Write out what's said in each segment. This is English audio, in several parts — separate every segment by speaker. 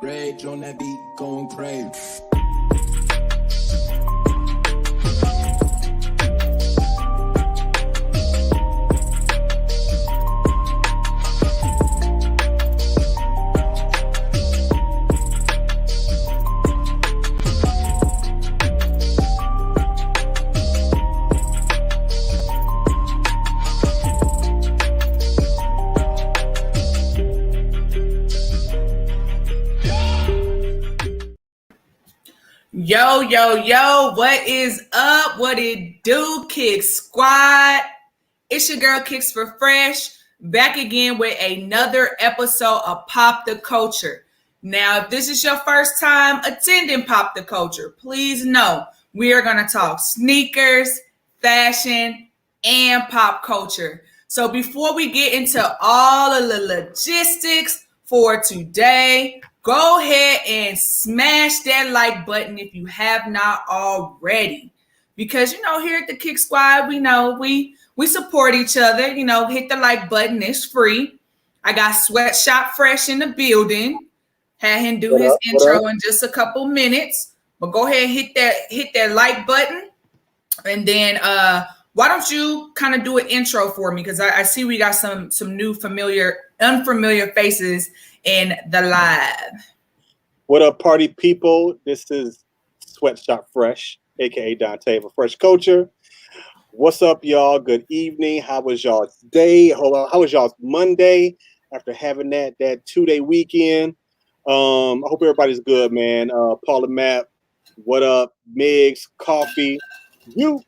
Speaker 1: Rage on that beat, going crazy.
Speaker 2: Yo, yo, yo, what is up? What it do, KikSquad? It's your girl, Kicks for Fresh, back again with another episode of Pop the Culture. Now, if this is your first time attending Pop the Culture, please know we are going to talk sneakers, fashion, and pop culture. So before we get into all of the logistics for today, go ahead and smash that like button if you have not already. Because, here at the KikSquad, we know we support each other. Hit the like button. It's free. I got Sweatshop Fresh in the building. Had him do his intro in just a couple minutes. But go ahead and hit that like button. And then why don't you kind of do an intro for me? Because I see we got some new unfamiliar faces in the live.
Speaker 3: What up, party people? This is Sweatshop Fresh, aka Dante for Fresh Culture. What's up, y'all? Good evening. How was y'all's day? How was y'all's Monday after having that 2-day weekend? I hope everybody's good, man. Paula Mapp, what up? Migs, Coffee, you,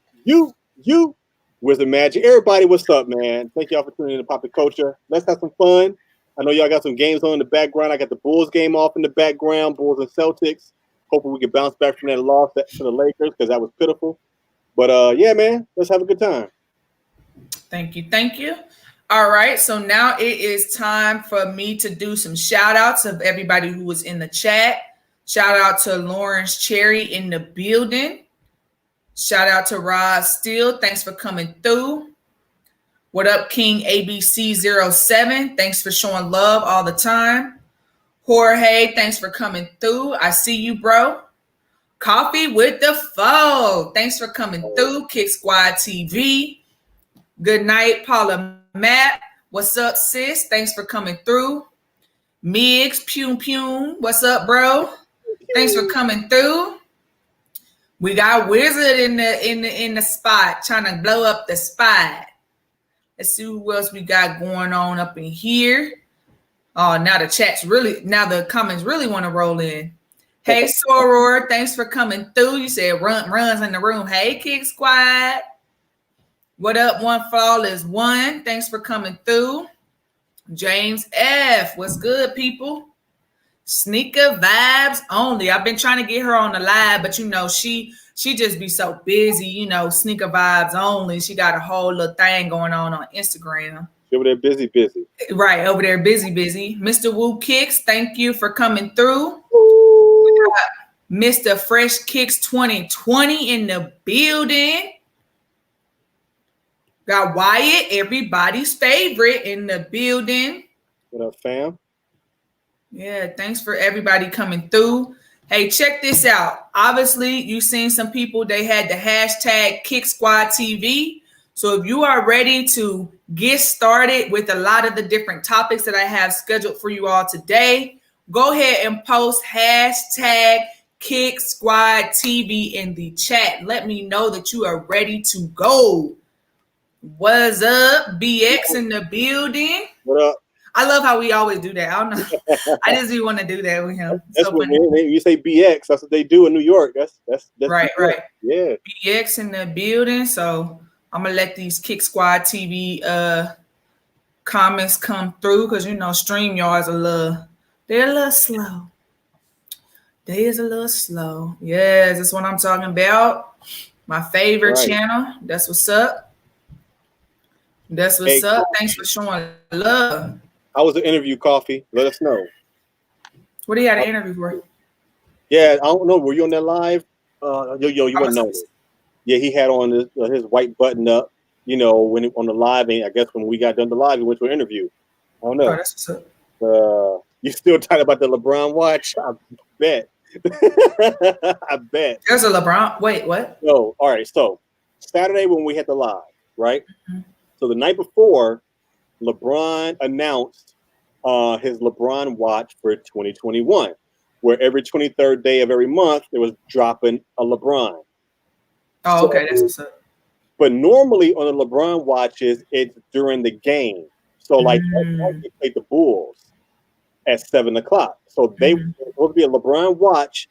Speaker 3: Wizard Magic. Everybody, what's up, man? Thank y'all for tuning in to Pop the Culture. Let's have some fun. I know y'all got some games on in the background. I got the Bulls game off in the background, Bulls and Celtics. Hopefully we can bounce back from that loss to the Lakers because that was pitiful. But yeah, man, let's have a good time.
Speaker 2: Thank you. All right, so now it is time for me to do some shout outs of everybody who was in the chat. Shout out to Lawrence Cherry in the building. Shout out to Rod Steele. Thanks for coming through. What up, King ABC07? Thanks for showing love all the time. Jorge, thanks for coming through. I see you, bro. Coffee with the foe. Thanks for coming through. KikSquad TV. Good night, Paula Matt. What's up, sis? Thanks for coming through. Migs, Pum. What's up, bro? Thanks for coming through. We got Wizard in the spot, trying to blow up the spot. Let's see who else we got going on up in here. Oh, now the comments really want to roll in. Hey, Soror, thanks for coming through. You said runs in the room. Hey, KikSquad. What up, One Flawless One? Thanks for coming through. James F. What's good, people? Sneaker vibes only. I've been trying to get her on the live, but she just be so busy, sneaker vibes only. She got a whole little thing going on Instagram.
Speaker 3: She over there busy.
Speaker 2: Right, over there busy. Mr. Woo Kicks, thank you for coming through. Mr. Fresh Kicks 2020 in the building. Got Wyatt, everybody's favorite, in the building.
Speaker 3: What up, fam?
Speaker 2: Yeah, thanks for everybody coming through. Hey, check this out. Obviously, you've seen some people, they had the hashtag KikSquad TV. So if you are ready to get started with a lot of the different topics that I have scheduled for you all today, go ahead and post hashtag KikSquad TV in the chat. Let me know that you are ready to go. What's up? BX in the building.
Speaker 3: What up?
Speaker 2: I love how we always do that. I don't know. I just do want to do that with him.
Speaker 3: That's so what you say BX. That's what they do in New York. That's
Speaker 2: right.
Speaker 3: Yeah.
Speaker 2: BX in the building. So I'm gonna let these KikSquad TV comments come through because StreamYard's they're a little slow. They is a little slow. Yes, that's what I'm talking about. My favorite channel. That's what's up. Thanks for showing love.
Speaker 3: How was the interview, Coffee? Let us know.
Speaker 2: What do you got an interview for?
Speaker 3: Yeah, I don't know. Were you on that live? You wouldn't know. Yeah, he had on his white button up, when on the live, and I guess when we got done the live, he went to an interview. I don't know.
Speaker 2: Oh, that's what's up.
Speaker 3: You still talking about the LeBron watch? I bet. I bet.
Speaker 2: There's a LeBron. Wait, what?
Speaker 3: No, all right. So Saturday when we had the live, right?
Speaker 2: Mhm.
Speaker 3: So the night before, LeBron announced his LeBron watch for 2021, where every 23rd day of every month it was dropping a LeBron.
Speaker 2: Oh, okay, that's what's up.
Speaker 3: But normally on the LeBron watches, it's during the game. So like they played the Bulls at 7:00. So they will be a LeBron watch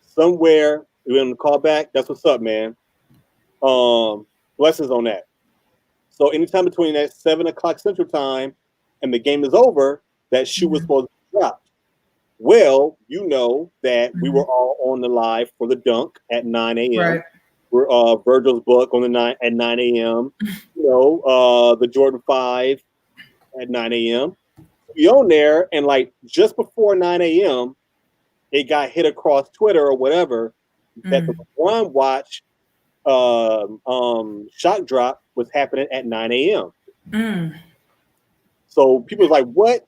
Speaker 3: somewhere. You want to call back? That's what's up, man. Blessings on that. So anytime between that 7:00 Central Time and the game is over, that shoe was supposed to be dropped. Well, you know that we were all on the live for the dunk at 9 a.m.
Speaker 2: Right.
Speaker 3: We're Virgil's book on the at 9 a.m. You know, the Jordan 5 at 9 a.m. We on there, and like just before 9 a.m., it got hit across Twitter or whatever that the LeBron watch shock drop was happening at 9 a.m. So people was like, what?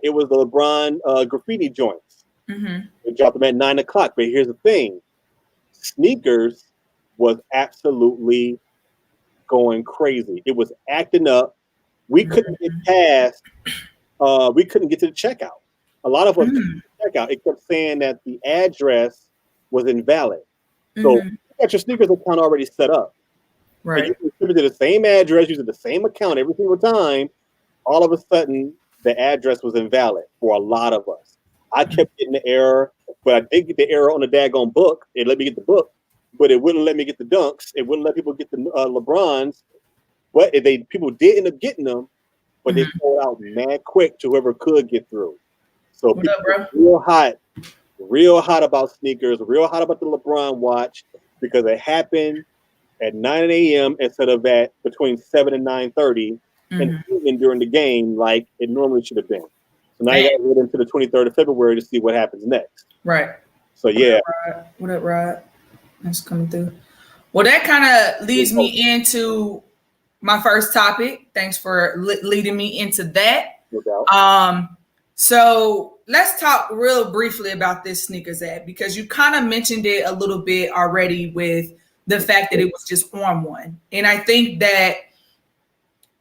Speaker 3: It was the LeBron graffiti joints. They dropped them at 9:00. But here's the thing. Sneakers was absolutely going crazy. It was acting up. We couldn't get past, we couldn't get to the checkout. A lot of us couldn't get to the checkout. It kept saying that the address was invalid. So you got your sneakers account already set up.
Speaker 2: Right.
Speaker 3: And you contributed the same address, using the same account every single time. All of a sudden, the address was invalid for a lot of us. I kept getting the error, but I did get the error on the daggone book. It let me get the book, but it wouldn't let me get the dunks. It wouldn't let people get the LeBrons. But people did end up getting them, but they sold out mad quick to whoever could get through. So
Speaker 2: What up, bro?
Speaker 3: real hot about sneakers, real hot about the LeBron watch, because it happened at 9 a.m. instead of at between 7 and 9:30, and even during the game like it normally should have been. So now you got to wait until the 23rd of February to see what happens next.
Speaker 2: Right.
Speaker 3: So yeah.
Speaker 2: What up, Rod? That's coming through. Well, that kind of leads me into my first topic. Thanks for leading me into that.
Speaker 3: No doubt.
Speaker 2: So let's talk real briefly about this sneakers ad, because you kind of mentioned it a little bit already with the fact that it was just on one. And I think that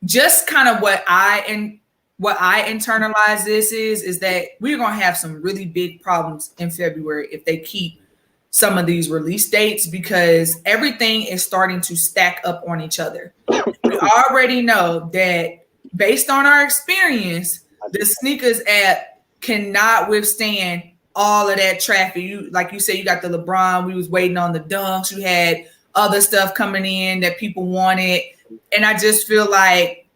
Speaker 2: just kind of what I internalize this is that we're going to have some really big problems in February if they keep some of these release dates, because everything is starting to stack up on each other. We already know that based on our experience, the sneakers app cannot withstand all of that traffic. You, like you said, you got the LeBron, we was waiting on the dunks, you had other stuff coming in that people wanted. And I just feel like,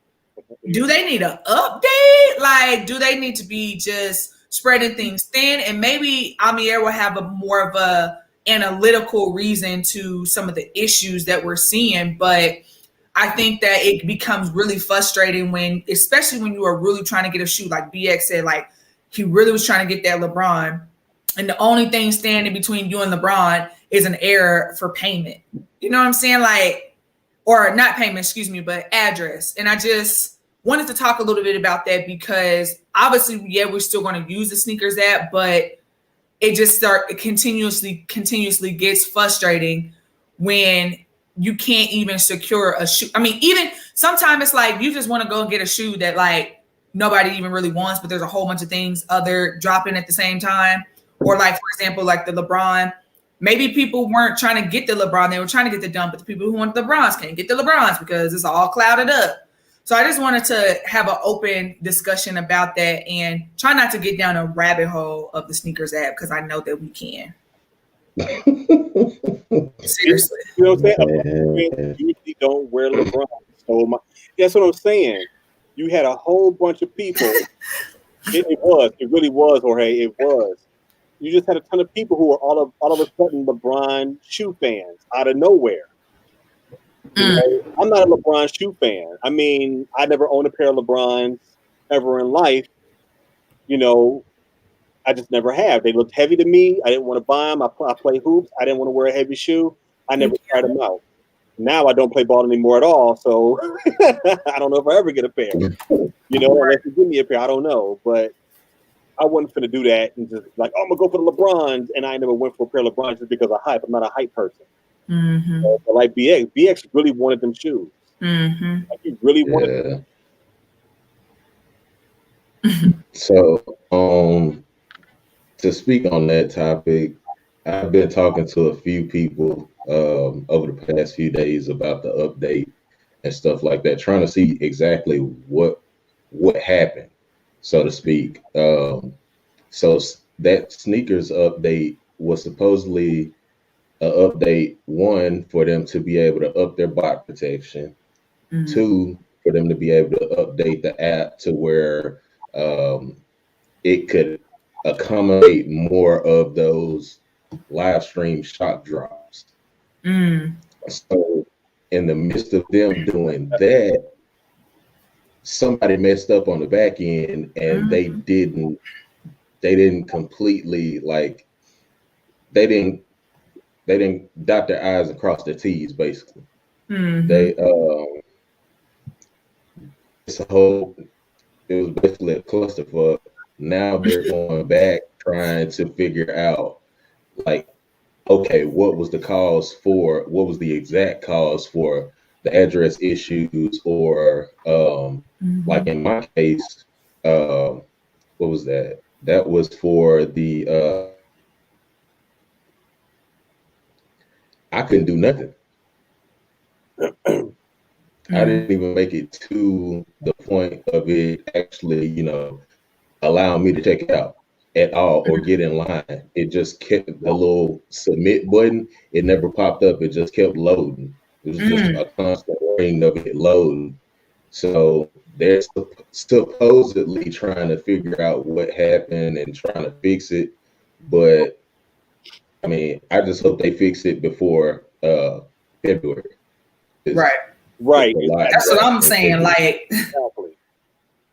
Speaker 2: do they need an update? Like, do they need to be just spreading things thin? And maybe Amir will have a more of a analytical reason to some of the issues that we're seeing. But I think that it becomes really frustrating when, especially when you are really trying to get a shoe, like BX said, like he really was trying to get that LeBron, and the only thing standing between you and LeBron is an error for payment. You know what I'm saying? Like, or not payment, excuse me, but address. And I just wanted to talk a little bit about that, because obviously, yeah, we're still going to use the sneakers app, but it just continuously gets frustrating when you can't even secure a shoe. I mean, even sometimes it's like you just want to go and get a shoe that like nobody even really wants, but there's a whole bunch of things other dropping at the same time. Or like, for example, like the LeBron, maybe people weren't trying to get the LeBron, they were trying to get the dunk, but the people who want the LeBrons can't get the LeBrons because it's all clouded up. So I just wanted to have an open discussion about that and try not to get down a rabbit hole of the sneakers app, because I know that we can. Seriously.
Speaker 3: You know what I'm saying? You usually don't wear LeBron. So that's what I'm saying. You had a whole bunch of people. It really was, Jorge. It was. You just had a ton of people who were all of a sudden LeBron shoe fans out of nowhere. You know, I'm not a LeBron shoe fan. I mean, I never owned a pair of LeBrons ever in life. You know, I just never have. They looked heavy to me. I didn't want to buy them. I play hoops. I didn't want to wear a heavy shoe. I never tried them out. Now I don't play ball anymore at all. So I don't know if I ever get a pair. You know, unless you give me a pair, I don't know. But I wasn't finna do that and just like, oh, I'm gonna go for the LeBrons, and I never went for a pair of LeBrons just because of hype. I'm not a hype person. But like BX really wanted them shoes. Like he really wanted them.
Speaker 4: So, to speak on that topic, I've been talking to a few people over the past few days about the update and stuff like that, trying to see exactly what happened, so to speak. So that sneakers update was supposedly an update, one, for them to be able to up their bot protection, two, for them to be able to update the app to where it could accommodate more of those live stream shock drops. So in the midst of them doing that, somebody messed up on the back end, and they didn't completely, like, they didn't dot their I's and cross their T's, basically. They it was basically a clusterfuck. Now they're going back trying to figure out, like, okay, what was the exact cause for the address issues, or like in my case, what was that? That was for the I couldn't do nothing. I didn't even make it to the point of it actually, allowing me to check it out at all or get in line. It just kept the little submit button. It never popped up. It just kept loading. It was just a constant ring of it loading. So they're supposedly trying to figure out what happened and trying to fix it. But I mean, I just hope they fix it before February.
Speaker 3: Right.
Speaker 2: That's what I'm saying. Like,
Speaker 3: exactly.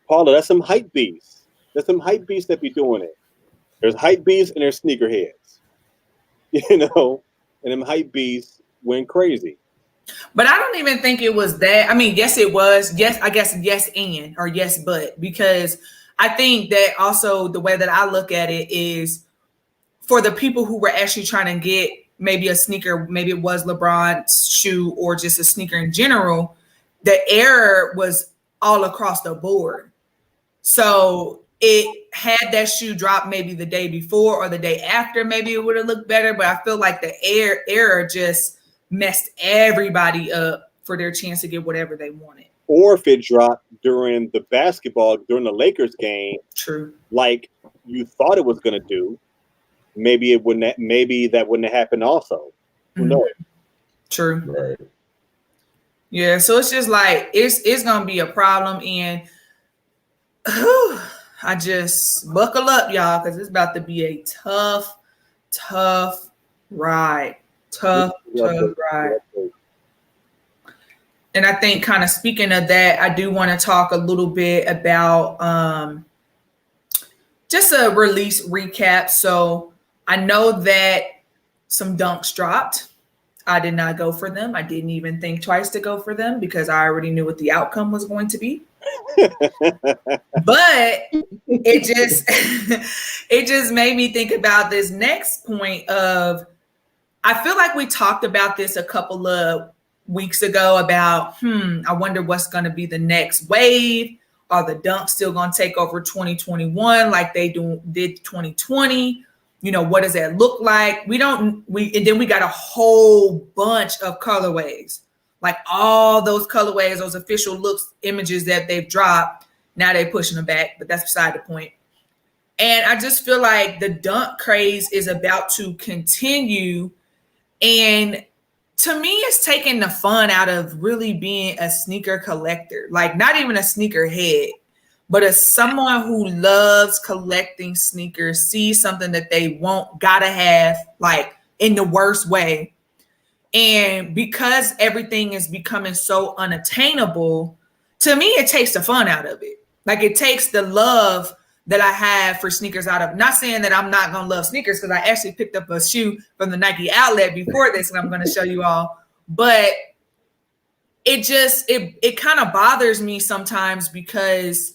Speaker 3: Paula, that's some hype beasts. There's some hype beasts that be doing it. There's hype beasts and there's sneakerheads. And them hype beasts went crazy.
Speaker 2: But I don't even think it was that. I mean, yes, it was. Yes, I guess yes and, or yes, but, because I think that also the way that I look at it is for the people who were actually trying to get maybe a sneaker, maybe it was LeBron's shoe or just a sneaker in general, the error was all across the board. So it had that shoe drop maybe the day before or the day after, maybe it would have looked better. But I feel like the error just messed everybody up for their chance to get whatever they wanted.
Speaker 3: Or if it dropped during the Lakers game,
Speaker 2: true,
Speaker 3: like you thought it was going to do, maybe that wouldn't have happened also. Who knows?
Speaker 2: True.
Speaker 4: Right.
Speaker 2: Yeah, so it's just like it's gonna be a problem, and I just buckle up, y'all, because it's about to be a tough ride. Tough ride. And I think, kind of speaking of that, I do want to talk a little bit about just a release recap. So I know that some dunks dropped. I did not go for them. I didn't even think twice to go for them because I already knew what the outcome was going to be. But it just made me think about this next point of, I feel like we talked about this a couple of weeks ago about, I wonder what's going to be the next wave. Are the dunks still going to take over 2021 like they did 2020? What does that look like? And then we got a whole bunch of colorways, like all those colorways, those official looks, images that they've dropped. Now they're pushing them back, but that's beside the point. And I just feel like the dunk craze is about to continue. And to me, it's taking the fun out of really being a sneaker collector, like not even a sneaker head, but as someone who loves collecting sneakers, sees something that they want, gotta have, like in the worst way. And because everything is becoming so unattainable, to me, it takes the fun out of it. Like it takes the love that I have for sneakers out of, not saying that I'm not gonna love sneakers, because I actually picked up a shoe from the Nike outlet before this, and I'm gonna show you all. But it kind of bothers me sometimes because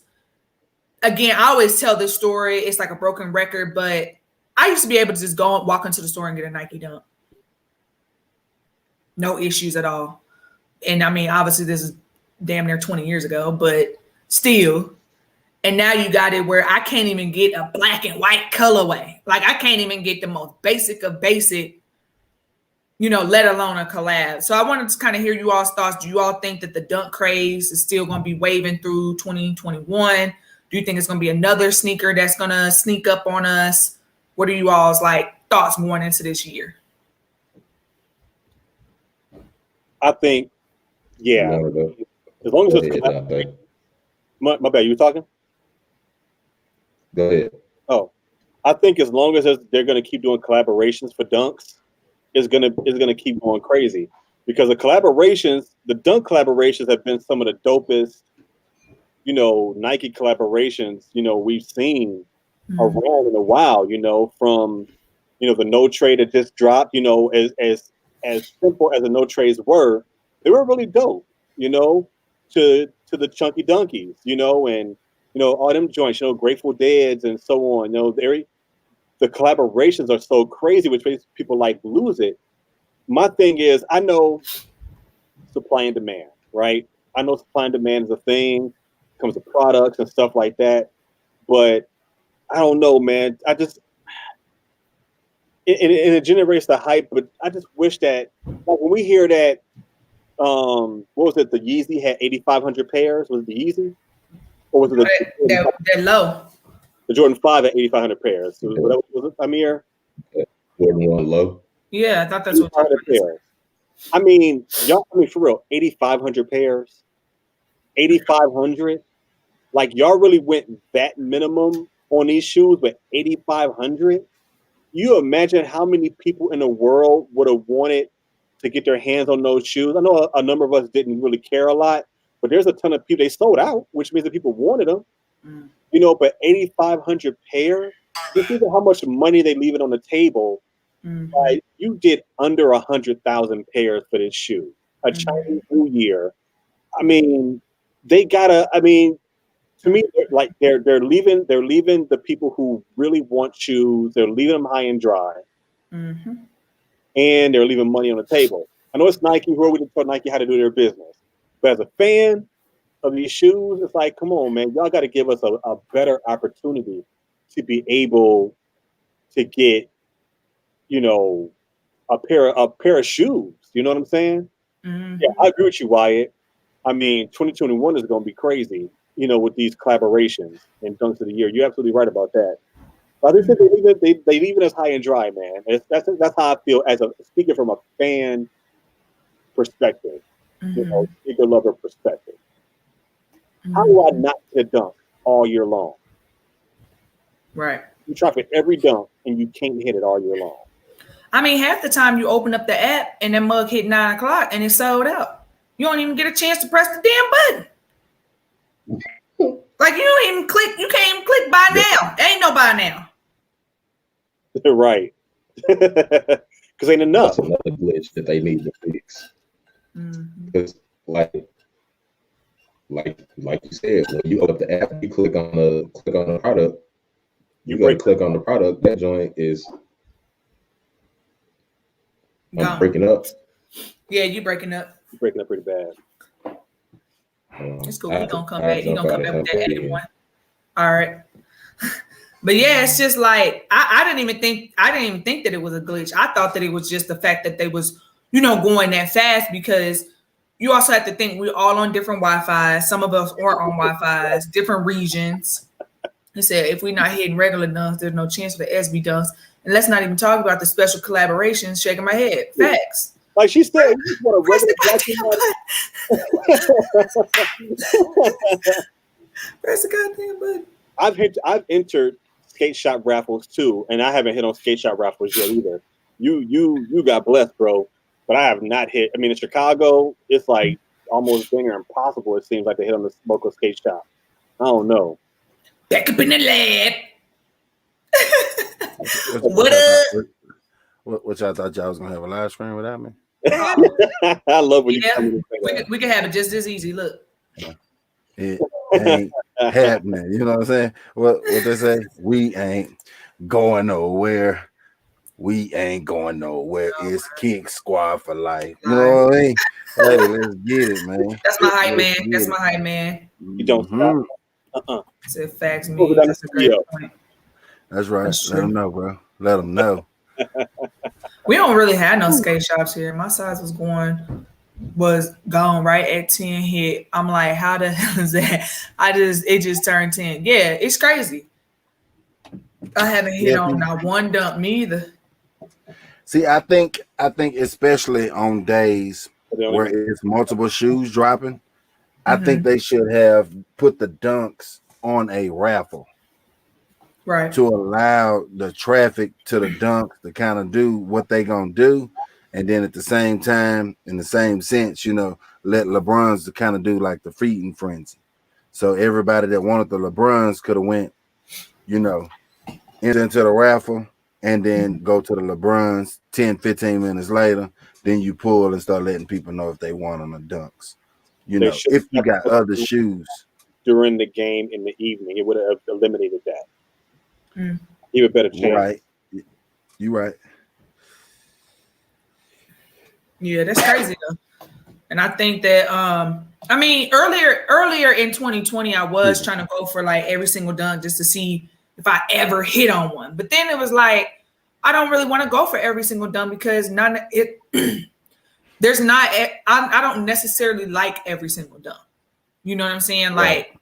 Speaker 2: again, I always tell this story. It's like a broken record, but I used to be able to just go and walk into the store and get a Nike Dunk. No issues at all. And I mean, obviously this is damn near 20 years ago, but still. And now you got it where I can't even get a black and white colorway. Like I can't even get the most basic of basic, let alone a collab. So I wanted to kind of hear you all's thoughts. Do you all think that the dunk craze is still going to be waving through 2021? Do you think it's going to be another sneaker that's going to sneak up on us? What are you all's thoughts going into this year?
Speaker 3: I think, yeah. As long as it's my bad, you were talking?
Speaker 4: Go ahead.
Speaker 3: Oh, I think as long as they're going to keep doing collaborations for dunks, it's gonna keep going crazy because the dunk collaborations have been some of the dopest, Nike collaborations, we've seen around in a while. From the no trade that just dropped. As simple as the no trades were, they were really dope. To the chunky donkeys. And all them joints, Grateful Deads and so on. The collaborations are so crazy, which makes people lose it. My thing is, I know supply and demand, right? I know supply and demand is a thing. It comes to products and stuff like that. But I don't know, man. I just it generates the hype, but I just wish that when we hear that, what was it? The Yeezy had 8,500 pairs. Was it the Yeezy, or was it
Speaker 2: they're low?
Speaker 3: The Jordan 5 at 8,500 pairs. Was it Amir?
Speaker 4: Jordan 1 low.
Speaker 2: Yeah, I thought that's what
Speaker 3: pairs. I mean, for real, 8,500 pairs. 8,500. Y'all really went that minimum on these shoes with 8,500. You imagine how many people in the world would have wanted to get their hands on those shoes? I know a number of us didn't really care a lot, but there's a ton of people, they sold out, which means that people wanted them. But 8,500 pairs, just think of how much money they leave it on the table. You did under 100,000 pairs for this shoe. A Chinese New Year. I mean, they gotta. I mean, to me, they're leaving the people who really want shoes. They're leaving them high and dry, and they're leaving money on the table. I know it's Nike. Who are we to tell Nike how to do their business? But as a fan of these shoes, it's like, come on, man, y'all got to give us a better opportunity to be able to get, a pair of shoes. You know what I'm saying? Yeah, I agree with you, Wyatt. I mean, 2021 is going to be crazy, with these collaborations and dunks of the year. You're absolutely right about that. But I think they leave it as high and dry, man. That's how I feel speaking from a fan perspective, sneaker lover perspective. How do I not hit a dunk all year long?
Speaker 2: Right.
Speaker 3: You try for every dunk and you can't hit it all year long.
Speaker 2: I mean, half the time you open up the app and that mug hit 9 o'clock and it's sold out. You don't even get a chance to press the damn button. You don't even click. You can't even click buy now. There ain't no buy now.
Speaker 3: Right. Because ain't enough.
Speaker 4: That's another glitch that they need to fix. Because like you said, when you open up the app, you click on the product. You got to click on the product. That joint is breaking up.
Speaker 2: Yeah, you breaking up.
Speaker 3: You're breaking up pretty bad.
Speaker 2: It's cool. He's gonna come back. He's gonna come back with that edit one. All right. But yeah, it's just I didn't even think that it was a glitch. I thought that it was just the fact that they was, going that fast, because you also have to think we're all on different Wi-Fi. Some of us aren't on Wi-Fi, different regions. He said, if we're not hitting regular dunks, there's no chance for the SB dunks. And let's not even talk about the special collaborations. Shaking my head. Facts.
Speaker 3: Like she said, you just want
Speaker 2: Press the goddamn button.
Speaker 3: I've entered skate shop raffles too, and I haven't hit on skate shop raffles yet either. You got blessed, bro. But I have not hit. I mean, in Chicago, it's almost dang near impossible. It seems like to hit on the local skate shop. I don't know.
Speaker 2: Back up in the lab. What up?
Speaker 5: What y'all thought y'all was gonna have a live stream without me?
Speaker 3: I love when you come in.
Speaker 2: We can have it just as easy. Look.
Speaker 5: Yeah. ain't happening. You know what I'm saying? What they say? We ain't going nowhere. We ain't going nowhere. It's KikSquad for life. You know what I mean? Hey, let's get it, man.
Speaker 2: That's my hype
Speaker 5: Let's
Speaker 2: man.
Speaker 5: get
Speaker 2: That's
Speaker 5: it.
Speaker 2: my hype man.
Speaker 3: You don't stop.
Speaker 2: Said facts
Speaker 3: Over
Speaker 2: me.
Speaker 3: down
Speaker 2: That's
Speaker 3: the
Speaker 2: a great
Speaker 3: studio.
Speaker 2: point.
Speaker 5: That's right.
Speaker 2: That's
Speaker 5: Let them
Speaker 2: true.
Speaker 5: know, bro. Let them know.
Speaker 2: We don't really have no skate shops here. My size was gone right at 10 hit. I'm like, how the hell is that? It just turned 10. Yeah, it's crazy. I haven't hit on not one dump, me either.
Speaker 5: See, I think especially on days where it's multiple shoes dropping, I think they should have put the dunks on a raffle.
Speaker 2: Right.
Speaker 5: To allow the traffic to the dunks to kind of do what they gonna do, and then at the same time, in the same sense, let LeBron's to kind of do like the feeding frenzy. So everybody that wanted the LeBrons could have went, into the raffle and then go to the LeBrons 10, 15 minutes later. Then you pull and start letting people know if they want on the dunks. If you got other shoes.
Speaker 3: During the game in the evening, it would have eliminated that. Even better chance.
Speaker 5: Right. You right.
Speaker 2: Yeah, that's crazy though. And I think that earlier in 2020, I was trying to go for like every single dunk just to see if I ever hit on one. But then it was like, I don't really want to go for every single dunk because there's not I don't necessarily like every single dunk. You know what I'm saying? Like,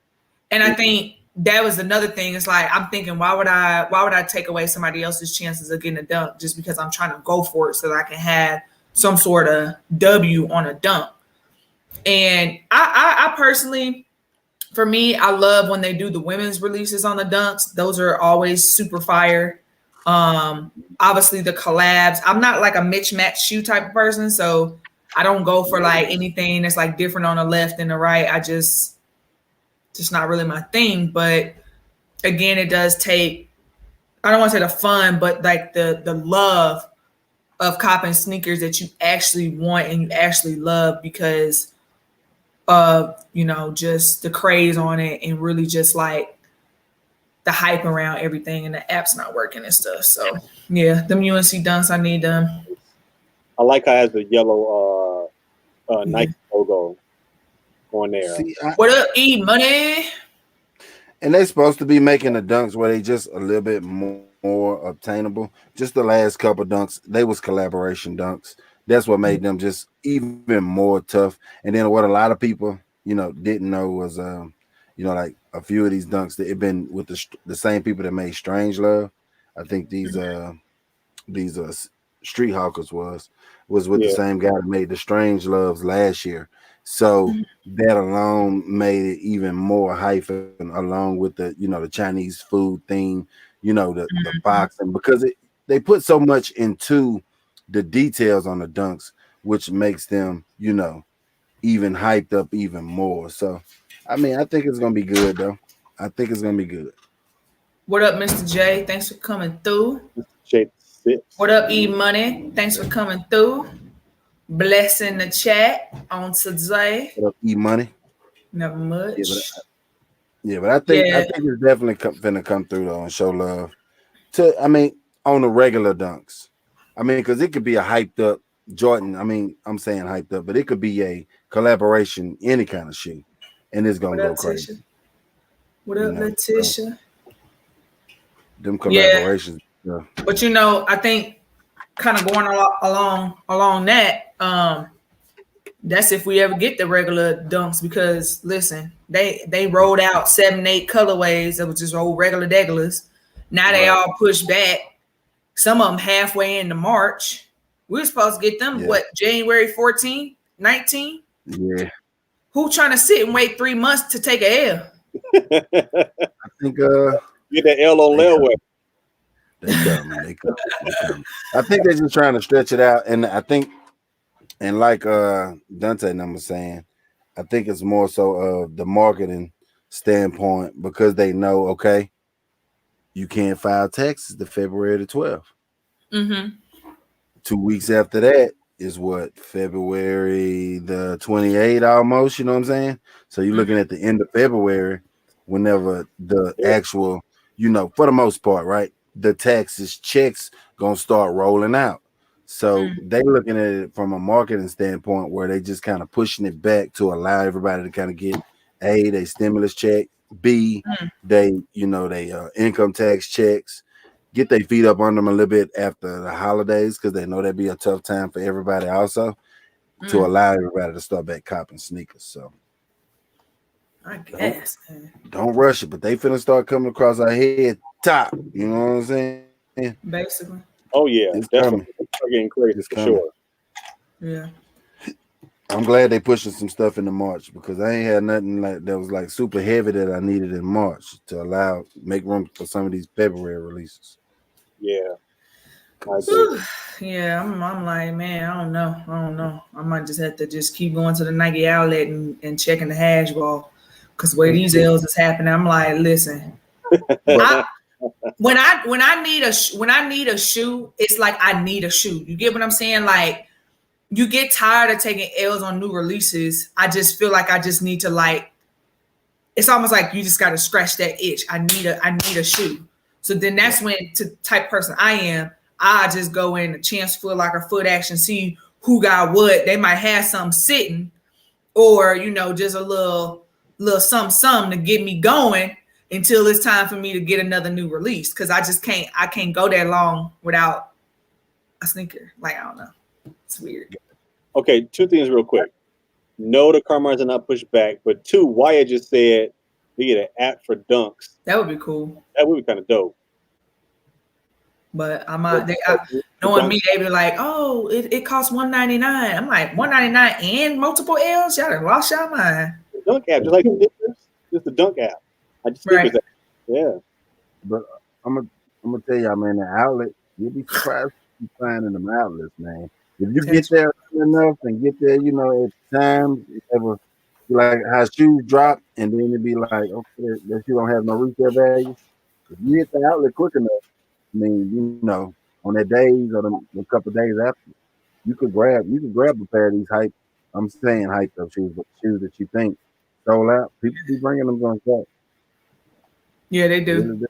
Speaker 2: and I think that was another thing. It's like I'm thinking, why would I take away somebody else's chances of getting a dunk just because I'm trying to go for it so that I can have some sort of W on a dunk? And I personally, for me, I love when they do the women's releases on the dunks. Those are always super fire. Obviously the collabs. I'm not like a mismatch shoe type of person, so I don't go for like anything that's like different on the left and the right. I just not really my thing. But again, it does take, I don't want to say the fun, but like the love of copping sneakers that you actually want and you actually love because of, just the craze on it and really just like the hype around everything and the app's not working and stuff. So yeah, them UNC dunks, I need them.
Speaker 3: I like how it has the yellow Nike logo on there.
Speaker 5: See,
Speaker 2: what up, E Money?
Speaker 5: And they're supposed to be making the dunks where they just a little bit more obtainable. Just the last couple dunks, they was collaboration dunks. That's what made them just even more tough. And then what a lot of people, didn't know was, like a few of these dunks that it been with the same people that made Strange Love. I think these Street Hawkers was with the same guy that made the Strange Loves last year. So that alone made it even more hyphen along with the, the Chinese food theme, the boxing, because they put so much into the details on the dunks, which makes them, even hyped up even more. So, I mean, I think it's going to be good, though. I think it's going to be good.
Speaker 2: What up, Mr. J? Thanks for coming through. What up, E Money? Thanks for coming through. Blessing the chat on today.
Speaker 5: What up, E Money?
Speaker 2: Never much.
Speaker 5: But I think it's definitely finna come through though and show love on the regular dunks. Because it could be a hyped up Jordan. I'm saying hyped up, but it could be a collaboration, any kind of shoe, and it's gonna go crazy.
Speaker 2: Tisha? What up, Letitia?
Speaker 5: Them collaborations.
Speaker 2: Yeah. But I think kind of going along that, that's if we ever get the regular dunks, because listen, they rolled out 7-8 colorways that was just old regular degulas. Now they all pushed back. Some of them halfway into March. We were supposed to get them January 14, 19?
Speaker 5: Yeah.
Speaker 2: Who trying to sit and wait 3 months to take a L?
Speaker 5: I think
Speaker 3: get that L on layaway.
Speaker 5: They come. I think they're just trying to stretch it out, and I think, and like Dante was saying, I think it's more so of the marketing standpoint, because they know, okay, you can't file taxes to February the 12th. 2 weeks after that, is what, February the 28th almost, you know what I'm saying? So you're looking at the end of February whenever the actual, for the most part, right? The taxes checks gonna start rolling out. So they looking at it from a marketing standpoint where they just kind of pushing it back to allow everybody to kind of get A, they stimulus check, B, they income tax checks, get their feet up under them a little bit after the holidays because they know that'd be a tough time for everybody also to allow everybody to start back copping sneakers. So
Speaker 2: I guess
Speaker 5: don't rush it, but they finna start coming across our head top. You know what I'm saying?
Speaker 2: basically.
Speaker 3: Oh yeah,
Speaker 5: It's
Speaker 3: that's
Speaker 5: coming.
Speaker 3: what they're getting crazy
Speaker 5: It's
Speaker 3: for
Speaker 5: coming.
Speaker 3: sure.
Speaker 2: Yeah.
Speaker 5: I'm glad they pushing some stuff into March because I ain't had nothing like that was like super heavy that I needed in March to make room for some of these February releases.
Speaker 3: Yeah, I agree.
Speaker 2: Yeah, I'm like, man, I don't know. I might just have to just keep going to the Nike outlet and checking the hash ball because where these L's is happening, I'm like, listen, when I need a shoe, it's like I need a shoe. You get what I'm saying? Like you get tired of taking L's on new releases. I just feel like I just need to like. It's almost like you just got to scratch that itch. I need a shoe. So then that's when, to type person I am, I just go in a chance Foot Locker, Foot Action, see who got what. They might have something sitting, or just a little something to get me going until it's time for me to get another new release. Because I can't go that long without a sneaker. Like I don't know, it's weird.
Speaker 3: Okay, two things real quick. No, the Carmines are not pushed back, but two, Wyatt just said we get an app for dunks.
Speaker 2: That would be cool.
Speaker 3: That would be kind of dope.
Speaker 2: But knowing me, they be like, "Oh, it costs $199." I'm like, $199 and multiple L's. Y'all done lost y'all mind.
Speaker 3: The dunk app, just like sneakers, just the dunk app. I just
Speaker 2: Right.
Speaker 3: that. Yeah.
Speaker 5: But I'm gonna tell y'all, man, the outlet, you'll be surprised if you find in them outlets, man. If you get there enough and get there, at times, ever like how shoes drop, and then it'd be like, okay, that you don't have no retail value. If you hit the outlet quick enough, I mean, on the days or the couple of days after, you could grab a pair of these hyped up shoes, but shoes that you think sold out, people be bringing them on top.
Speaker 2: Yeah, they do.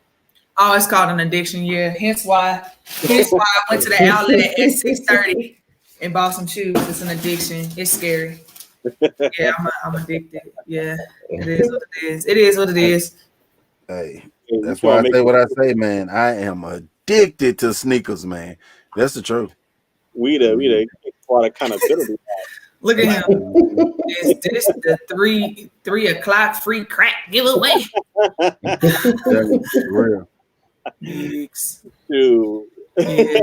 Speaker 2: Oh, it's called an addiction. Yeah, hence why I went to the outlet at 6:30 and bought some shoes. It's an addiction. It's scary. Yeah, I'm addicted. Yeah, it is what it is. It is what it is.
Speaker 5: Hey, that's why I say what I say, man. I am addicted to sneakers, man. That's the truth.
Speaker 3: We the KikSquad accountability.
Speaker 2: Look at him. This the 3 o'clock free crack giveaway.
Speaker 5: Real.
Speaker 3: Dude.
Speaker 2: Yeah.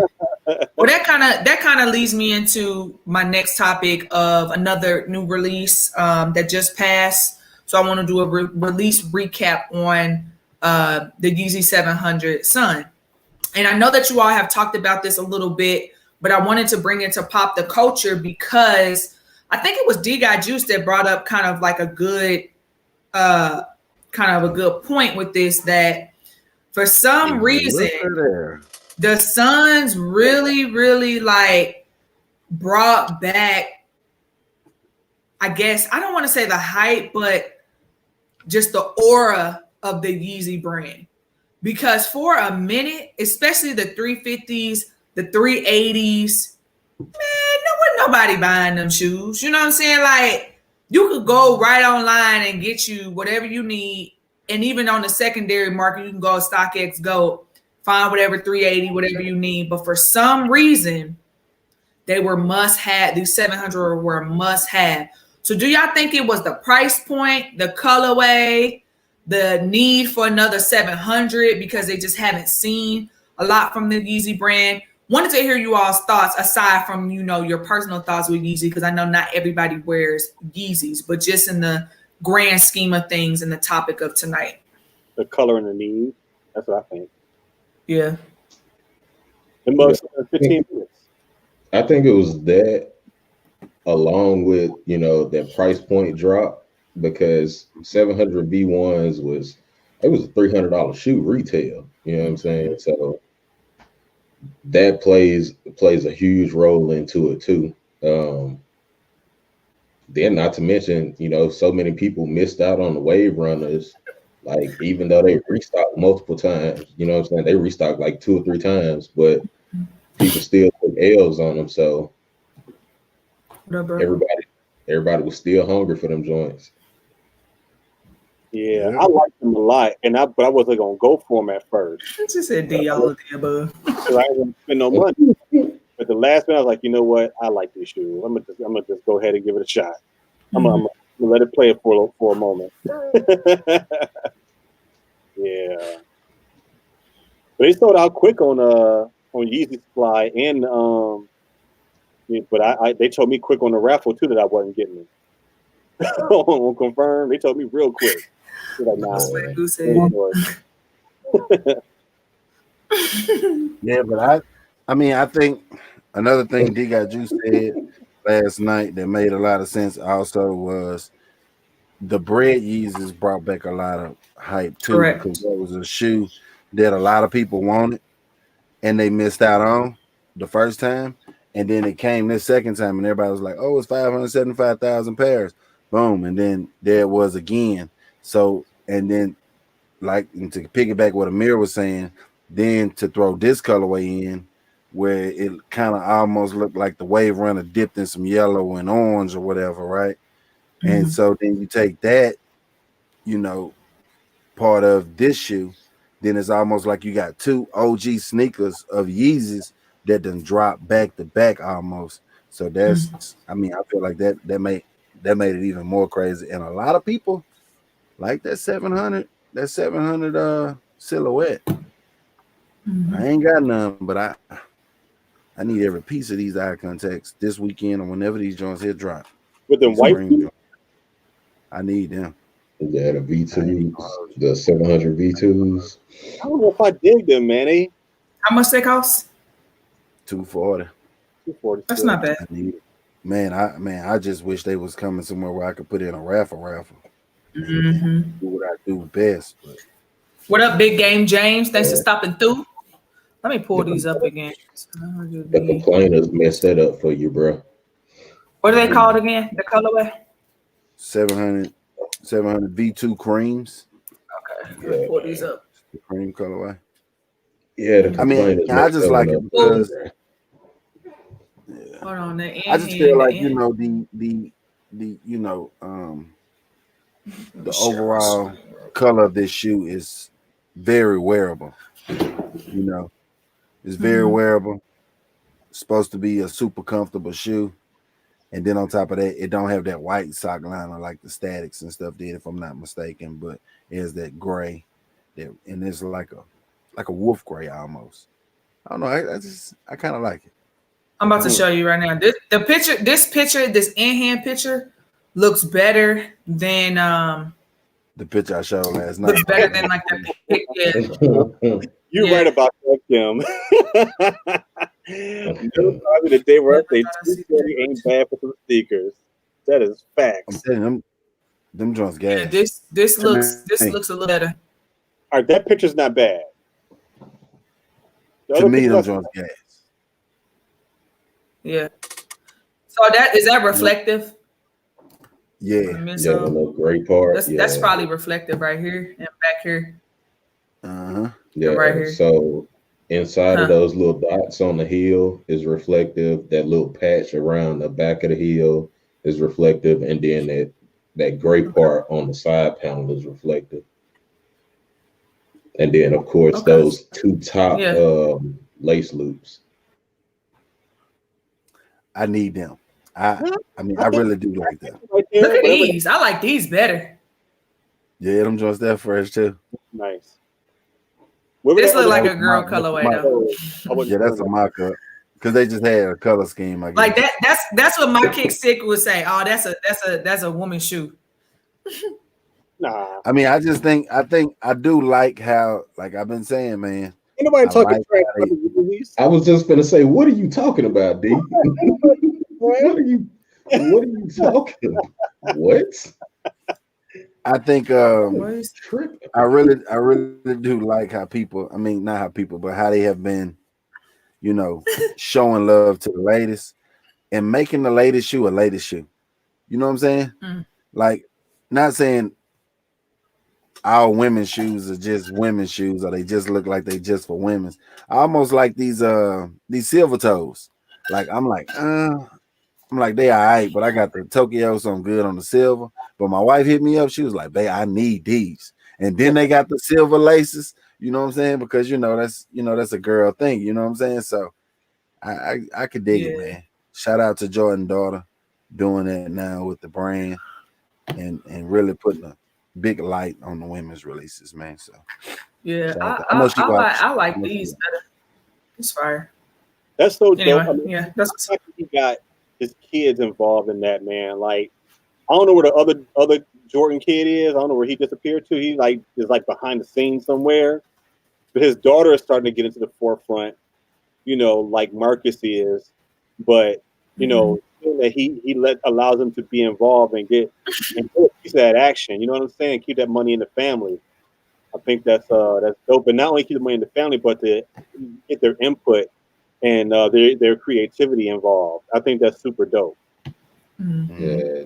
Speaker 2: Well, that kind of leads me into my next topic of another new release that just passed. So I want to do a release recap on the Yeezy 700 Sun. And I know that you all have talked about this a little bit, but I wanted to bring it to pop the culture because I think it was D Guy Juice that brought up kind of like a good point with this, that for some reason the Suns really, really like brought back, I guess, I don't want to say the hype, but just the aura of the Yeezy brand. Because for a minute, especially the 350s, the 380s, man, there wasn't nobody buying them shoes. You know what I'm saying? Like, you could go right online and get you whatever you need. And even on the secondary market, you can go StockX, go find whatever 380, whatever you need. But for some reason, they were must have. These 700 were must have. So do y'all think it was the price point, the colorway, the need for another 700 because they just haven't seen a lot from the Yeezy brand? Wanted to hear you all's thoughts aside from, your personal thoughts with Yeezy, because I know not everybody wears Yeezys, but just in the grand scheme of things and the topic of tonight.
Speaker 3: The color and the need. That's what I think.
Speaker 2: Yeah.
Speaker 3: The most 15 minutes.
Speaker 4: I think it was that along with, that price point drop, because 700 V1s was a $300 shoe retail. You know what I'm saying? So that plays a huge role into it too. Then not to mention, so many people missed out on the wave runners. Like, even though they restocked multiple times, you know what I'm saying? They restocked like 2 or 3 times, but people still took L's on them. So everybody was still hungry for them joints.
Speaker 3: Yeah, I liked them a lot, but I wasn't gonna go for them at first.
Speaker 2: I just said D all of the above.
Speaker 3: Because I didn't spend no money. But the last one, I was like, you know what? I like these shoes. I'm gonna just go ahead and give it a shot. I'm gonna let it play for a moment. Yeah, but they sold out quick on Yeezy Supply and but they told me quick on the raffle too that I wasn't getting it. On confirm, they told me real quick. Like, nah,
Speaker 5: yeah, but I think another thing D Got Juice said last night that made a lot of sense also was the bread Yeezys brought back a lot of hype too.
Speaker 2: Correct.
Speaker 5: Because there was a shoe that a lot of people wanted and they missed out on the first time, and then it came this second time and everybody was like, oh, it's 575,000 pairs. Boom, and then there it was again. So, and then and to piggyback what Amir was saying, then to throw this colorway in where it kind of almost looked like the wave runner dipped in some yellow and orange or whatever, right? And so then you take that, part of this shoe, then it's almost like you got 2 OG sneakers of Yeezys that done drop back to back almost. So that's, I feel like that made it even more crazy. And a lot of people like that 700 silhouette. I ain't got none, but I need every piece of these eye contacts this weekend or whenever these joints here drop.
Speaker 3: With them white
Speaker 5: joints, I need them.
Speaker 4: Yeah, the V2s, the 700 V2s.
Speaker 3: I don't know if I dig them, man.
Speaker 2: How much they cost?
Speaker 5: $240.
Speaker 2: That's not bad.
Speaker 5: I just wish they was coming somewhere where I could put in a raffle.
Speaker 2: Do
Speaker 5: what I do best. But.
Speaker 2: What up, Big Game James? Thanks for stopping through. Let me pull these up again.
Speaker 4: The complainers messed that up for you, bro.
Speaker 2: What are they called again? The colorway?
Speaker 5: 700 V2 creams.
Speaker 2: Okay, pull these up.
Speaker 5: The cream colorway.
Speaker 4: Yeah, the complainers.
Speaker 5: I just like it because.
Speaker 2: Hold on,
Speaker 5: I just feel like the overall color of this shoe is very wearable. It's very wearable. It's supposed to be a super comfortable shoe. And then on top of that, it don't have that white sock liner like the Statics and stuff did, if I'm not mistaken, but it has that gray and it's like a wolf gray almost. I don't know. I kind of like it.
Speaker 2: I'm about to show you right now. This in-hand picture looks better than
Speaker 5: the picture I showed last night.
Speaker 2: Looks better than like that.
Speaker 3: You're right about that, Kim. The day where I say 240 ain't bad for some sneakers. That is facts.
Speaker 5: I'm telling them joints gas.
Speaker 2: Yeah, this looks a little better.
Speaker 3: All right, that picture's not bad.
Speaker 5: To me, them joints gas.
Speaker 2: Yeah. So is that reflective?
Speaker 5: Yeah.
Speaker 4: The little gray part.
Speaker 2: That's probably reflective right here and back here.
Speaker 4: Yeah.
Speaker 2: Right here.
Speaker 4: So inside of those little dots on the heel is reflective. That little patch around the back of the heel is reflective, and then that gray part on the side panel is reflective. And then, of course, those 2 top lace loops.
Speaker 5: I need them. I really do like them.
Speaker 2: Look at these. I like these better.
Speaker 5: Yeah, them joints that fresh too.
Speaker 3: Nice.
Speaker 2: This look like a girl colorway though.
Speaker 5: Yeah, that's a mock-up because they just had a color scheme. I guess.
Speaker 2: Like that. That's what my kick would say. Oh, that's a woman's shoe.
Speaker 3: Nah.
Speaker 5: I mean, I do like how, like I've been saying, man.
Speaker 3: Ain't nobody talking trash.
Speaker 4: I was just gonna say, what are you talking about, D? What are you talking about? What?
Speaker 5: I think I really do like how people, I mean, not how people, but how they have been, showing love to the ladies. and making the latest shoe a latest shoe. You know what I'm saying? Like, not saying all women's shoes are just women's shoes, or they just look like they just for women's. I almost like these silver toes. Like I'm like they all right, but I got the Tokyo, so I'm good on the silver. But my wife hit me up. She was like, "Babe, I need these." And then they got the silver laces. You know what I'm saying? Because that's a girl thing. You know what I'm saying? So I could dig it, man. Shout out to Jordan daughter doing that now with the brand and really putting a big light on the women's releases, man. So
Speaker 2: yeah,
Speaker 5: I
Speaker 2: I like these better. It's fire.
Speaker 3: That's so
Speaker 2: Anyway,
Speaker 3: dope. I mean,
Speaker 2: yeah, that's
Speaker 3: he got his kids involved in that, man. Like, I don't know where the other Jordan kid is. I don't know where he disappeared to. He is behind the scenes somewhere. But his daughter is starting to get into the forefront, like Marcus is. But that he allows them to be involved and get a piece of that action. You know what I'm saying? Keep that money in the family. I think that's dope. But not only keep the money in the family, but to get their input and their creativity involved. I think that's super dope.
Speaker 4: Yeah,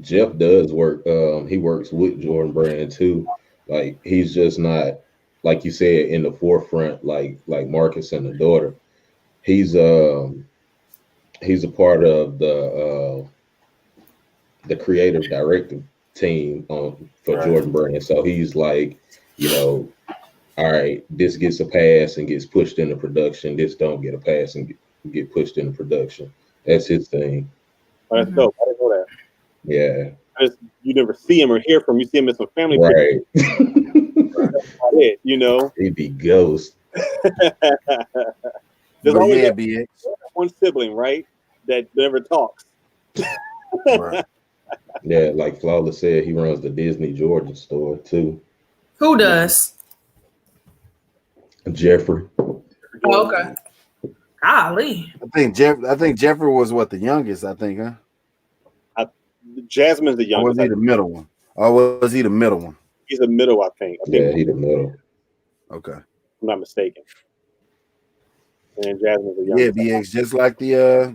Speaker 4: Jeff does work. He works with Jordan Brand too. Like, he's just not, like you said, in the forefront like Marcus and the daughter. He's a part of the creative directive team for Jordan Brand. So he's like, all right, this gets a pass and gets pushed into production. This don't get a pass and get pushed into production. That's his thing.
Speaker 3: Oh, that's dope. I didn't know that.
Speaker 4: Yeah.
Speaker 3: You never see him or hear from him. You see him in some family
Speaker 4: right.
Speaker 3: That's about it,
Speaker 4: He'd be ghost.
Speaker 3: There's always one sibling, right, that never talks.
Speaker 5: Right.
Speaker 4: Yeah, like Flawless said, he runs the Disney Georgia store too.
Speaker 2: Who does?
Speaker 4: Jeffrey.
Speaker 2: Oh, okay. Golly.
Speaker 5: I think Jeffrey was the youngest, I think, huh?
Speaker 3: Jasmine's the youngest.
Speaker 5: Or was he the middle one? Or was he the middle one?
Speaker 3: He's the middle, I think.
Speaker 4: Yeah, he's the middle.
Speaker 5: Okay.
Speaker 3: I'm not mistaken. And Jasmine's the youngest.
Speaker 5: Yeah, BX,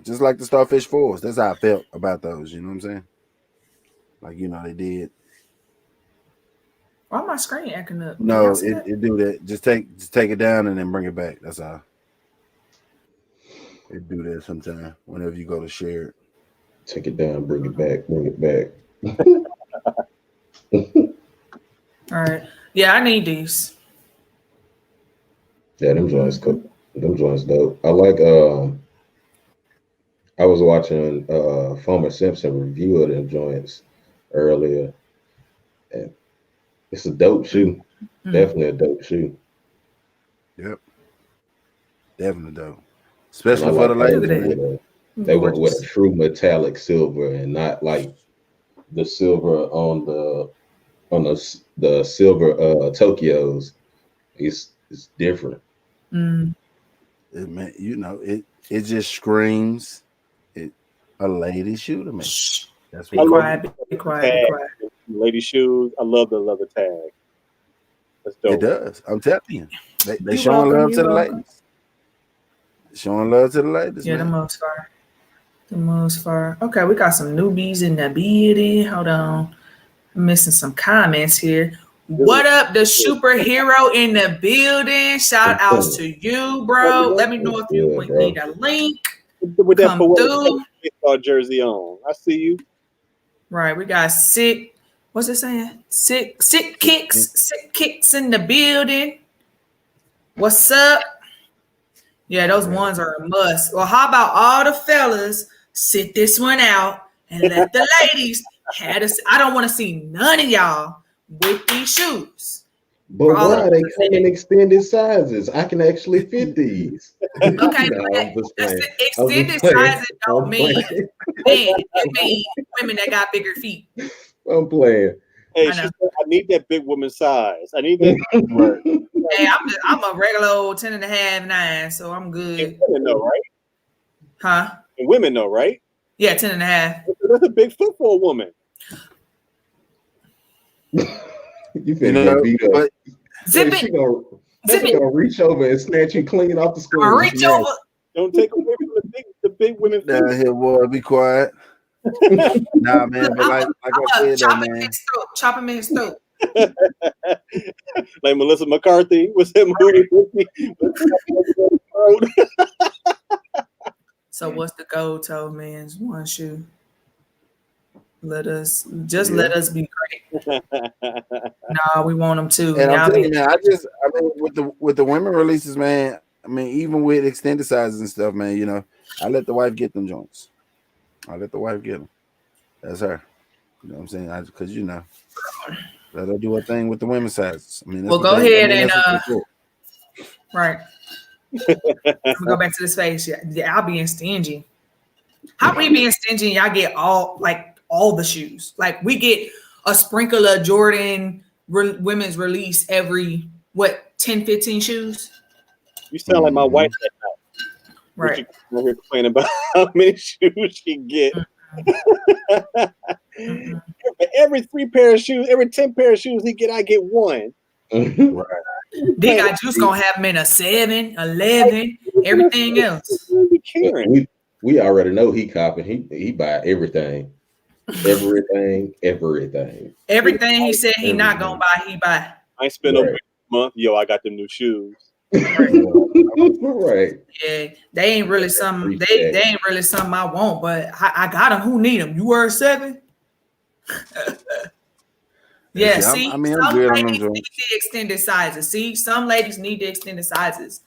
Speaker 5: just like the Starfish Fours. That's how I felt about those, you know what I'm saying? Like, they did.
Speaker 2: Why my screen acting up?
Speaker 5: No, it do that. Just take it down and then bring it back. That's all. It do that sometime whenever you go to share it.
Speaker 4: Take it down, bring it back, bring it back.
Speaker 2: All right. Yeah, I need these.
Speaker 4: Yeah, them joints cool. Them joints dope. I like I was watching Homer Simpson review of them joints earlier. And it's a dope shoe. Definitely a dope shoe.
Speaker 5: Yep. Definitely dope. Especially for the ladies.
Speaker 4: They went with a true metallic silver and not like the silver on the silver Tokyos. It's different.
Speaker 5: It just screams a lady shoe to me.
Speaker 2: That's what be quiet.
Speaker 3: Lady shoes. I love the leather tag. That's dope.
Speaker 5: It does. I'm telling you. They showing love to the ladies. Showing love to the ladies.
Speaker 2: Yeah,
Speaker 5: man.
Speaker 2: The most far. Okay, we got some newbies in the building. Hold on. I'm missing some comments here. What up, the superhero in the building? Shout outs to you, bro. Let me know if you need a link.
Speaker 3: With that
Speaker 2: Come through.
Speaker 3: baseball jersey on. I see you.
Speaker 2: Right, we got sick. What's it saying? Sick kicks in the building. What's up? Yeah, those ones are a must. Well, how about all the fellas sit this one out and let the ladies have this? I don't want to see none of y'all with these shoes.
Speaker 4: But why they come in extended sizes? I can actually fit these.
Speaker 2: Okay, extended sizes don't mean men. It means women that got bigger feet.
Speaker 4: I'm playing.
Speaker 3: Hey, I need that big woman size. I need that.
Speaker 2: Hey, I'm a regular old 10.5, 9, so I'm good.
Speaker 3: And women know, right?
Speaker 2: Huh?
Speaker 3: And women know, right?
Speaker 2: Yeah, 10.5.
Speaker 3: That's a big foot for a woman.
Speaker 4: You finna beat up.
Speaker 2: Zip
Speaker 4: She gonna reach over and snatch you clean off the screen.
Speaker 2: Reach over.
Speaker 3: Don't take away from the big women.
Speaker 5: Down here, boy, be quiet. Nah, man, but like I said, though, man.
Speaker 2: Chop him in his throat.
Speaker 3: Like Melissa McCarthy was that movie.
Speaker 2: So what's the goal, toe man's one shoe? Let us be great. No, we want them too.
Speaker 5: And I'm telling you, man, I mean, with the women releases, man. I mean, even with extended sizes and stuff, man. You know, I let the wife get them joints. I let the wife get them. That's her. You know what I'm saying? Because you know, let her do her thing with the women's sizes. I mean,
Speaker 2: well, go ahead and right. I'm gonna go back to this face. Yeah, I'll be stingy. How we being stingy? Y'all get all the shoes. Like we get a sprinkle of Jordan women's release every 10, 15 shoes. You
Speaker 3: sound like my wife.
Speaker 2: Right.
Speaker 3: We're here complaining about how many shoes she get. Every 3 pair of shoes, every 10 pair of shoes he get, I get one.
Speaker 5: Right.
Speaker 2: They got juice gonna have them in a 7, 11, everything else.
Speaker 4: We already know he copying. He buy everything. Everything
Speaker 2: he said he not gonna buy, he buy.
Speaker 3: I spend a month. Yo, I got them new shoes.
Speaker 4: Right.
Speaker 2: Yeah, they ain't really something. They ain't really something I want, but I got them. Who need them? You were 7. Yeah. See,
Speaker 5: I'm
Speaker 2: some
Speaker 5: good on
Speaker 2: ladies
Speaker 5: them.
Speaker 2: need the extended sizes. See, some ladies need the extended sizes.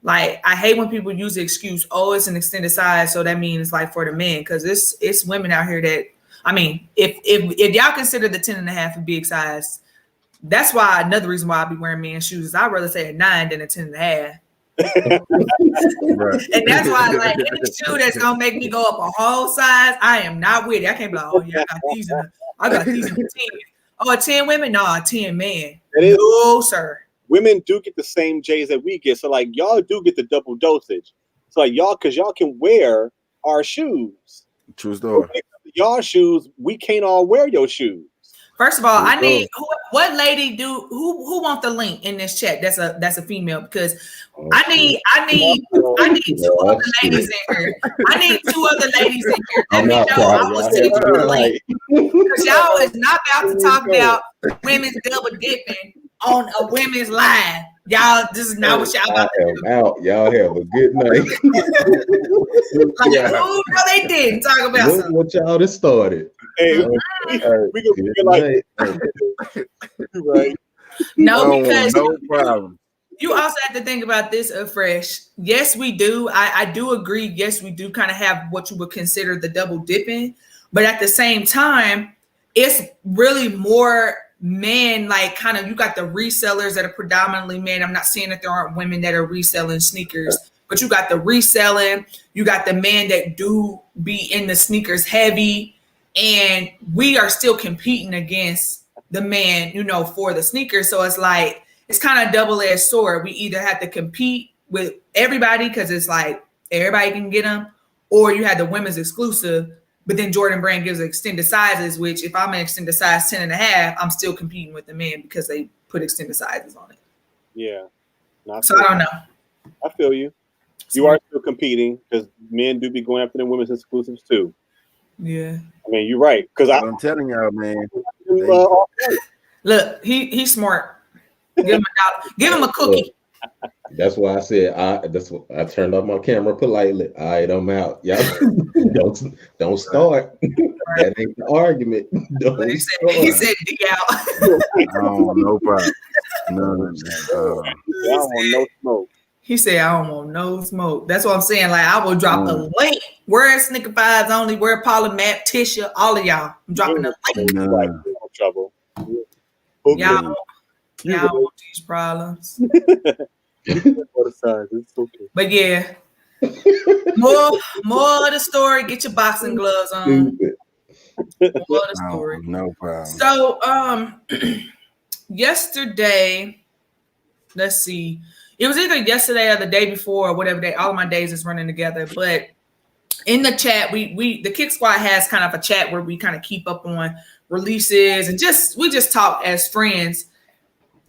Speaker 2: Like I hate when people use the excuse, "Oh, it's an extended size," so that means like for the men, because it's women out here that. I mean, if y'all consider the 10.5 a big size, that's why another reason why I be wearing men's shoes is I'd rather say a 9 than a 10.5. Right. And that's why, like, any shoe that's gonna make me go up a whole size, I am not with it. I can't be like, oh yeah, I got these in the 10. Oh, a 10 women? No, a 10 men. No, sir.
Speaker 3: Women do get the same J's that we get, so like y'all do get the double dosage. So like y'all can wear our shoes.
Speaker 5: True story.
Speaker 3: Y'all shoes, we can't all wear your shoes.
Speaker 2: First of all, I need what lady who want the link in this chat? That's a female, because I need 2 other ladies in here. I need 2 other ladies in here. Let me know I will send you the link, because y'all is not about to talk about women's double dipping on a women's live. Y'all, this is not what y'all about to do.
Speaker 4: Out. Y'all have a good night.
Speaker 2: No, they didn't talk about
Speaker 4: something. What y'all just started.
Speaker 3: Hey, we gonna be like, right?
Speaker 2: No, because
Speaker 5: no problem.
Speaker 2: You also have to think about this afresh. Yes, we do. I do agree. Yes, we do kind of have what you would consider the double dipping, but at the same time, it's really more men. Like kind of, you got the resellers that are predominantly men. I'm not saying that there aren't women that are reselling sneakers, but you got the reselling. You got the men that do be in the sneakers heavy, and we are still competing against the man, for the sneakers. So it's like, it's kind of a double-edged sword. We either have to compete with everybody because it's like everybody can get them, or you have the women's exclusive, but then Jordan Brand gives extended sizes, which if I'm an extended size 10.5, I'm still competing with the men because they put extended sizes on it.
Speaker 3: Yeah.
Speaker 2: So I don't know.
Speaker 3: I feel you. You are still competing because men do be going after them women's exclusives too.
Speaker 2: Yeah.
Speaker 3: I mean, you're right. Because
Speaker 5: I'm telling y'all, man.
Speaker 2: Look, he's smart. Give him $1. Give him a cookie.
Speaker 4: That's why I said I turned off my camera politely. All right, I'm out. Y'all don't start. That ain't the argument.
Speaker 2: He said D out.
Speaker 5: Oh, no problem. No.
Speaker 3: I don't want no smoke.
Speaker 2: He said, I don't want no smoke. That's what I'm saying. Like, I will drop a link. Where Snicker Fives only, where Paula, Matt, Tisha, all of y'all. I'm dropping a link.
Speaker 3: No trouble.
Speaker 2: Okay. Y'all want these problems.
Speaker 3: It's okay.
Speaker 2: But yeah. More of the story. Get your boxing gloves on. More of the story.
Speaker 5: No problem.
Speaker 2: So yesterday, let's see. It was either yesterday or the day before or whatever day. All of my days is running together. But in the chat, the KikSquad has kind of a chat where we kind of keep up on releases and we just talk as friends.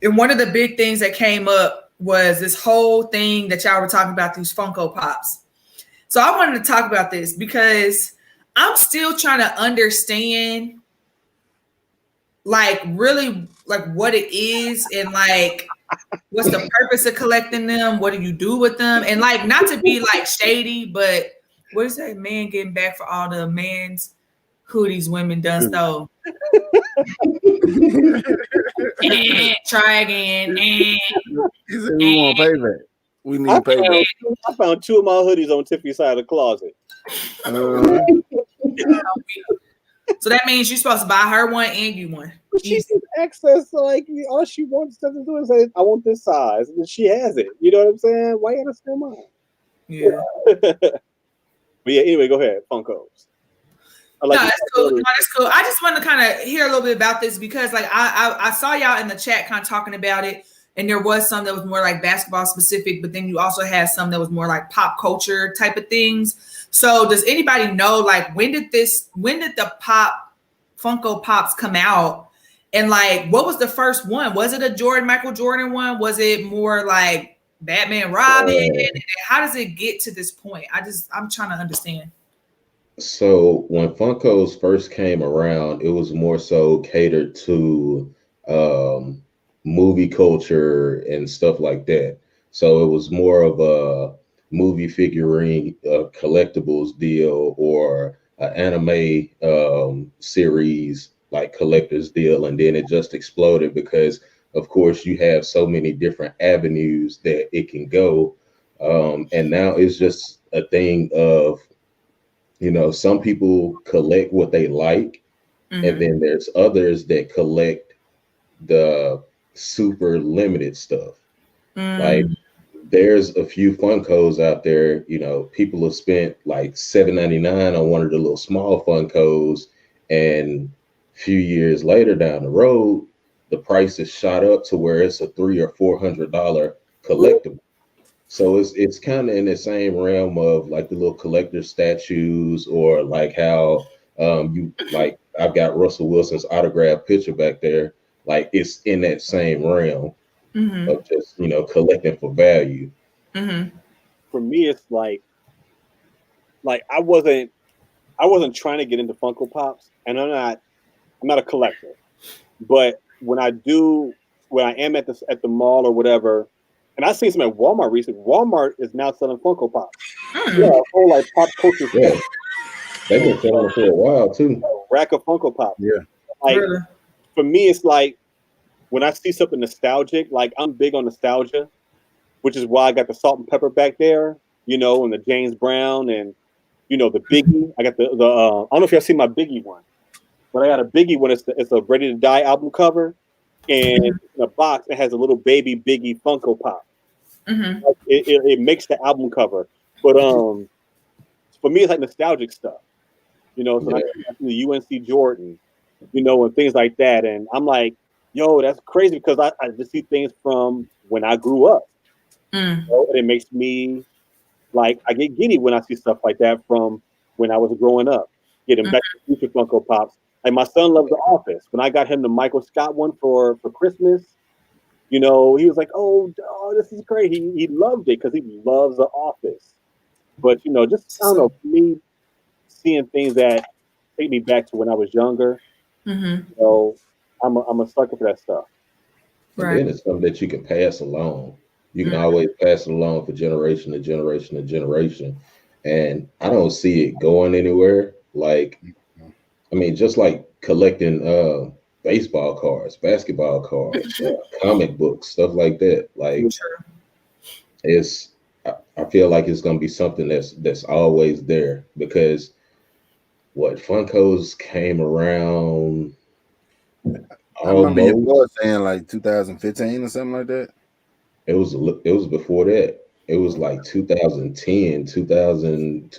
Speaker 2: And one of the big things that came up was this whole thing that y'all were talking about, these Funko Pops. So I wanted to talk about this because I'm still trying to understand like really like what it is and like what's the purpose of collecting them? What do you do with them? And like not to be like shady, but what is that man getting back for all the man's hoodies women done stole? Try again.
Speaker 5: He said we want payback. We need payback.
Speaker 3: I found 2 of my hoodies on Tiffany's side of the closet.
Speaker 2: So that means you're supposed to buy her one and you one.
Speaker 3: She's access, so like all she wants to do is say, "I want this size," and she has it. You know what I'm saying? Why you gotta steal mine?
Speaker 2: Yeah.
Speaker 3: But yeah. Anyway, go ahead. Funkos.
Speaker 2: No, that's cool. No, that's cool. I just want to kind of hear a little bit about this because, like, I saw y'all in the chat kind of talking about it, and there was some that was more like basketball specific, but then you also had some that was more like pop culture type of things. So, does anybody know, like, when did the Funko Pops come out, and like, what was the first one? Was it a Michael Jordan one? Was it more like Batman, Robin? How does it get to this point? I'm trying to understand.
Speaker 4: So when Funkos first came around, it was more so catered to movie culture and stuff like that. So it was more of a movie figurine collectibles deal or an anime series like collector's deal, and then it just exploded because, of course, you have so many different avenues that it can go, and now it's just a thing of, you know, some people collect what they like, and then there's others that collect the super limited stuff. Like there's a few Funkos out there, you know, people have spent like $7.99 on one of the little small Funkos, and a few years later down the road, the price is shot up to where it's a $300 or $400 collectible. So it's kind of in the same realm of like the little collector statues, or like how you like I've got Russell Wilson's autograph picture back there. Like it's in that same realm of just, you know, collecting for value.
Speaker 3: For me, it's like I wasn't trying to get into Funko Pops, and I'm not a collector. But when I am at the mall or whatever, and I seen some at Walmart recently. Walmart is now selling Funko Pops. Yeah, a whole like pop culture.
Speaker 4: Yeah, they've been selling it for a while too.
Speaker 3: A rack of Funko Pops.
Speaker 5: Yeah.
Speaker 3: Like for me, it's like when I see something nostalgic, like I'm big on nostalgia, which is why I got the salt and pepper back there, you know, and the James Brown, and you know the Biggie. I got the I don't know if y'all seen my Biggie one, but I got a Biggie one. It's a Ready to Die album cover, and in a box it has a little baby Biggie Funko Pop. It makes the album cover, but for me it's like nostalgic stuff, you know. So I the UNC Jordan, you know, and things like that, and I'm like, yo, that's crazy because I just see things from when I grew up. You know, and it makes me like I get giddy when I see stuff like that from when I was growing up. Getting back to future Funko Pops. Like my son loves The Office. When I got him the Michael Scott one for Christmas, you know, he was like, "Oh, this is great." He loved it because he loves The Office. But you know, just I don't know, for me, seeing things that take me back to when I was younger. You know, I'm a sucker for that stuff.
Speaker 4: And then it's something that you can pass along. You can always pass it along for generation to generation to generation. And I don't see it going anywhere. Like, I mean, just like collecting baseball cards, basketball cards, comic books, stuff like that. Like, I feel like it's going to be something that's always there, because what Funkos came around
Speaker 5: I remember you was saying like 2015 or something like that.
Speaker 4: It was before that. It was like 2010, 2009,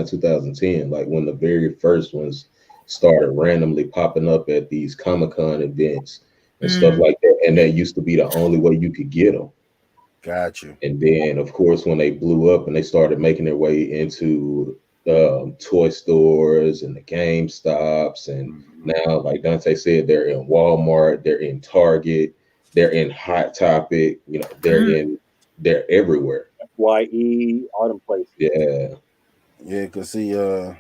Speaker 4: 2010, like when the very first ones started randomly popping up at these Comic-Con events and stuff like that. And that used to be the only way you could get them.
Speaker 5: Got you.
Speaker 4: And then, of course, when they blew up and they started making their way into toy stores and the GameStops, and now, like Dante said, they're in Walmart, they're in Target, they're in Hot Topic, you know, they're everywhere.
Speaker 3: FYE, all them places.
Speaker 4: Yeah.
Speaker 5: Yeah, cause see,
Speaker 2: You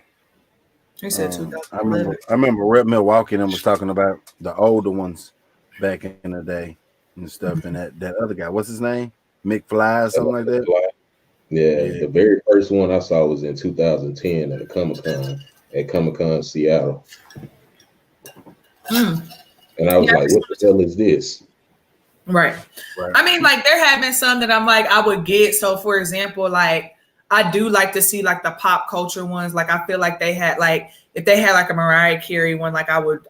Speaker 2: said
Speaker 5: I
Speaker 2: 2011.
Speaker 5: remember Rep Milwaukee and them was talking about the older ones back in the day and stuff, and that other guy, what's his name? Mick Fly or something like that.
Speaker 4: Yeah,
Speaker 5: Yeah,
Speaker 4: the very first one I saw was in 2010 at the Comic Con Seattle,
Speaker 2: Mm.
Speaker 4: and I was
Speaker 2: Yeah,
Speaker 4: like, "What the hell is this?"
Speaker 2: right.
Speaker 5: right.
Speaker 2: I mean, like there have been some that I'm like I would get. So, for example, like I do like to see like the pop culture ones. Like I feel like they had like if they had like a Mariah Carey one, like I would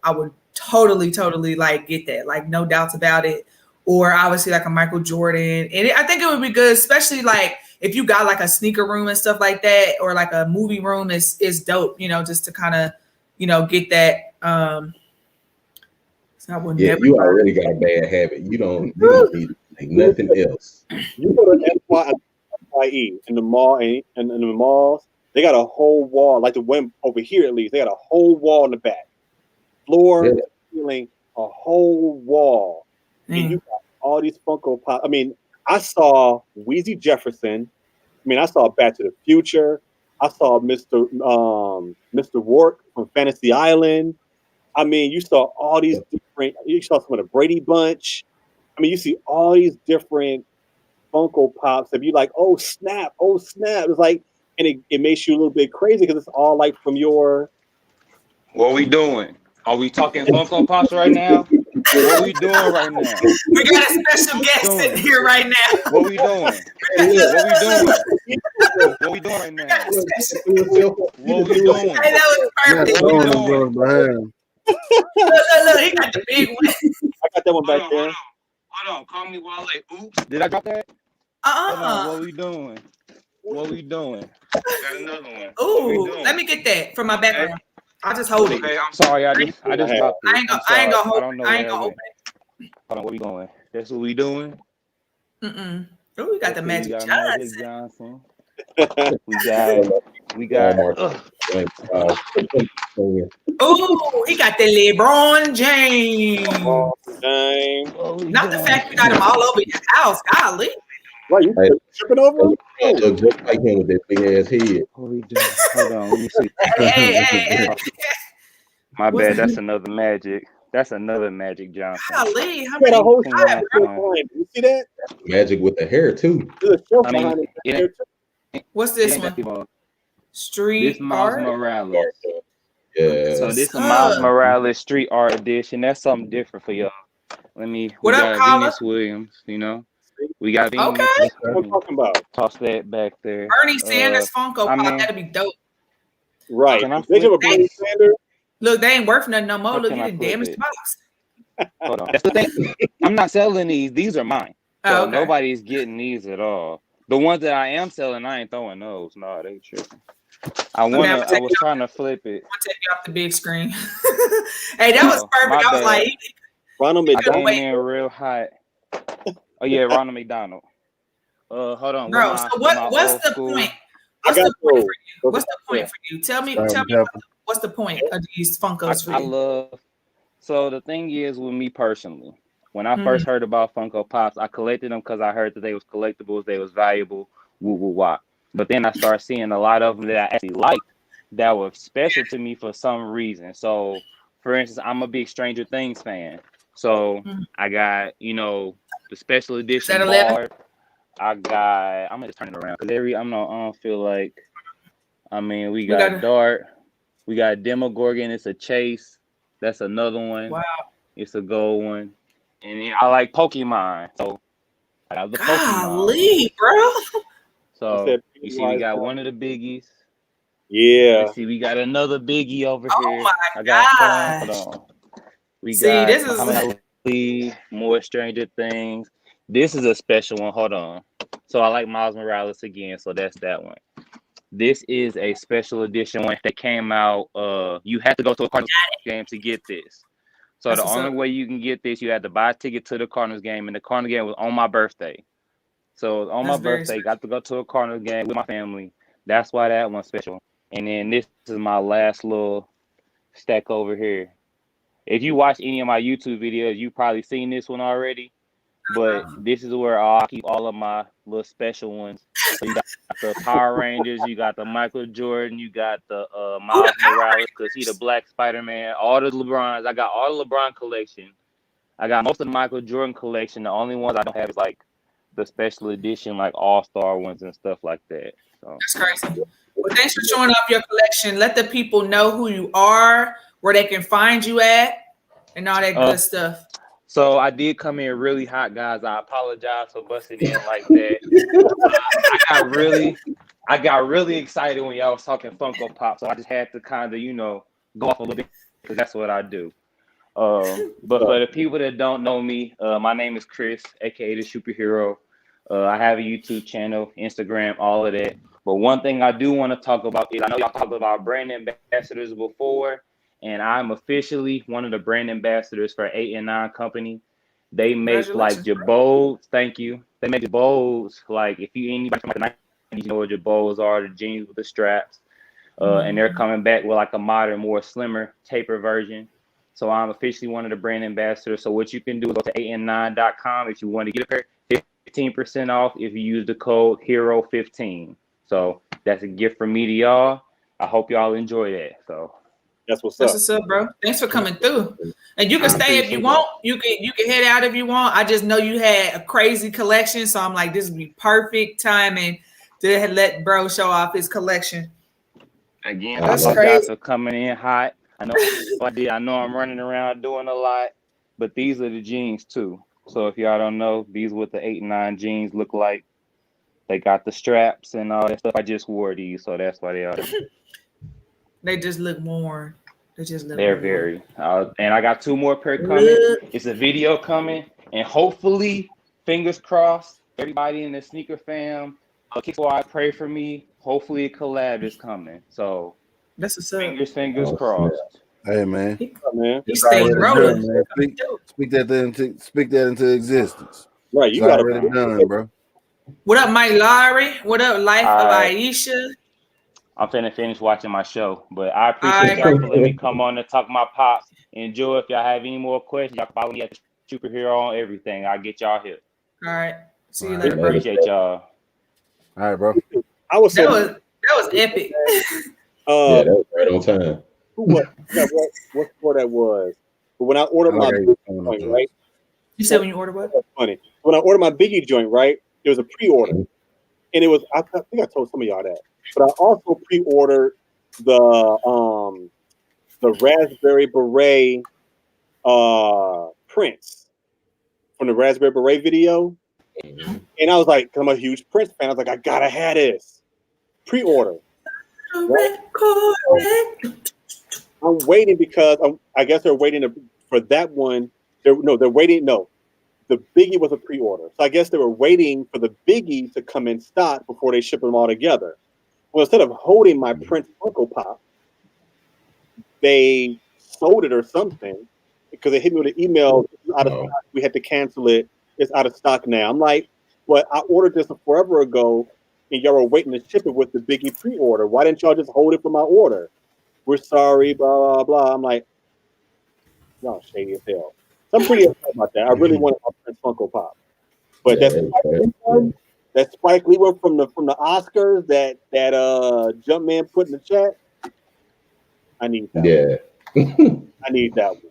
Speaker 2: totally like get that. Like no doubts about it. Or obviously like a Michael Jordan, and I think it would be good, especially like if you got like a sneaker room and stuff like that, or like a movie room is dope. You know, just to kind of get that. So I will
Speaker 4: Yeah,
Speaker 2: never
Speaker 4: you
Speaker 2: buy.
Speaker 4: already got a bad habit. You
Speaker 2: Woo.
Speaker 4: don't need like nothing else.
Speaker 3: You go to FYE in the mall and in the malls, they got a whole wall, like the one over here at least, they got a whole wall in the back. Floor
Speaker 4: Yeah,
Speaker 3: to ceiling, a whole wall. And you
Speaker 2: Mm.
Speaker 3: got all these Funko Pop. I mean, I saw Wheezy Jefferson. I mean, I saw Back to the Future. I saw Mr. Rourke from Fantasy Island. I mean, you saw all these different. You saw some of the Brady Bunch. I mean, you see all these different Funko Pops. If you like, oh snap, oh snap, it's like, and it makes you a little bit crazy because it's all like from your.
Speaker 6: What we doing? Are we talking Funko Pops right now? What we doing right now?
Speaker 2: We got a special guest sitting
Speaker 6: Doing?
Speaker 2: here right now.
Speaker 6: What we doing?
Speaker 3: Hey, look,
Speaker 6: What we doing?
Speaker 3: look,
Speaker 6: What we doing right
Speaker 2: We got
Speaker 6: now?
Speaker 2: a special.
Speaker 6: What we doing?
Speaker 2: Hey, that was
Speaker 5: Yeah,
Speaker 2: perfect.
Speaker 6: What we
Speaker 5: throwing them
Speaker 6: doing?
Speaker 5: girls behind.
Speaker 2: Look. He got the big one.
Speaker 3: I got that one back
Speaker 6: Hold
Speaker 3: there.
Speaker 6: on. Hold on. Call me Wale. Oops. Did I drop that? Hold on. What we doing? What we doing? Got another one. What we
Speaker 2: Ooh,
Speaker 6: doing?
Speaker 2: let me get that from my
Speaker 6: Okay.
Speaker 2: background. I'll just hold it.
Speaker 6: Okay. I'm sorry. I just dropped
Speaker 2: I
Speaker 6: it.
Speaker 2: ain't
Speaker 6: I'm
Speaker 2: gonna. I ain't
Speaker 6: sorry.
Speaker 2: gonna
Speaker 6: I
Speaker 2: hold
Speaker 6: don't
Speaker 2: it.
Speaker 6: know
Speaker 2: I
Speaker 6: where
Speaker 2: ain't
Speaker 6: it
Speaker 2: gonna
Speaker 6: went.
Speaker 2: open
Speaker 6: Hold on. What we doing? That's what we doing.
Speaker 2: it. Ooh, we got the
Speaker 6: Okay. We
Speaker 2: Magic
Speaker 6: got Magic
Speaker 2: Johnson.
Speaker 6: Johnson. We got.
Speaker 4: Walmart.
Speaker 2: Ooh, he got the LeBron James.
Speaker 3: Oh, dang.
Speaker 6: What we
Speaker 2: Not the
Speaker 6: doing?
Speaker 2: fact you got him all over your house. Golly.
Speaker 3: Right, you
Speaker 4: Hey,
Speaker 3: tripping over?
Speaker 4: look just like him with that big ass head.
Speaker 6: What we doing? Hold on. Let me see.
Speaker 2: Hey.
Speaker 6: My
Speaker 2: What's
Speaker 6: bad.
Speaker 2: that?
Speaker 6: That's another Magic. That's another Magic Johnson.
Speaker 2: Golly, how
Speaker 3: You got
Speaker 2: many?
Speaker 3: a whole
Speaker 6: Come
Speaker 3: shelf
Speaker 6: on.
Speaker 3: behind it. You see that?
Speaker 4: Magic with the hair too.
Speaker 3: There's a shelf
Speaker 6: I mean,
Speaker 3: behind it
Speaker 6: it
Speaker 3: there too.
Speaker 2: What's
Speaker 6: it
Speaker 2: this
Speaker 6: ain't
Speaker 2: one?
Speaker 6: that deep. This
Speaker 2: Street
Speaker 6: Miles
Speaker 2: art.
Speaker 6: Morales.
Speaker 4: Yeah.
Speaker 6: So this is
Speaker 2: Up.
Speaker 6: Miles Morales Street Art Edition. That's something different for y'all. We
Speaker 2: What up,
Speaker 6: got
Speaker 2: Carla?
Speaker 6: Venus Williams, we got
Speaker 2: Okay.
Speaker 6: Venus.
Speaker 3: That's what
Speaker 6: Let
Speaker 3: I'm
Speaker 6: me
Speaker 3: talking about.
Speaker 6: toss that back there.
Speaker 2: Bernie Sanders Funko
Speaker 6: I
Speaker 2: Pop.
Speaker 6: mean,
Speaker 2: That'd be dope.
Speaker 3: Right.
Speaker 6: can I
Speaker 3: They
Speaker 6: flip
Speaker 3: have a Bernie
Speaker 6: this?
Speaker 3: Sanders.
Speaker 2: Look, they ain't worth nothing no more.
Speaker 6: How
Speaker 2: Look,
Speaker 6: can
Speaker 2: you
Speaker 6: I
Speaker 2: didn't
Speaker 6: flip
Speaker 2: damage the
Speaker 6: it?
Speaker 2: box.
Speaker 6: Hold on. That's the thing. I'm not selling these. These are mine. So
Speaker 2: Oh, okay.
Speaker 6: nobody's getting these at all. The ones that I am selling, I ain't throwing those. No, they tripping. I was trying to flip it.
Speaker 2: I'll take you off the big screen. Hey, that was perfect.
Speaker 6: My
Speaker 2: I was like,
Speaker 6: bad.
Speaker 3: Ronald
Speaker 6: I
Speaker 3: McDonald.
Speaker 6: came in real hot. Oh yeah, Ronald McDonald. Hold on.
Speaker 2: bro. So what's the point?
Speaker 3: I got those.
Speaker 2: What's the point for you? Tell me what's the point of these Funkos for
Speaker 6: I
Speaker 2: you?
Speaker 6: love. So the thing is, with me personally, when I
Speaker 2: Mhm.
Speaker 6: first heard about Funko Pops, I collected them because I heard that they was collectibles, they was valuable, woo woo wop. But then I started seeing a lot of them that I actually liked that were special to me for some reason. So, for instance, I'm a big Stranger Things fan. So
Speaker 2: Mhm.
Speaker 6: I got the special
Speaker 2: Is
Speaker 6: edition
Speaker 2: that 11?
Speaker 6: Bard. I'm gonna just turn it around because I don't feel like. I mean, we got Dart, we got Demogorgon. It's a Chase. That's another one.
Speaker 2: Wow.
Speaker 6: It's a gold one, and I like Pokemon, so I got the Pokemon one.
Speaker 2: Golly, bro.
Speaker 6: So you see, we got one of the biggies.
Speaker 3: Yeah.
Speaker 6: Let's see, we got another biggie over here.
Speaker 2: my
Speaker 6: I got
Speaker 2: gosh.
Speaker 6: Hold on. We
Speaker 2: See,
Speaker 6: got
Speaker 2: this is
Speaker 6: Muhammad Ali, more Stranger Things. This is a special one. Hold on. So I like Miles Morales again, so that's that one. This is a special edition one that came out. You have to go to a Cardinals game to get this. So
Speaker 2: That's
Speaker 6: the
Speaker 2: what's
Speaker 6: only
Speaker 2: up.
Speaker 6: way you can get this, you had to buy a ticket to the Cardinals game, and the Cardinals game was on my birthday. So on
Speaker 2: That's
Speaker 6: my
Speaker 2: very
Speaker 6: birthday,
Speaker 2: special.
Speaker 6: got to go to a Cardinals game with my family. That's why that one's special. And then this is my last little stack over here. If you watch any of my YouTube videos, you've probably seen this one already. but this is where I keep all of my little special ones. So you got the Power Rangers, you got the Michael Jordan, you got the Miles Morales because he the Black Spider-Man, all the LeBrons. I got all the LeBron collection. I got most of the Michael Jordan collection. The only ones I don't have is like the special edition, like All-Star ones and stuff like that. So
Speaker 2: That's crazy. Well, thanks for showing off your collection. Let the people know who you are, where they can find you at, and all that good stuff.
Speaker 6: So I did come in really hot, guys. I apologize for busting in like that. I got really excited when y'all was talking Funko Pop, so I just had to kind of, go off a little bit because that's what I do. But for the people that don't know me, my name is Chris, aka the Superhero. I have a YouTube channel, Instagram, all of that. But one thing I do want to talk about is I know y'all talked about brand ambassadors before, and I'm officially one of the brand ambassadors for 8 and 9 Company. They make like Jabos. Thank you. They make Jabos. Like if you anybody from like the 90s, you know what Jabos are, the jeans with the straps. And they're coming back with like a modern, more slimmer, taper version. So I'm officially one of the brand ambassadors. So what you can do is go to 8and9.com if you want to get a pair, 15% off if you use the code HERO15. So that's a gift from me to y'all. I hope y'all enjoy that. So
Speaker 3: that's what's
Speaker 2: up, bro. Thanks for coming through. And you can stay if you want. You can head out if you want. I just know you had a crazy collection, so I'm like, this would be perfect timing to let bro show off his collection.
Speaker 6: Again, that's crazy for coming in hot. I know I'm running around doing a lot, but these are the jeans too. So if y'all don't know, these what the 8 and 9 jeans look like. They got the straps and all that stuff. I just wore these, so that's why they are.
Speaker 2: They just look worn.
Speaker 6: They're very. And I got 2 more pair coming. It's a video coming, and hopefully, fingers crossed, everybody in the sneaker fam, KikSquad, pray for me. Hopefully, a collab is coming. So
Speaker 2: that's a
Speaker 6: fingers crossed.
Speaker 5: Hey man,
Speaker 2: he's staying rolling.
Speaker 5: Speak that into existence.
Speaker 3: Right, you
Speaker 5: it's
Speaker 3: got
Speaker 5: already done, bro.
Speaker 2: What up, Mike Lowry? What up, Life of Aisha?
Speaker 6: I'm finna finish watching my show, but I appreciate y'all for letting me come on and talk my pops. Enjoy. If y'all have any more questions, y'all can follow me at the Superhero on everything. I'll get y'all here.
Speaker 2: All right. See you later, bro.
Speaker 6: Appreciate y'all.
Speaker 5: All right, bro.
Speaker 2: That was epic.
Speaker 4: Yeah, that was right on time.
Speaker 3: What store that was? But when I ordered my joint, right?
Speaker 2: You said when you ordered what?
Speaker 3: That's funny. When I ordered my Biggie joint, right? It was a pre-order, and it was. I think I told some of y'all that, but I also pre-ordered the Raspberry Beret Prince from the Raspberry Beret video, and I was like, I'm a huge Prince fan. I was like, I gotta have this pre-order. Right? I'm waiting because I guess they're waiting for that one. They're waiting. No, the Biggie was a pre-order, so I guess they were waiting for the Biggie to come in stock before they ship them all together. Well, instead of holding my Prince Funko Pop, they sold it or something because they hit me with an email. Out of stock. We had to cancel it. It's out of stock now. I'm like, well, I ordered this forever ago, and y'all were waiting to ship it with the Biggie pre-order. Why didn't y'all just hold it for my order? We're sorry, blah, blah, blah. I'm like, y'all shady as hell. So I'm pretty upset about that. I really wanted my Prince Funko Pop. But that Spike Lee one from the Oscars that Jumpman put in the chat, I need that one. I need that one.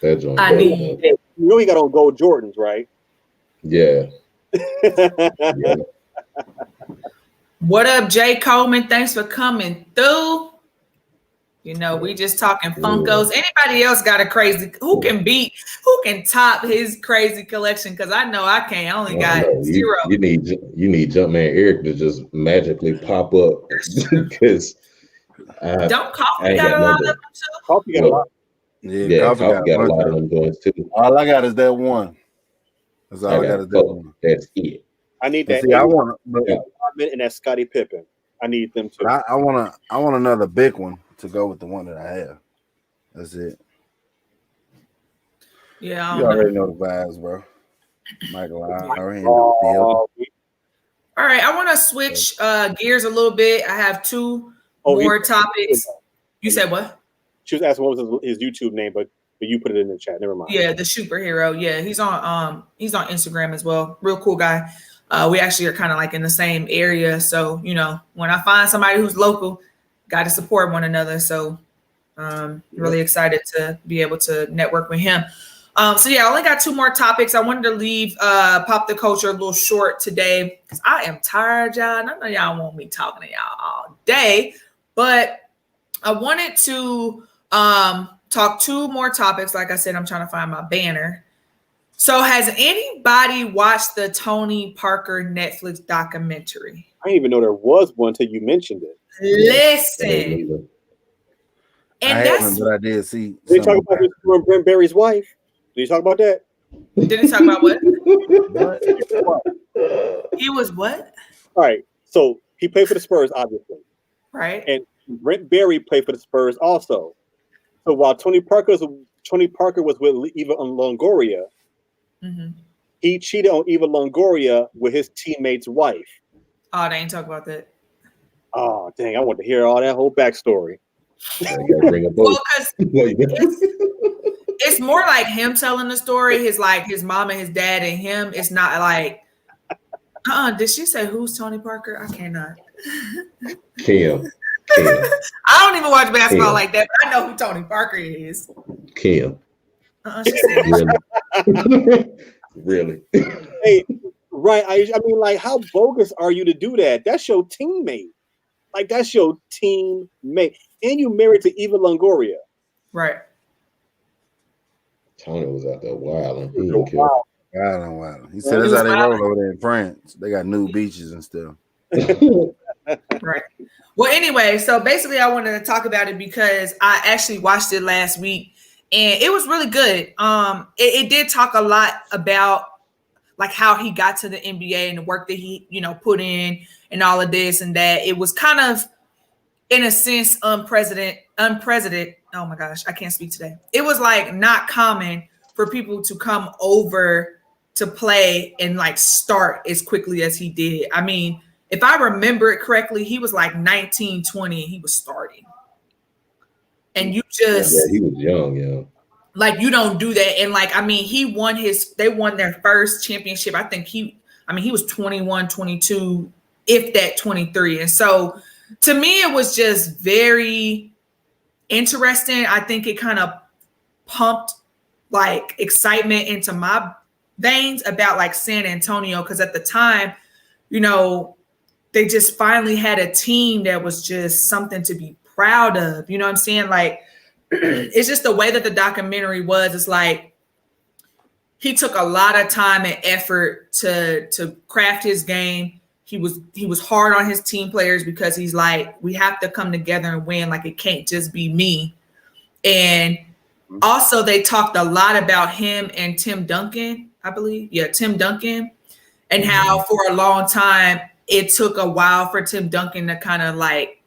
Speaker 4: That joint.
Speaker 2: I need it.
Speaker 3: You know he got on gold Jordans, right?
Speaker 4: Yeah.
Speaker 2: What up, Jay Coleman? Thanks for coming through. You know, we just talking Funkos. Anybody else got a crazy? Who can top his crazy collection? Because I know I can't. I only got 0.
Speaker 4: You need Jumpman Eric to just magically pop up because
Speaker 2: don't Coffee got a lot of them too?
Speaker 3: Coffee got a lot.
Speaker 5: Yeah,
Speaker 4: Coffee got a lot of them joints too.
Speaker 5: All I got is that one. That's all I got is that one.
Speaker 4: That's it.
Speaker 3: I need that.
Speaker 5: See, I want
Speaker 3: and that Scottie Pippen. I need them too.
Speaker 5: I want another big one to go with the one that I have. That's it.
Speaker 2: Yeah,
Speaker 5: you already know the vibes, bro. Michael, I already know the deal.
Speaker 2: All right, I want to switch gears a little bit. I have 2 more topics. You said what?
Speaker 3: She was asking what was his YouTube name, but But you put it in the chat. Never mind.
Speaker 2: Yeah, the superhero. Yeah, he's on Instagram as well. Real cool guy. We actually are kind of like in the same area. So, you know, when I find somebody who's local, got to support one another. So really excited to be able to network with him. So yeah, I only got 2 more topics. I wanted to leave Pop the Culture a little short today because I am tired, y'all. None of y'all want me talking to y'all all day, but I wanted to talk 2 more topics. Like I said, I'm trying to find my banner. So has anybody watched the Tony Parker Netflix documentary?
Speaker 3: I didn't even know there was one until you mentioned it.
Speaker 2: Listen. And
Speaker 5: I
Speaker 2: that's
Speaker 5: haven't, but I did see.
Speaker 3: Did you talk about this from Brent Berry's wife? Did you talk about that?
Speaker 2: Did he talk about what?
Speaker 5: What?
Speaker 2: He was what?
Speaker 3: All right. So he played for the Spurs, obviously.
Speaker 2: Right.
Speaker 3: And Brent Berry played for the Spurs also. So while Tony Parker was with Eva Longoria, he cheated on Eva Longoria with his teammate's wife.
Speaker 2: Oh, they ain't talk about that.
Speaker 3: Oh, dang. I want to hear all that whole backstory.
Speaker 2: Well, because it's more like him telling the story. His mom and his dad and him. It's not like, did she say who's Tony Parker? I cannot.
Speaker 4: Kim.
Speaker 2: I don't even watch basketball like that, but I know who Tony Parker is.
Speaker 4: Kim.
Speaker 2: She said,
Speaker 4: Really?
Speaker 3: Hey, right. I mean, like, how bogus are you to do that? That's your teammate. Like, that's your teammate. And you married to Eva Longoria.
Speaker 2: Right.
Speaker 4: Tony was out there wilding. He
Speaker 3: Wow.
Speaker 4: didn't care.
Speaker 5: Wild. He said that's how they roll over there in France. They got new beaches and stuff.
Speaker 2: Right. Well, anyway, so basically I wanted to talk about it because I actually watched it last week and it was really good. It did talk a lot about like how he got to the NBA and the work that he, put in and all of this and that. It was kind of, in a sense, unprecedented. Oh my gosh, I can't speak today. It was like not common for people to come over to play and like start as quickly as he did. I mean, if I remember it correctly, he was like 19, 20, and he was starting. And you just...
Speaker 4: Yeah, he was young, yeah.
Speaker 2: Like, you don't do that. And like, I mean, they won their first championship. I think he was 21, 22, if that 23. And so to me, it was just very interesting. I think it kind of pumped like excitement into my veins about like San Antonio. Cause at the time, they just finally had a team that was just something to be proud of. You know what I'm saying? Like, it's just the way that the documentary was. It's like he took a lot of time and effort to craft his game. He was hard on his team players because he's like, we have to come together and win. Like, it can't just be me. And also they talked a lot about him and Tim Duncan, I believe. Yeah, Tim Duncan. And how for a long time it took a while for Tim Duncan to kind of like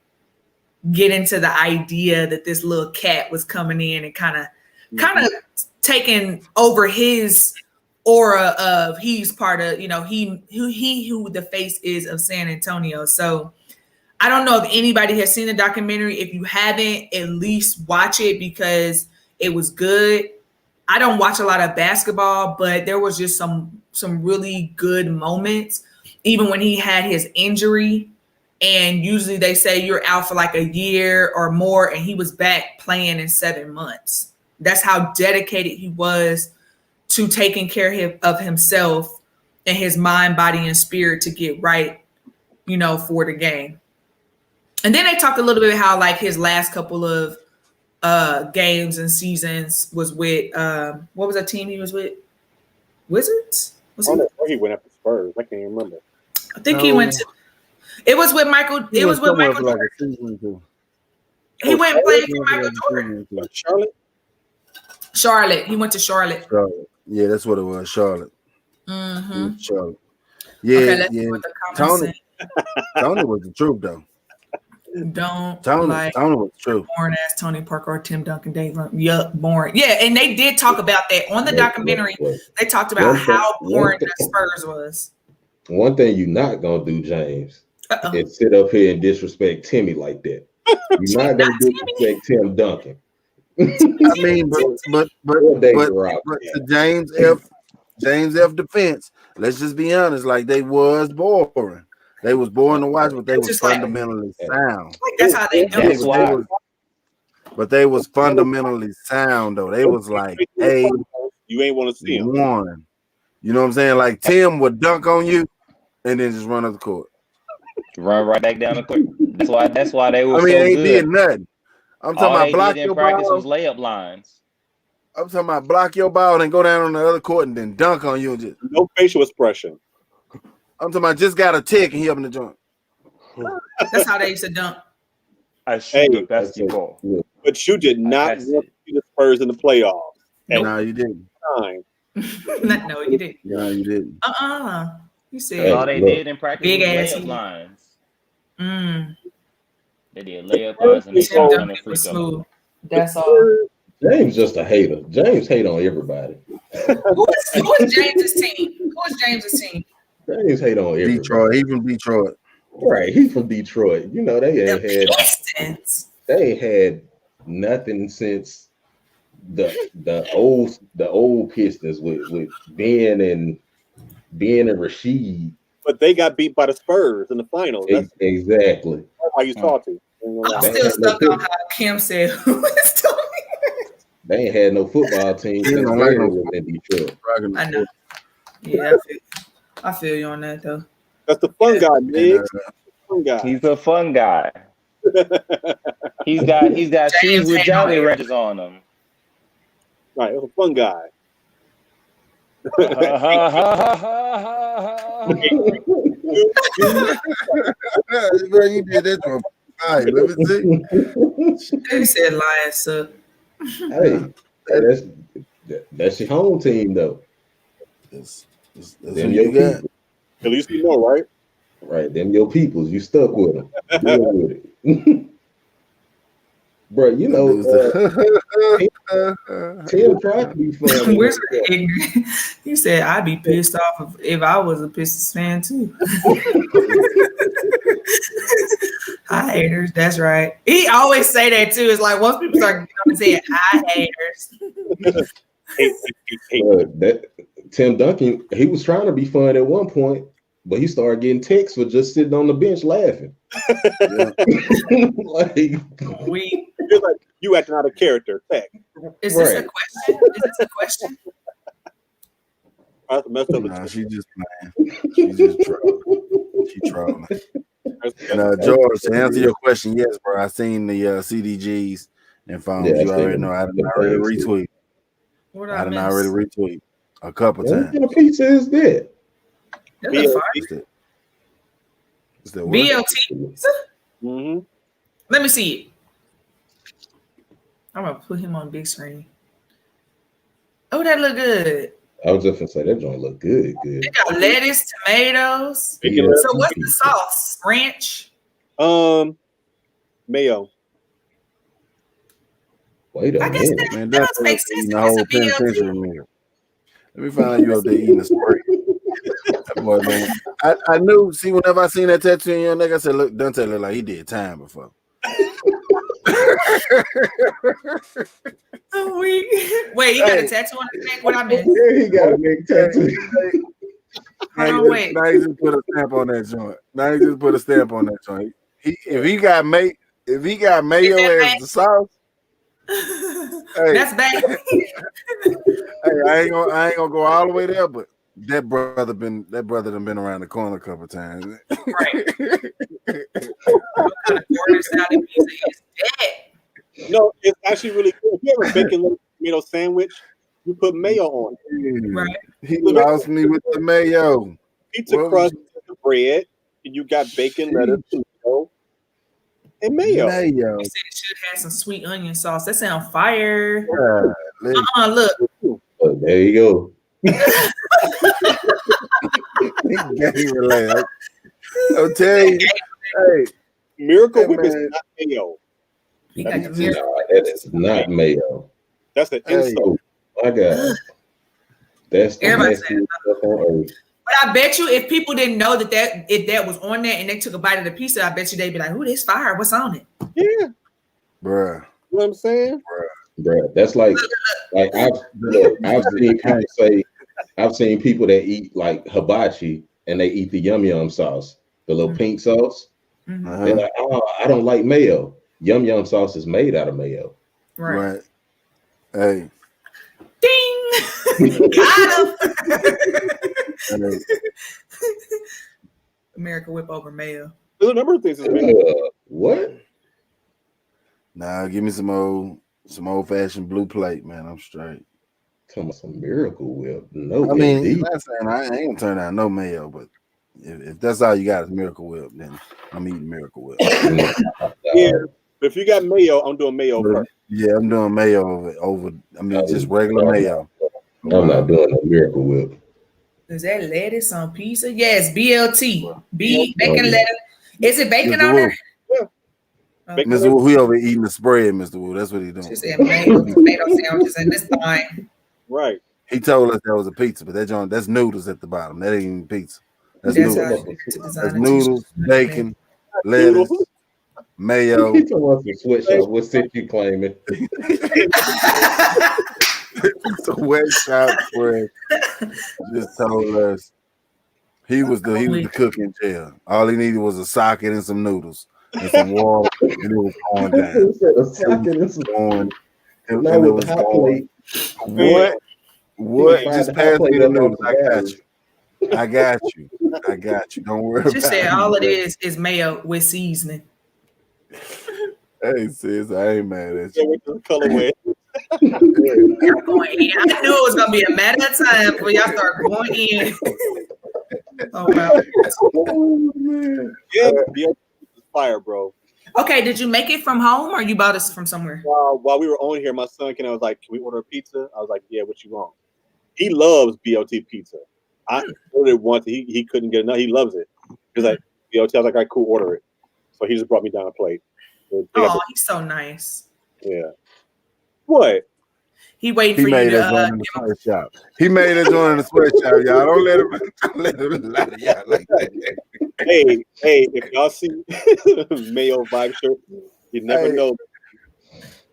Speaker 2: get into the idea that this little cat was coming in and kind of taking over his aura of he's part of, who the face is of San Antonio. So I don't know if anybody has seen the documentary. If you haven't, at least watch it because it was good. I don't watch a lot of basketball, but there was just some really good moments, even when he had his injury. And usually they say you're out for like a year or more, and he was back playing in 7 months. That's how dedicated he was to taking care of himself and his mind, body, and spirit to get right, for the game. And then they talked a little bit how like his last couple of games and seasons was with what was that team he was with? Wizards?
Speaker 3: He went up to Spurs. I can't even remember.
Speaker 2: I think he went to. It was with Michael. It was with Michael Jordan. He went and played for Michael Jordan. Charlotte. He went to Charlotte.
Speaker 5: Yeah, that's what it was. Charlotte.
Speaker 2: Mm-hmm.
Speaker 5: Charlotte. Yeah,
Speaker 2: okay, let's
Speaker 5: yeah.
Speaker 2: see what the comments
Speaker 5: Tony was the truth though. Tony was the truth.
Speaker 2: Born as Tony Parker or Tim Duncan. Yuck, boring. Yeah, and they did talk about that on the documentary. They talked about how boring the Spurs was.
Speaker 4: One thing you're not gonna do, James, is sit up here and disrespect Timmy like that. You're not gonna disrespect Tim Duncan.
Speaker 5: I mean, but to James F. defense, let's just be honest. Like they was boring. They was boring to watch, but they was fundamentally sound.
Speaker 2: Like that's how they do it.
Speaker 5: But they was fundamentally sound though. They was like, hey,
Speaker 3: you ain't want to see him.
Speaker 5: One. You know what I'm saying? Like Tim would dunk on you and then just run up the court.
Speaker 6: Run right back down the court. That's why they were so
Speaker 5: ain't
Speaker 6: good.
Speaker 5: Did nothing. I'm talking about block your
Speaker 6: practice
Speaker 5: ball.
Speaker 6: Was layup lines.
Speaker 5: I'm talking about block your ball and go down on the other court and then dunk on you and just
Speaker 3: no facial expression.
Speaker 5: I'm talking about just got a tick and he up in the joint.
Speaker 2: That's how they used to dunk.
Speaker 6: I shoot the basketball.
Speaker 3: But you did not want to see the Spurs in the playoffs.
Speaker 5: No, you didn't.
Speaker 2: No, you didn't.
Speaker 5: No, you didn't.
Speaker 2: You said
Speaker 6: all they did in practice
Speaker 2: big
Speaker 6: was
Speaker 2: ass
Speaker 6: layup lines. They did layup lines and they on the free throw.
Speaker 2: That's all.
Speaker 4: James just a hater. James hate on everybody.
Speaker 2: Who is James's team? Who is James's team?
Speaker 4: James hate on everybody.
Speaker 5: Detroit. He's from Detroit.
Speaker 4: Right, he's from Detroit. You know they ain't had nothing since the old Pistons with Ben and Rasheed.
Speaker 3: But they got beat by the Spurs in the finals.
Speaker 4: Exactly.
Speaker 3: That's how you talking.
Speaker 2: I'm still stuck on how Kim said who is doing it.
Speaker 4: They ain't had no football team since Larry was in Detroit.
Speaker 2: I know. Yeah, I feel you on that though.
Speaker 3: That's the fun guy, man.
Speaker 6: He's a fun guy. He's got shoes with Jolly Ranchers on them.
Speaker 3: Right, it's a fun guy.
Speaker 5: Bro, you did that to a let me see.
Speaker 2: He said lion suck.
Speaker 4: Hey, that's your home team though.
Speaker 5: That's
Speaker 4: them your people.
Speaker 3: At least you know, right?
Speaker 4: Right, them your peoples. You stuck with them. Deal with it. Bro, you know, Tim tried to be funny.
Speaker 2: Where's the ignorant? He said, I'd be pissed off if I was a Pistons fan too. Hi, haters. That's right. He always say that too. It's like once people start saying, hi, haters.
Speaker 4: Tim Duncan, he was trying to be fun at one point, but he started getting texts for just sitting on the bench laughing.
Speaker 3: Like you acting out of character.
Speaker 2: Is this a question? Is this a question?
Speaker 5: No, she just playing. She just trolling. She trolling. And George, to answer your question, yes, bro. I seen the CDGs and found you already know. I didn't already retweet. I didn't already retweet a couple times.
Speaker 4: What kind of pizza is that?
Speaker 2: BLT.
Speaker 3: Mm-hmm.
Speaker 2: Let me see it. I'm gonna put him on big screen. Oh, that look good.
Speaker 4: I was just gonna say that joint look good.
Speaker 2: It got lettuce, tomatoes.
Speaker 3: Yeah.
Speaker 2: So what's the sauce? Ranch?
Speaker 3: Mayo.
Speaker 4: Wait a minute.
Speaker 5: Man, that's
Speaker 2: makes sense.
Speaker 5: The whole penitentiary meal. Let me find out you up there eating a spray. Boy, man. I knew, see, whenever I seen that tattoo in your neck, I said, look, Dante look like he did time before.
Speaker 2: Wait, he got a tattoo on his neck? What I missed?
Speaker 4: Yeah, he got a big tattoo.
Speaker 5: Now he just put a stamp on that joint. Now he just put a stamp on that joint. If he got mayo as the sauce, hey,
Speaker 2: that's bad.
Speaker 5: Hey, I ain't gonna go all the way there, but that brother done been around the corner a couple times.
Speaker 2: Right. What kind of corner salad pizza is that?
Speaker 3: No, it's actually really good. If you ever bacon tomato sandwich, you put mayo on it.
Speaker 2: Right.
Speaker 5: He lost me with the mayo.
Speaker 3: Pizza crust, the bread, and you got bacon, lettuce, tomato, and mayo.
Speaker 2: They said it should have some sweet onion sauce. That sounds fire.
Speaker 5: Look.
Speaker 4: Oh, there you go.
Speaker 5: I'll tell you. Hey,
Speaker 3: Miracle Whip is not mayo.
Speaker 4: That is not mayo.
Speaker 3: That's the insult.
Speaker 4: My God. That's the
Speaker 2: everybody
Speaker 4: stuff on earth.
Speaker 2: But I bet you if people didn't know that if that was on there and they took a bite of the pizza, I bet you they'd be like, "Ooh, this fire. What's on it?"
Speaker 3: Yeah.
Speaker 5: Bruh.
Speaker 3: You know what I'm saying?
Speaker 4: bro. That's like I've seen people that eat like hibachi and they eat the yum yum sauce, the little pink sauce.
Speaker 2: Mhm.
Speaker 4: They're like, oh, I don't like mayo. Yum yum sauce is made out of mayo.
Speaker 2: Right.
Speaker 5: Hey.
Speaker 2: Ding! Got him. America whip over mayo.
Speaker 3: There's a number of things.
Speaker 4: What?
Speaker 5: Nah, give me some old fashioned blue plate, man. I'm straight.
Speaker 4: Talking about some Miracle Whip. No,
Speaker 5: I mean,
Speaker 4: indeed.
Speaker 5: I'm not saying I ain't gonna turn down no mayo, but if that's all you got is Miracle Whip, then I'm eating Miracle Whip.
Speaker 3: Yeah, but if you got mayo, I'm doing mayo first.
Speaker 5: Yeah, I'm doing mayo over. I mean, just regular mayo.
Speaker 4: I'm not doing no Miracle Whip.
Speaker 2: Is that lettuce on pizza? Yes, BLT. Bacon lettuce. Is it bacon
Speaker 5: Mr.
Speaker 2: on there?
Speaker 3: Yeah.
Speaker 5: Mr. Wu, he over eating the spread, Mr. Wu. That's what he doing.
Speaker 2: She said tomato sandwiches in this thing.
Speaker 3: Right.
Speaker 5: He told us that was a pizza, but that's noodles at the bottom. That ain't even pizza. That's
Speaker 2: That's
Speaker 5: noodles.
Speaker 2: how
Speaker 5: That's noodles, bacon, lettuce,
Speaker 3: Noodles.
Speaker 5: mayo.
Speaker 4: He told us to switch up. What city you claiming?
Speaker 5: The wet shop spread just told us he was the cook in jail. All he needed was a socket and some noodles and some water, and it was going down.
Speaker 4: He said a socket and some
Speaker 5: Going, and
Speaker 4: now
Speaker 5: it
Speaker 4: with
Speaker 5: was
Speaker 4: the hot
Speaker 5: going.
Speaker 4: plate.
Speaker 5: What? Just pass me the noodles. I got
Speaker 4: batteries.
Speaker 5: you. I got you. Don't worry about it.
Speaker 2: She said all it is mayo with seasoning.
Speaker 5: Hey sis, I ain't mad at you.
Speaker 3: Colorway.
Speaker 2: Y'all going in. I knew it was gonna be a matter of time before y'all start going in. Oh wow.
Speaker 5: Oh man.
Speaker 3: Yeah, fire, bro.
Speaker 2: Okay, did you make it from home or you bought it from somewhere?
Speaker 3: While we were on here, my son came. I was like, "Can we order a pizza?" I was like, "Yeah, what you want?" He loves BLT pizza. I ordered once. He couldn't get enough. He loves it. He's like BLT. I was like, "All right, cool, order it." So he just brought me down a plate.
Speaker 2: Oh, he's so nice.
Speaker 3: Yeah. What?
Speaker 2: He waiting
Speaker 5: He
Speaker 2: for
Speaker 5: made
Speaker 2: you
Speaker 5: that joint in the sweatshop. He made that joint in the sweatshop, y'all. Don't let him lie to y'all like that.
Speaker 3: Hey, if y'all see Mayo Vibe shirt, you never know.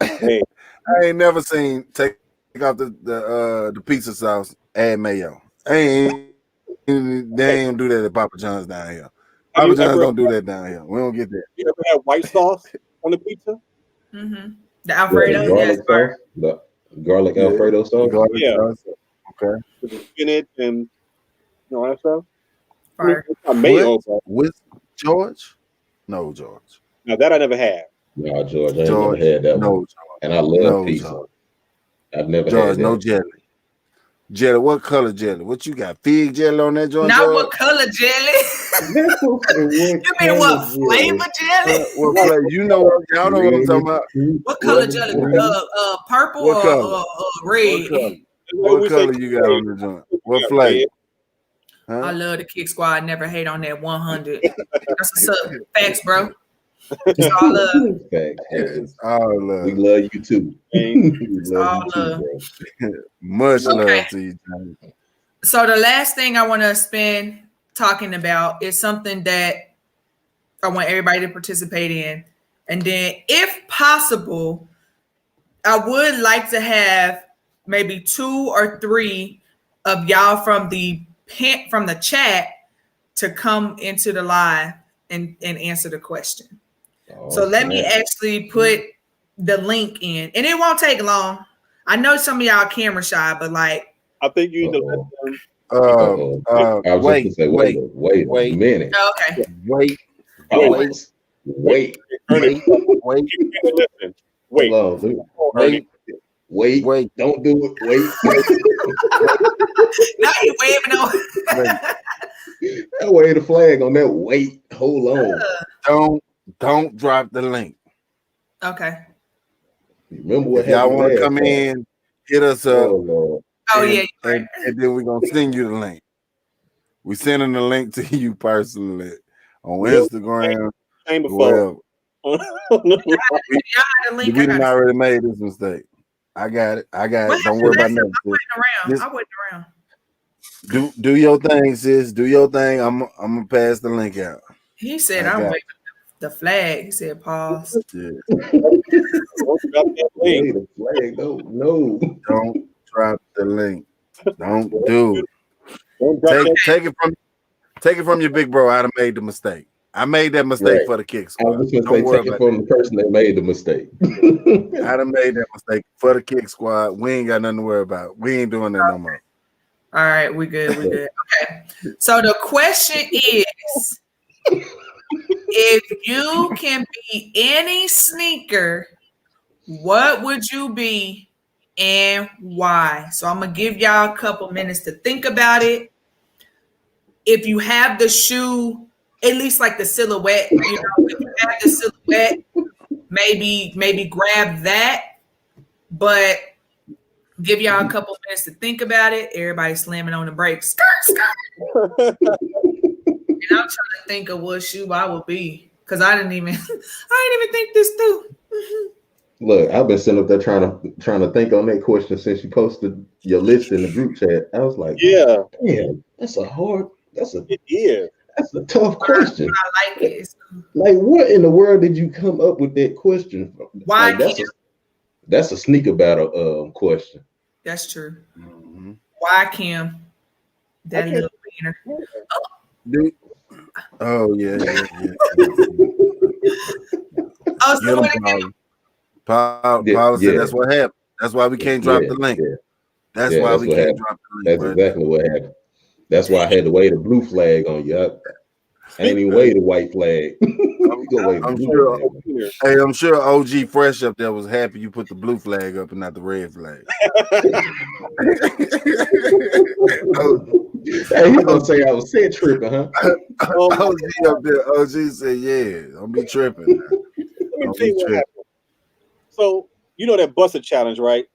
Speaker 3: Hey,
Speaker 5: I ain't never seen take out the pizza sauce, add mayo. They ain't do that at Papa John's down here. Papa John's don't do that down here. We don't get that.
Speaker 3: You ever had white sauce on the pizza?
Speaker 2: Mm-hmm. The Alfredo,
Speaker 4: garlic sauce, the garlic Alfredo sauce.
Speaker 5: Garlic sauce. Okay.
Speaker 3: With the spinach and all that stuff.
Speaker 2: Fire.
Speaker 3: Mayo,
Speaker 5: with George? No, George.
Speaker 3: Now that I never had.
Speaker 4: No, George, I ain't never had that one.
Speaker 5: George.
Speaker 4: And I love pizza.
Speaker 5: George.
Speaker 4: I've never
Speaker 5: George,
Speaker 4: had that.
Speaker 5: no jelly. Jelly, what color jelly? What you got? Fig jelly on that joint?
Speaker 2: Not
Speaker 5: George?
Speaker 2: what color jelly. You mean what flavor jelly?
Speaker 5: What flavor? You know what? Y'all know what I'm talking about.
Speaker 2: What color jelly? Purple
Speaker 5: what
Speaker 2: or red?
Speaker 5: What color you got on the joint? What flavor? Huh?
Speaker 2: I love the Kick Squad. Never hate on that 100. That's what's up. Facts, bro. It's all love.
Speaker 4: Facts.
Speaker 5: All love.
Speaker 4: We love you too.
Speaker 2: It's all love.
Speaker 5: Much love to you, Johnny.
Speaker 2: So the last thing I want to spend talking about is something that I want everybody to participate in. And then if possible, I would like to have maybe 2 or 3 of y'all from the chat to come into the live and answer the question. So let me actually put the link in, and it won't take long. I know some of y'all camera shy, but like
Speaker 3: I think you need to let them.
Speaker 5: Wait a
Speaker 4: minute.
Speaker 2: Okay.
Speaker 5: Wait.
Speaker 4: Don't do it.
Speaker 2: Now you waving on.
Speaker 4: I wave the flag on that. Wait, hold on.
Speaker 5: Don't drop the link.
Speaker 2: Okay.
Speaker 4: Remember what
Speaker 5: y'all want to come in, hit us up.
Speaker 2: Yeah.
Speaker 5: And then we're gonna send you the link. We sending the link to you personally on Instagram. Well, we didn't already made this mistake. I got it. Don't worry about nothing.
Speaker 2: I wasn't around.
Speaker 5: Do your thing, sis. Do your thing. I'm gonna pass the link out.
Speaker 2: He said I'm waiting The flag. He said pause.
Speaker 5: Yeah.
Speaker 3: Don't drop that link.
Speaker 4: Wait, a flag, no.
Speaker 5: Don't drop the link. Don't do it.
Speaker 3: Don't drop that.
Speaker 5: Take it from your big bro. I'd have made the mistake. I made that mistake
Speaker 4: Right.
Speaker 5: for the Kick
Speaker 4: I
Speaker 5: Squad.
Speaker 4: was just
Speaker 5: Don't
Speaker 4: gonna say,
Speaker 5: worry
Speaker 4: take it
Speaker 5: about
Speaker 4: from the person that made the mistake.
Speaker 5: I'd have made that mistake for the Kick Squad. We ain't got nothing to worry about. We ain't doing that no more.
Speaker 2: All right, we good. Okay. So the question is, if you can be any sneaker, what would you be and why? So I'm gonna give y'all a couple minutes to think about it. If you have the shoe, at least like the silhouette, if you have the silhouette, maybe grab that. But give y'all a couple minutes to think about it. Everybody slamming on the brakes. Skirt. And I'm trying to think of what shoe I would be, because I didn't even think this through.
Speaker 4: Look, I've been sitting up there trying to think on that question since you posted your list in the group chat. I was like,
Speaker 3: Yeah,
Speaker 4: damn, that's a
Speaker 3: it is.
Speaker 4: tough question.
Speaker 2: I like it.
Speaker 4: Like, what in the world did you come up with that question from?
Speaker 2: Why?
Speaker 4: Like, that's a sneaker battle question.
Speaker 2: That's true.
Speaker 5: Mm-hmm.
Speaker 2: Why, Kim? That little wiener.
Speaker 5: Dude. Oh yeah.
Speaker 2: Oh, so what
Speaker 5: again? Paul said that's what happened. That's why we can't drop the link.
Speaker 4: Yeah.
Speaker 5: That's why we can't drop the link.
Speaker 4: That's exactly what happened. That's why I had to wave a blue flag on you. I ain't even wave a white flag.
Speaker 5: I'm sure OG Fresh up there was happy you put the blue flag up and not the red flag.
Speaker 4: Hey, he gonna say I was set tripping, huh?
Speaker 5: OG up there. OG said, "Yeah, don't be tripping."
Speaker 3: Let me tell you what happened. So you know that Buster Challenge, right?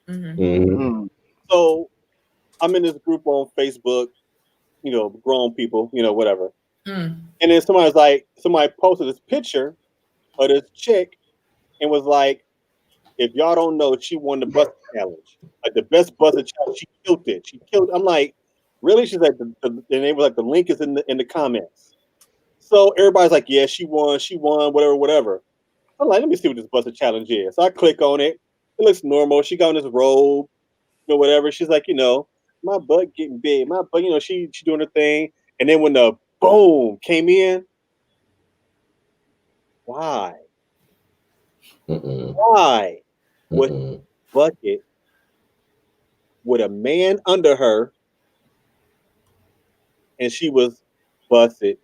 Speaker 2: Mm-hmm.
Speaker 3: So I'm in this group on Facebook, grown people, whatever. And then somebody posted this picture of this chick and was like, if y'all don't know, she won the Buster Challenge, like the best Buster Challenge. She killed it. I'm like, really? She's like, and they were like, the link is in the comments. So everybody's like, yeah, she won, whatever. I'm like, let me see what this Buster Challenge is. So I click on it. It looks normal. She got on this robe, whatever. She's like, my butt getting big. My butt, she doing her thing. And then when the boom came in, why? Why was bucket with a man under her and she was busted?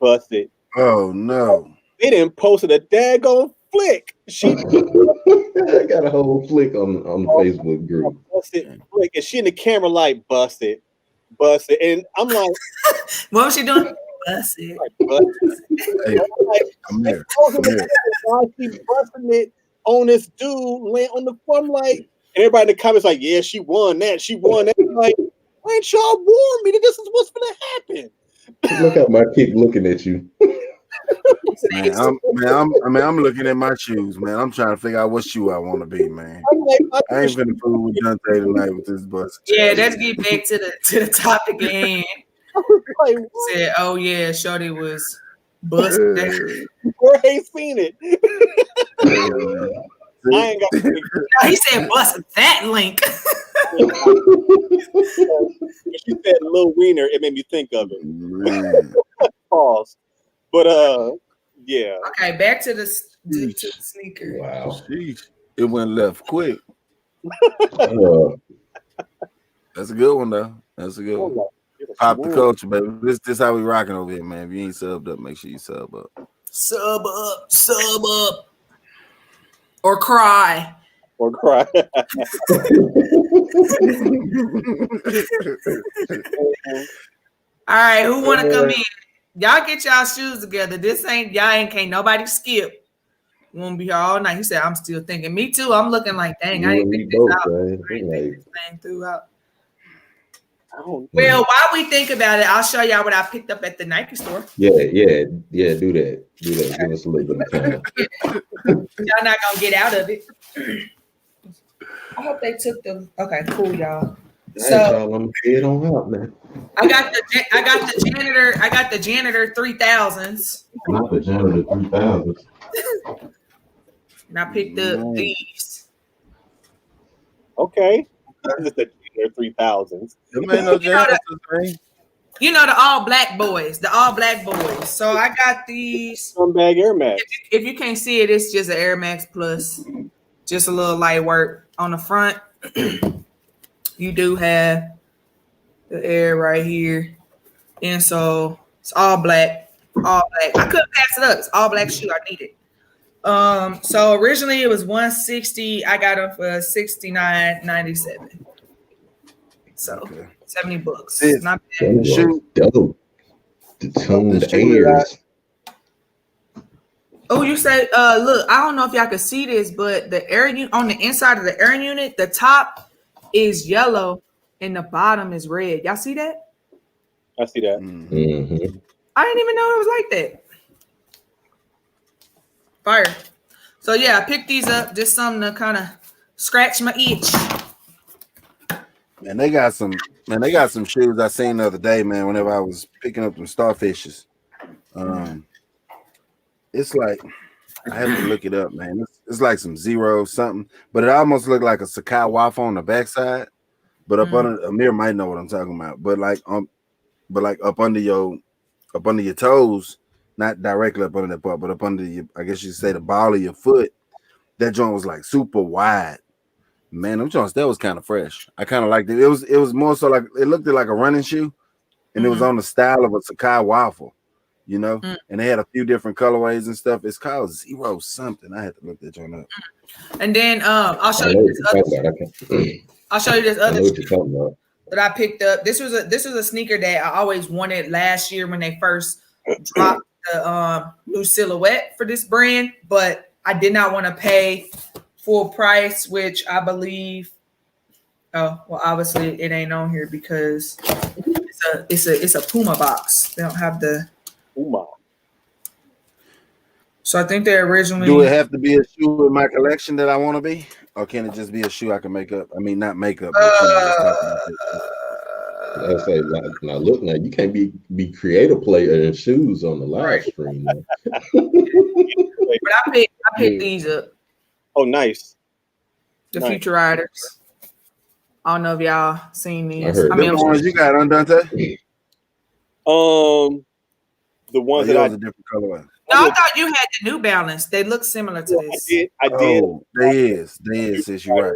Speaker 5: Oh no.
Speaker 3: They didn't post a daggone flick.
Speaker 4: I got a whole flick on the Facebook group.
Speaker 3: Busted flick, and she in the camera like busted, and I'm like,
Speaker 2: what was she doing? Busted.
Speaker 5: Hey, I'm there.
Speaker 3: Why she busting it on this dude on the floor? I'm like, and everybody in the comments like, yeah, she won that. I'm like, why ain't y'all warn me that this is what's gonna happen?
Speaker 4: Look at my kid looking at you.
Speaker 5: I'm looking at my shoes, man. I'm trying to figure out what shoe I want to be, man. I ain't gonna fool with Dante tonight with this bus.
Speaker 2: Yeah, let's get back to the topic at hand. Said, oh yeah, Shorty was busted.
Speaker 3: Where ain't seen it? I ain't got.
Speaker 2: No, he said bust that link.
Speaker 3: She said Lil Wiener, it made me think of it. Pause. But yeah.
Speaker 2: Okay, back to the sneaker.
Speaker 4: Wow.
Speaker 5: It went left quick. That's a good one though. That's a good one. Pop the culture, baby. This how we rocking over here, man. If you ain't subbed up, make sure you sub up.
Speaker 2: Sub up. Or cry.
Speaker 3: All
Speaker 2: right, who want to come in? Y'all get y'all shoes together. Can't nobody skip. We won't be here all night. He said, I'm still thinking. Me too. I'm looking like, dang, I ain't think this out. I ain't think this thing throughout. Well, while we think about it, I'll show y'all what I picked up at the Nike store.
Speaker 4: Yeah. Do that. Give us a little bit of time.
Speaker 2: Y'all not gonna get out of it. I hope they took them. Okay, cool, y'all.
Speaker 4: So I'm head on out, man.
Speaker 2: I got the janitor 3000s.
Speaker 4: Not the janitor 3000.
Speaker 2: And I picked up these.
Speaker 3: Okay. This is the 3000s.
Speaker 5: Them ain't no janitors, man.
Speaker 2: You know, the all black boys. So I got these.
Speaker 3: Scumbag Air Max.
Speaker 2: If you can't see it, it's just an Air Max Plus. Just a little light work on the front. You do have the air right here. And so it's all black. I couldn't pass it up. It's all black shoe. I need it. So originally it was $160. I got them for $69.97. So $70.
Speaker 5: It's
Speaker 2: Not bad.
Speaker 4: Dope. The tuned airs.
Speaker 2: Oh, you said, look, I don't know if y'all can see this, but the air unit on the inside of the air unit, the top is yellow and the bottom is red. Y'all see that?
Speaker 3: I see that.
Speaker 4: Mm-hmm.
Speaker 2: I didn't even know it was like that. Fire. So yeah, I picked these up, just something to kind of scratch my itch.
Speaker 5: Man, they got some shoes I seen the other day, man, whenever I was picking up them starfishes. It's like, I have to look it up, man. It's like some zero something, but it almost looked like a Sakai waffle on the backside. But up under Amir might know what I'm talking about. But like up under your toes, not directly up under that part, but up under your, I guess you say the ball of your foot. That joint was like super wide. Man, them joints, that was kind of fresh. I kind of liked it. It was more so like it looked like a running shoe, and it was on the style of a Sakai waffle. You know, and they had a few different colorways and stuff. It's called Zero something. I had to look that joint up.
Speaker 2: And then I'll show you this other shoe that I picked up. This was a sneaker that I always wanted last year when they first dropped the new silhouette for this brand, but I did not want to pay full price, which I believe. Oh, well, obviously it ain't on here because it's a Puma box. They don't have the Puma. So I think they originally.
Speaker 5: Do it have to be a shoe in my collection that I want to be, or can it just be a shoe I can make up? I mean, not make up. But
Speaker 4: I say, now look, now you can't be creative player in shoes on the live stream.
Speaker 2: But I picked these up.
Speaker 3: Oh, nice.
Speaker 2: The Future Riders. I don't know if y'all seen these.
Speaker 5: I mean, the ones you got on Dante?
Speaker 3: The ones that
Speaker 5: a different colorway.
Speaker 2: No, I thought you had the New Balance. They look similar to this.
Speaker 3: I did.
Speaker 5: Oh, they is. Since you're right.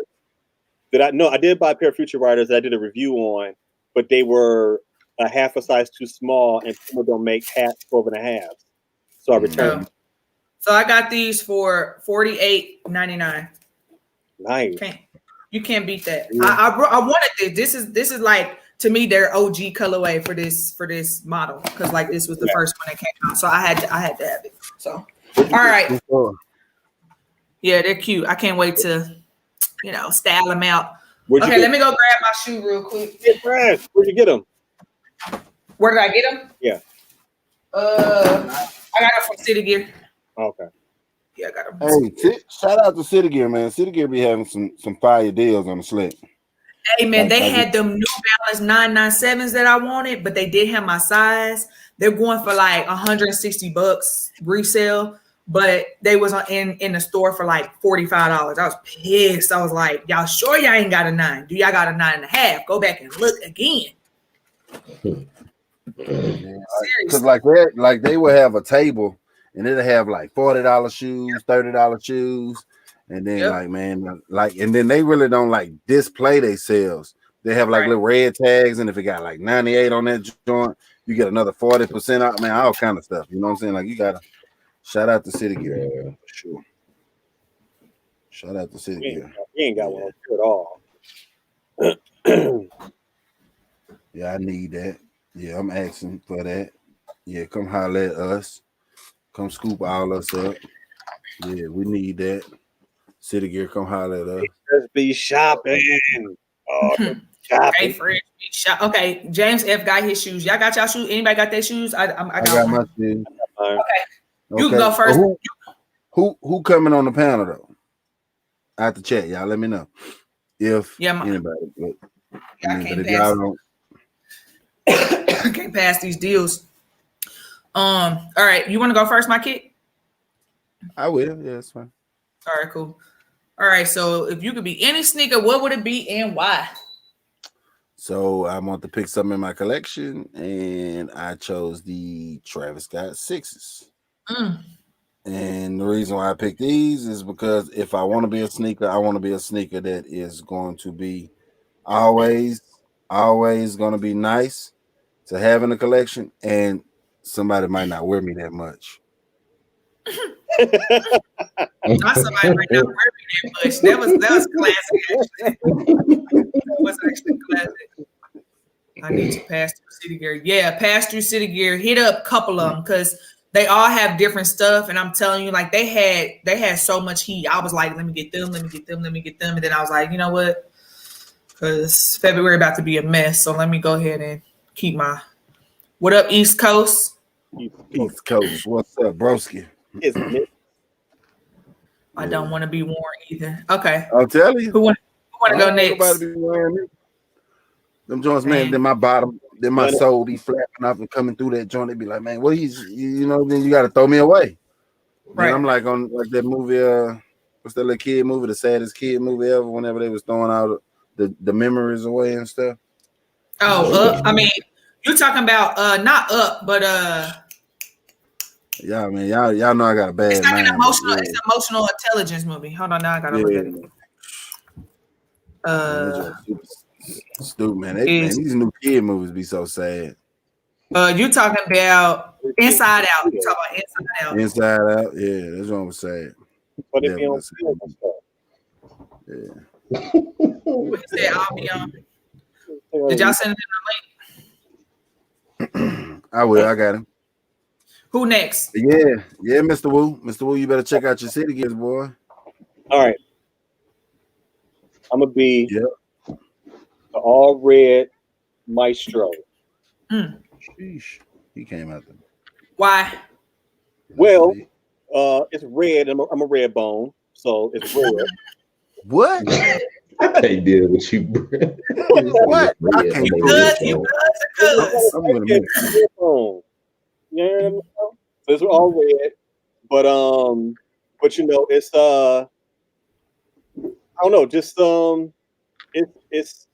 Speaker 3: I did buy a pair of Future Riders that I did a review on, but they were a half a size too small, and Puma don't make hats 12.5. So I returned them.
Speaker 2: So I got these for $48.99.
Speaker 3: Nice.
Speaker 2: You can't beat that. Yeah. I wanted this. This is like, to me, their OG colorway for this model, because like this was the first one that came out. So I had to have it. So all right. Yeah, they're cute. I can't wait to style them out. Okay, let me go grab my shoe real quick.
Speaker 3: Where'd you get them?
Speaker 2: Where did I get them?
Speaker 3: Yeah.
Speaker 2: I got them from City Gear.
Speaker 3: Okay.
Speaker 2: Yeah, I got them.
Speaker 5: Hey, shout out to City Gear, man. City Gear be having some fire deals on the slick.
Speaker 2: Hey, man, they had them New Balance 997s that I wanted, but they did have my size. They're going for like $160 resale, but they was in the store for like $45. I was pissed. I was like, y'all sure y'all ain't got a 9? Do y'all got a 9.5? Go back and look again.
Speaker 5: Because like they will have a table and it'll have like $40 shoes, $30 shoes. And then and then they really don't like display their sales. They have like little red tags, and if it got like 98 on that joint, you get another 40% out, man, all kind of stuff. You know what I'm saying? Like you gotta shout out to City Gear, for sure. Shout out to City Gear.
Speaker 3: We ain't got one at all.
Speaker 5: Yeah, I need that. Yeah, I'm asking for that. Yeah, come holler at us. Come scoop all us up. Yeah, we need that. City Gear, come holler at us.
Speaker 3: Just be shopping. Oh, shopping.
Speaker 2: Okay, James F got his shoes. Y'all got y'all shoes? Anybody got their shoes? I got my shoes. Okay. You can go first.
Speaker 5: Who coming on the panel though? I have to chat, y'all. Let me know if anybody.
Speaker 2: I
Speaker 5: but
Speaker 2: can't
Speaker 5: if y'all
Speaker 2: pass.
Speaker 5: don't,
Speaker 2: Can't pass these deals. All right, you want to go first, my kid?
Speaker 5: I will. Yeah, it's fine.
Speaker 2: All right, cool. All right, so if you could be any sneaker, what would it be and why?
Speaker 5: So I want to pick something in my collection, and I chose the Travis Scott sixes. And the reason why I picked these is because if I want to be a sneaker, I want to be a sneaker that is going to be always going to be nice to have in the collection, and somebody might not wear me that much.
Speaker 2: Not somebody might not wear me that much. That was classic. Actually. That was actually classic. I need to pass through City Gear. Yeah, pass through City Gear. Hit up a couple of them because they all have different stuff. And I'm telling you, like they had so much heat. I was like, let me get them. And then I was like, you know what? Because February about to be a mess. So let me go ahead and keep my. What up, East Coast?
Speaker 5: East Coast, what's up, broski?
Speaker 2: I don't want to be worn either. Okay.
Speaker 5: I'll tell you.
Speaker 2: Who want to go next?
Speaker 5: Nobody be wearing me. Them joints, man. Then my bottom, then my soul be flapping off and coming through that joint. They be like, man, what he's, then you got to throw me away. Right. Then I'm like on like that movie. What's that little kid movie? The saddest kid movie ever. Whenever they was throwing out the memories away and stuff.
Speaker 2: Oh, I mean, you talking about not Up, but
Speaker 5: yeah, man, y'all know I got a bad.
Speaker 2: It's like an emotional. It's an emotional intelligence movie. Hold on, now I gotta look at it.
Speaker 5: Stupid, man. These new kid movies be so sad.
Speaker 2: You talking about Inside Out? You talking about Inside Out?
Speaker 5: Inside Out, yeah, that's what I'm saying.
Speaker 3: But if you don't feel
Speaker 5: yeah.
Speaker 2: What he said, I'll be on. Did y'all send it in the link?
Speaker 5: I will. I got him.
Speaker 2: Who next?
Speaker 5: Yeah, Mr. Wu. Mr. Wu, you better check out your City Gears, boy.
Speaker 3: All right. I'm gonna be the all red Maestro.
Speaker 5: Sheesh. He came out there.
Speaker 2: Why?
Speaker 3: Well, it's red. I'm a red bone, so it's red.
Speaker 5: What?
Speaker 4: I can't deal with you, bro.
Speaker 5: What? I can't
Speaker 2: You
Speaker 5: believe
Speaker 2: good?
Speaker 3: I'm gonna make red bone. You know what I mean? So it's all red, but it's I don't know, just it's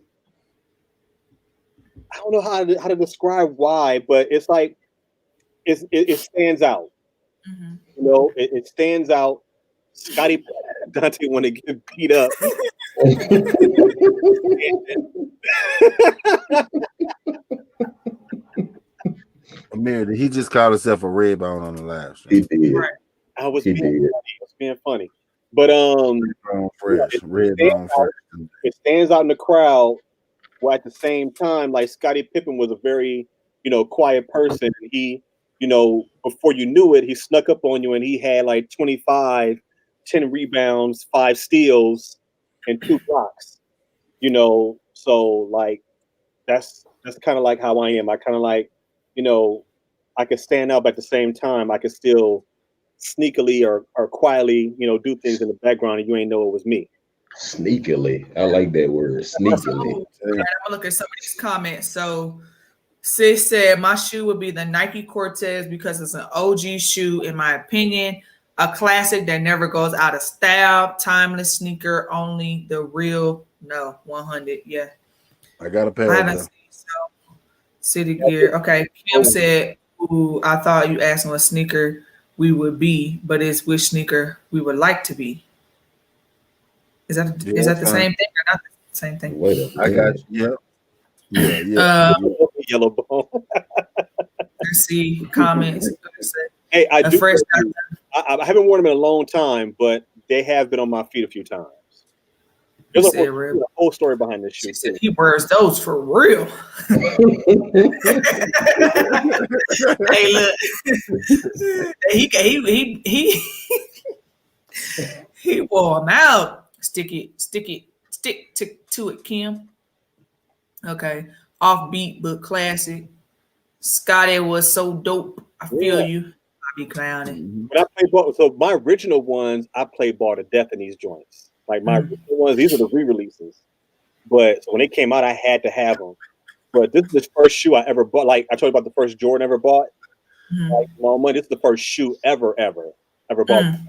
Speaker 3: I don't know how to describe why, but it's like it stands out.
Speaker 2: Mm-hmm.
Speaker 3: You know, it stands out. Scotty Dante want to get beat up.
Speaker 5: Amir, did he just call himself a red bone on the live stream?
Speaker 4: He did.
Speaker 3: Right. I was being funny. But
Speaker 5: red bone fresh.
Speaker 3: It stands out in the crowd. While at the same time, like Scottie Pippen was a very, quiet person. He, before you knew it, he snuck up on you and he had like 25, 10 rebounds, 5 steals, and 2 blocks. So like that's kind of like how I am. I kind of like, I could stand up at the same time. I could still sneakily or quietly, do things in the background and you ain't know it was me.
Speaker 4: Sneakily. I like that word. Sneakily.
Speaker 2: Okay, I'm gonna look at some of these comments. So Sis said my shoe would be the Nike Cortez because it's an OG shoe, in my opinion. A classic that never goes out of style, timeless sneaker, only the real 100. Yeah.
Speaker 5: I got a pair of them.
Speaker 2: City Gear. Okay. Kim said, ooh, I thought you asked what sneaker we would be, but it's which sneaker we would like to be. Is that the same thing or not the same thing?
Speaker 4: Wait
Speaker 5: I got you. Yeah.
Speaker 3: Yellow bone.
Speaker 2: Let's see comments.
Speaker 3: Hey, I haven't worn them in a long time, but they have been on my feet a few times. There's a whole story behind this shoe.
Speaker 2: He wears those for real. Hey, look. He wore them out. Stick to it, Kim. Okay. Offbeat but classic. Scotty was so dope. I feel you. I be clowning.
Speaker 3: When I play ball, so my original ones, I play ball to death in these joints. Like my original ones, these are the re-releases. But so when they came out, I had to have them. But this is the first shoe I ever bought. Like I told you about the first Jordan I ever bought. Like no money. This is the first shoe ever bought.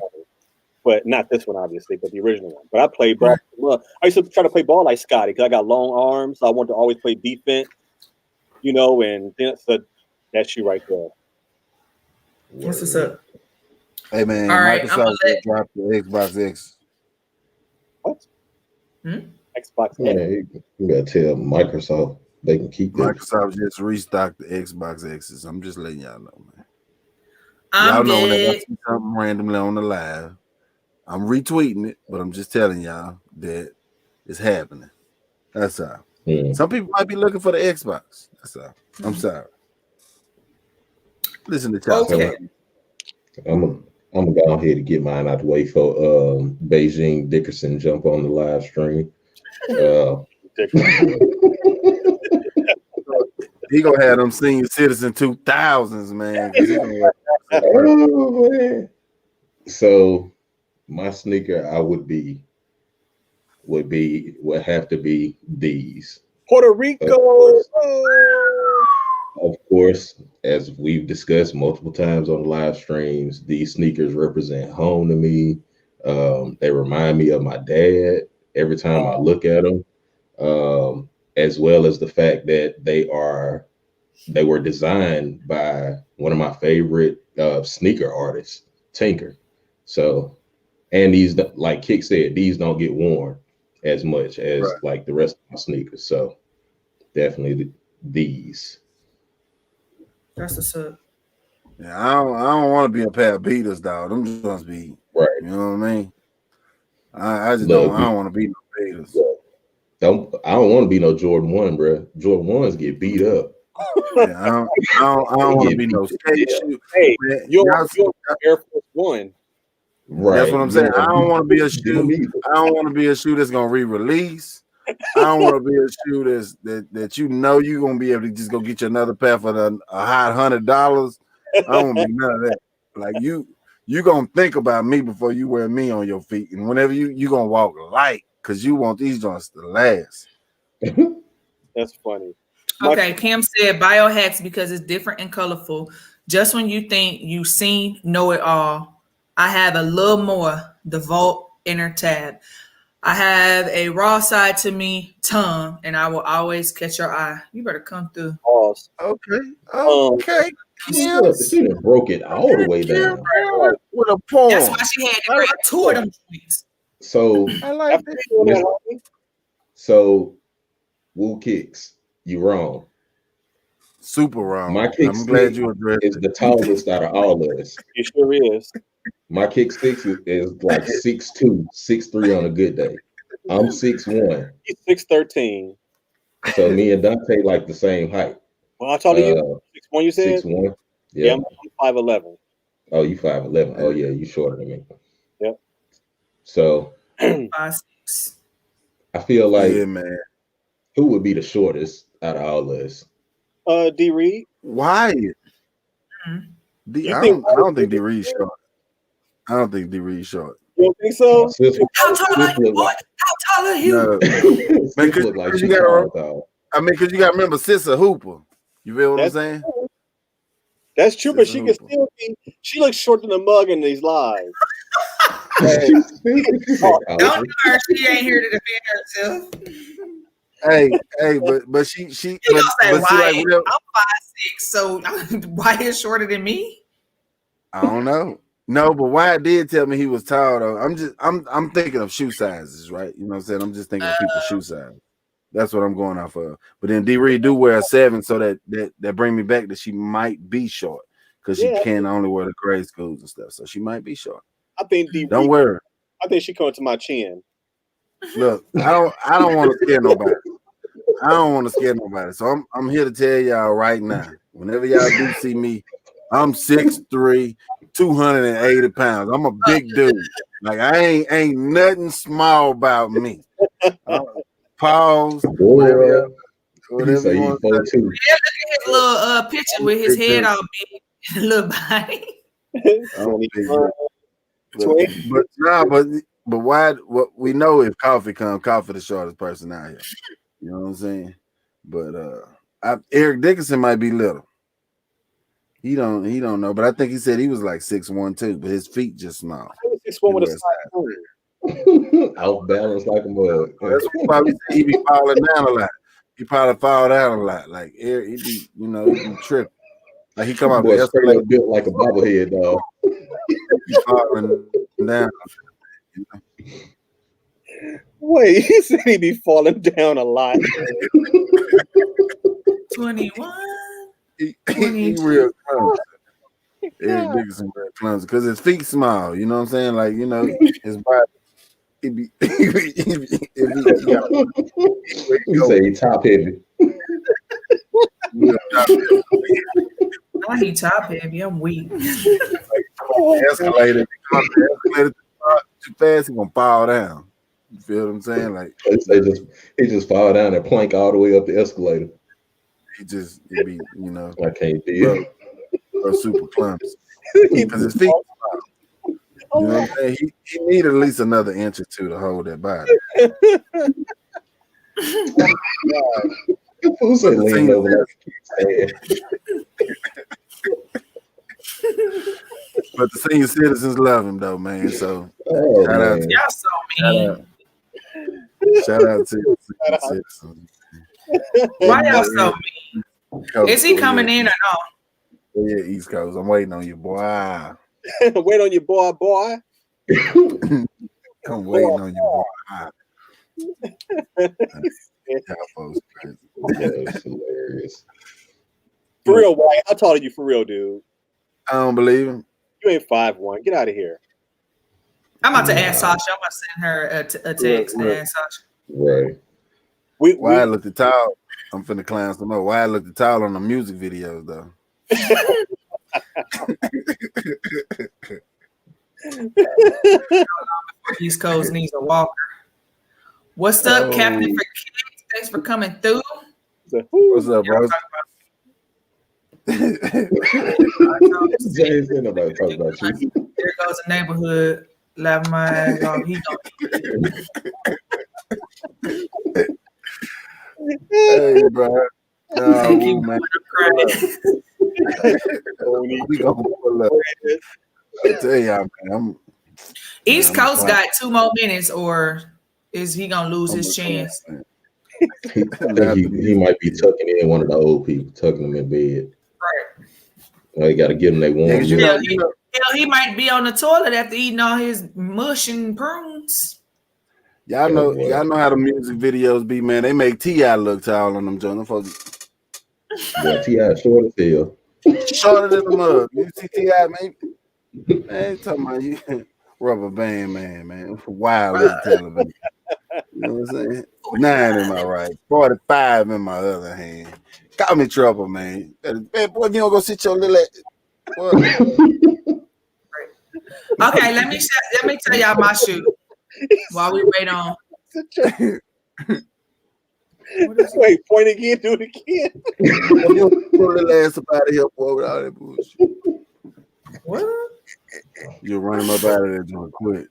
Speaker 3: But not this one, obviously, but the original one. But I played ball. I used to try to play ball like Scotty because I got long arms. So I wanted to always play defense, you know, and so that shoe right there.
Speaker 2: What's this up?
Speaker 5: Hey man,
Speaker 2: All right,
Speaker 5: Microsoft just dropped the Xbox X.
Speaker 3: What? Xbox X?
Speaker 4: Man, you gotta tell Microsoft they can keep that.
Speaker 5: Microsoft just restocked the Xbox X's. I'm just letting y'all know, man.
Speaker 2: I'm
Speaker 5: y'all know
Speaker 2: dead.
Speaker 5: when I see something randomly on the live, I'm retweeting it, but I'm just telling y'all that it's happening. That's all. Some people might be looking for the Xbox. That's all. I'm sorry. Listen to y'all.
Speaker 2: Okay.
Speaker 4: I'm gonna go ahead and get mine out the way for Beijing Dickerson jump on the live stream.
Speaker 5: He gonna have them senior citizen 2000s, man.
Speaker 4: Oh, man. So my sneaker I would have to be these.
Speaker 3: Puerto Rico.
Speaker 4: Of course, as we've discussed multiple times on the live streams, these sneakers represent home to me. They remind me of my dad every time I look at them, as well as the fact that they were designed by one of my favorite sneaker artists, Tinker. So, and these, like Kick said, these don't get worn as much as like the rest of my sneakers. So, definitely these.
Speaker 2: That's what's up.
Speaker 5: Yeah, I don't want to be a pair of beaters, dog. Them just must be
Speaker 4: right.
Speaker 5: You know what I mean? I just don't want to be no beaters.
Speaker 4: I don't want to be no Jordan 1, bro. Jordan 1s get beat up.
Speaker 5: Yeah, I don't want to be no skate shoe.
Speaker 3: Hey, you're Air Force One.
Speaker 4: Right.
Speaker 5: That's what I'm saying. I don't want to be a shoe. I don't want to be a shoe that's gonna re-release. I don't want to be a shoe that you know you're gonna be able to just go get you another pair for a hot $100. I don't want to be none of that. Like you gonna think about me before you wear me on your feet, and whenever you gonna walk light because you want these joints to last.
Speaker 3: That's funny.
Speaker 2: Okay, Kim said biohacks because it's different and colorful. Just when you think you know it all, I have a little more. The Vault Inner Tab. I have a raw side to me, tongue, and I will always catch your eye. You better come through.
Speaker 5: Okay.
Speaker 4: She done broke it all the way down.
Speaker 5: With a poem.
Speaker 2: That's why she had to grab two of them tweets.
Speaker 4: So
Speaker 5: I like that.
Speaker 4: So Woo Kicks, you wrong.
Speaker 5: Super wrong.
Speaker 4: My kick
Speaker 5: I'm glad you addressed
Speaker 4: is the tallest out of all of us.
Speaker 3: It sure is.
Speaker 4: My kick six is like 6'2", 6'3" on a good day. I'm 6'1".
Speaker 3: He's 6'13".
Speaker 4: So me and Dante like the same height.
Speaker 3: Well, how tall are you? 6'1", you said?
Speaker 4: 6'1".
Speaker 3: Yeah, I'm 5'11".
Speaker 4: Oh, you 5'11". Oh yeah, you shorter than me.
Speaker 3: Yep.
Speaker 4: So
Speaker 2: 5'6".
Speaker 4: I feel like
Speaker 5: man.
Speaker 4: Who would be the shortest out of all of us?
Speaker 3: D Reed.
Speaker 5: Why? I don't think D Reed's short. I don't think D Reed's short.
Speaker 3: You don't think so?
Speaker 2: How tall are you, boy? How tall are you?
Speaker 5: No. Because you gotta remember Sissa Hooper. You feel what I'm saying?
Speaker 3: That's true, but she can still be. She looks shorter than a mug in these lives.
Speaker 2: Don't know her. She ain't here to defend herself.
Speaker 5: Hey, but she
Speaker 2: You gonna say
Speaker 5: but
Speaker 2: why?
Speaker 5: like,
Speaker 2: I'm 5'6", so why is shorter than me?
Speaker 5: I don't know. No, but Wyatt did tell me he was tall though. I'm thinking of shoe sizes, right? You know what I'm saying? I'm just thinking of people's shoe size. That's what I'm going off of. But then D Reed do wear a 7, so that bring me back that she might be short because she can only wear the grade schools and stuff. So she might be short.
Speaker 3: I think D Reed,
Speaker 5: don't wear her.
Speaker 3: I think she coming to my chin.
Speaker 5: Look, I don't want to scare nobody. I don't want to scare nobody. So I'm here to tell y'all right now. Whenever y'all do see me, I'm 6'3", 280 pounds. I'm a big dude. Like I ain't nothing small about me. Pause. Whatever
Speaker 4: so you 4'2".
Speaker 2: Yeah, look at his little picture with his head all big,
Speaker 5: But why? What we know if Coffee comes, Coffee the shortest person out here. You know what I'm saying? But Eric Dickinson might be little. He don't know, but I think he said he was like 6'1" too, but his feet just small.
Speaker 3: I was 6'1" with a size 3.
Speaker 4: Out balance like a mug.
Speaker 5: That's what probably said he be falling down a lot. He probably fall down a lot. Like Eric, he be tripping. Like he come out
Speaker 4: Boy,
Speaker 5: the
Speaker 4: straight
Speaker 5: escalator
Speaker 4: up built like a bobblehead dog.
Speaker 5: he falling down. You know?
Speaker 3: Wait, he said he be falling down a lot.
Speaker 2: 21.
Speaker 5: He real clumsy. Eric Dickinson real clumsy because his feet small. You know what I'm saying? Like his body. You
Speaker 4: say he top heavy.
Speaker 2: Why he top heavy? I'm weak.
Speaker 5: Escalator too fast, he gonna fall down. You feel what I'm saying? Like
Speaker 4: he just fall down and plank all the way up the escalator.
Speaker 5: He be,
Speaker 4: I can't be
Speaker 5: super clumsy because his feet. You know what I'm saying? He need at least another inch or two to hold that body.
Speaker 4: Who say lean over like
Speaker 5: But the senior citizens love him though, man. So
Speaker 4: shout
Speaker 2: out to y'all so mean.
Speaker 5: Shout out to the senior citizens.
Speaker 2: Why y'all so mean? Is he coming in or no?
Speaker 5: Yeah, East Coast. I'm waiting on you, boy.
Speaker 3: Wait on your boy.
Speaker 5: I'm waiting on you, boy.
Speaker 4: That's hilarious.
Speaker 3: For real, White. How tall are you for real, dude?
Speaker 5: I don't believe him.
Speaker 3: You ain't 5'1". Get out of here.
Speaker 2: I'm about to ask Sasha. I'm about to send her a text and ask Sasha.
Speaker 4: Right.
Speaker 5: Why I look the tall? I'm finna clown some more. Why I look the tall on the music videos though?
Speaker 2: East Coast needs a walker. What's up, Captain for Kids? Thanks for coming through.
Speaker 5: What's up, bro?
Speaker 4: James, ain't nobody talking about you.
Speaker 2: There goes the neighborhood. Laugh my ass off. He
Speaker 5: Hey, bro.
Speaker 2: Man.
Speaker 5: We gonna pull up. I tell y'all, man.
Speaker 2: East Coast got 2 more minutes, or is he gonna lose his chance?
Speaker 4: He might be tucking in one of the old people, tucking them in bed.
Speaker 2: Right.
Speaker 4: Well, you got to give them they warm.
Speaker 2: He might be on the toilet after eating all his mush and prunes.
Speaker 5: Y'all know how the music videos be, man. They make T.I. look tall on them Jones.
Speaker 4: Yeah, T.I. short as hell.
Speaker 5: Shorter than the mug. You see T.I., man? Man, talking about you, rubber band, man. Wild as television. You know what I'm saying? 9 in my right, 45 in my other hand. Got me trouble, man. Man, boy, you don't go sit your little.
Speaker 2: Okay, let me tell y'all my shoe while we wait on.
Speaker 3: Wait, point again, do it again.
Speaker 5: You pull the ass up out of here, boy, with all that bullshit.
Speaker 2: What?
Speaker 5: You'll run him up out of there, doing quick.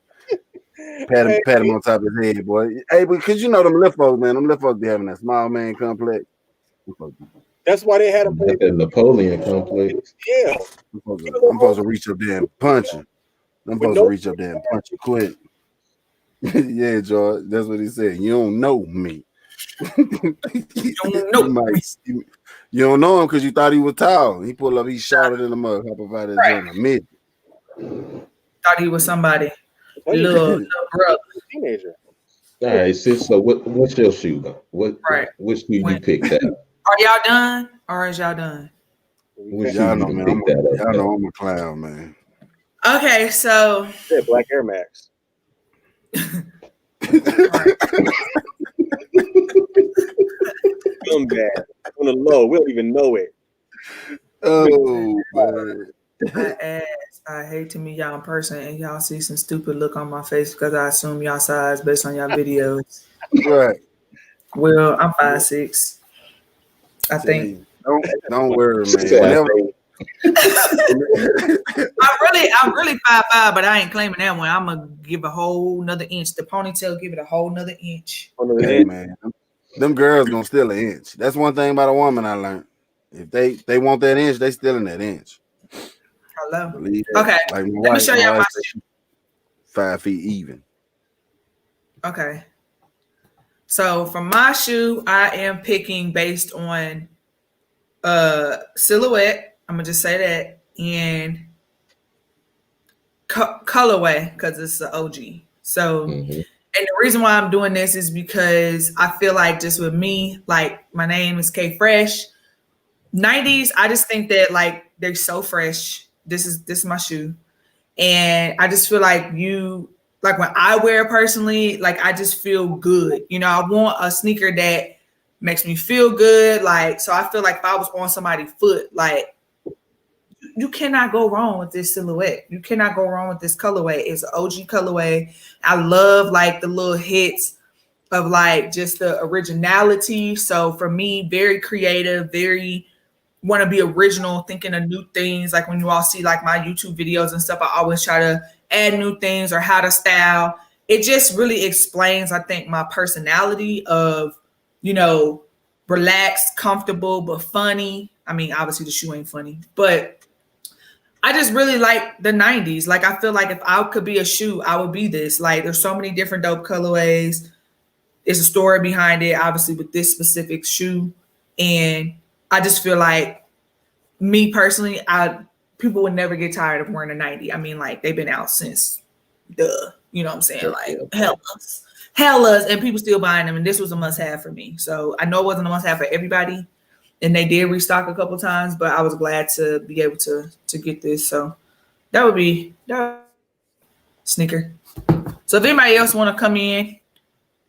Speaker 5: Pat him on top of his head, boy. Hey, because you know them lift folks, man. Them lift folks be having that small man complex.
Speaker 3: That's why they had a
Speaker 4: Napoleon complex.
Speaker 3: Yeah.
Speaker 5: I'm supposed to reach up there and punch him. I'm supposed to reach up there and punch you quick. Yeah, George. That's what he said. You don't know me. You don't know him because you thought he was tall. He pulled up, he shot it in the mug, hop up out of the mid.
Speaker 2: Thought he was somebody. Little brother.
Speaker 3: Teenager.
Speaker 4: All right, sis. So what's your shoe? Which shoe you picked out?
Speaker 2: Are y'all done? Or is y'all done?
Speaker 5: Y'all know, man. Y'all know I'm a clown, man.
Speaker 2: Okay, so
Speaker 3: yeah, Black Air Max. Feeling bad on the low. We don't even know it.
Speaker 5: Oh man.
Speaker 2: I hate to meet y'all in person and y'all see some stupid look on my face because I assume y'all size based on y'all videos.
Speaker 5: Right.
Speaker 2: Well, I'm 5'6". I think.
Speaker 5: Don't worry, man.
Speaker 2: I'm really 5'5", but I ain't claiming that one. I'm gonna give a whole nother inch. The ponytail give it a whole nother inch.
Speaker 5: Hey man, them girls gonna steal an inch. That's one thing about a woman I learned. If they want that inch, they stealing that inch.
Speaker 2: Hello.
Speaker 5: Believe that.
Speaker 2: Okay.
Speaker 5: Like
Speaker 2: Let me show y'all my
Speaker 5: 5 feet even.
Speaker 2: Okay. So for my shoe, I am picking based on silhouette. I'm gonna just say that, and colorway because it's an OG. So, and the reason why I'm doing this is because I feel like just with me, like my name is K Fresh. 90s, I just think that like they're so fresh. This is my shoe, and I just feel like like when I wear it personally, like I just feel good. You know, I want a sneaker that makes me feel good. Like, so I feel like if I was on somebody's foot, like you cannot go wrong with this silhouette. You cannot go wrong with this colorway. It's an OG colorway. I love like the little hits of like just the originality. So for me, very creative, very want to be original, thinking of new things. Like when you all see like my YouTube videos and stuff, I always try to add new things or how to style. It just really explains, I think, my personality of, you know, relaxed, comfortable, but funny. I mean, obviously the shoe ain't funny, but I just really like the 90s. Like, I feel like if I could be a shoe, I would be this. Like, there's so many different dope colorways. There's a story behind it, obviously, with this specific shoe. And I just feel like me personally, people would never get tired of wearing a 90. I mean, like, they've been out since you know what I'm saying? Like, hellas, and people still buying them. And this was a must-have for me. So I know it wasn't a must-have for everybody. And they did restock a couple times, but I was glad to be able to get this. So that would be sneaker. So if anybody else want to come in,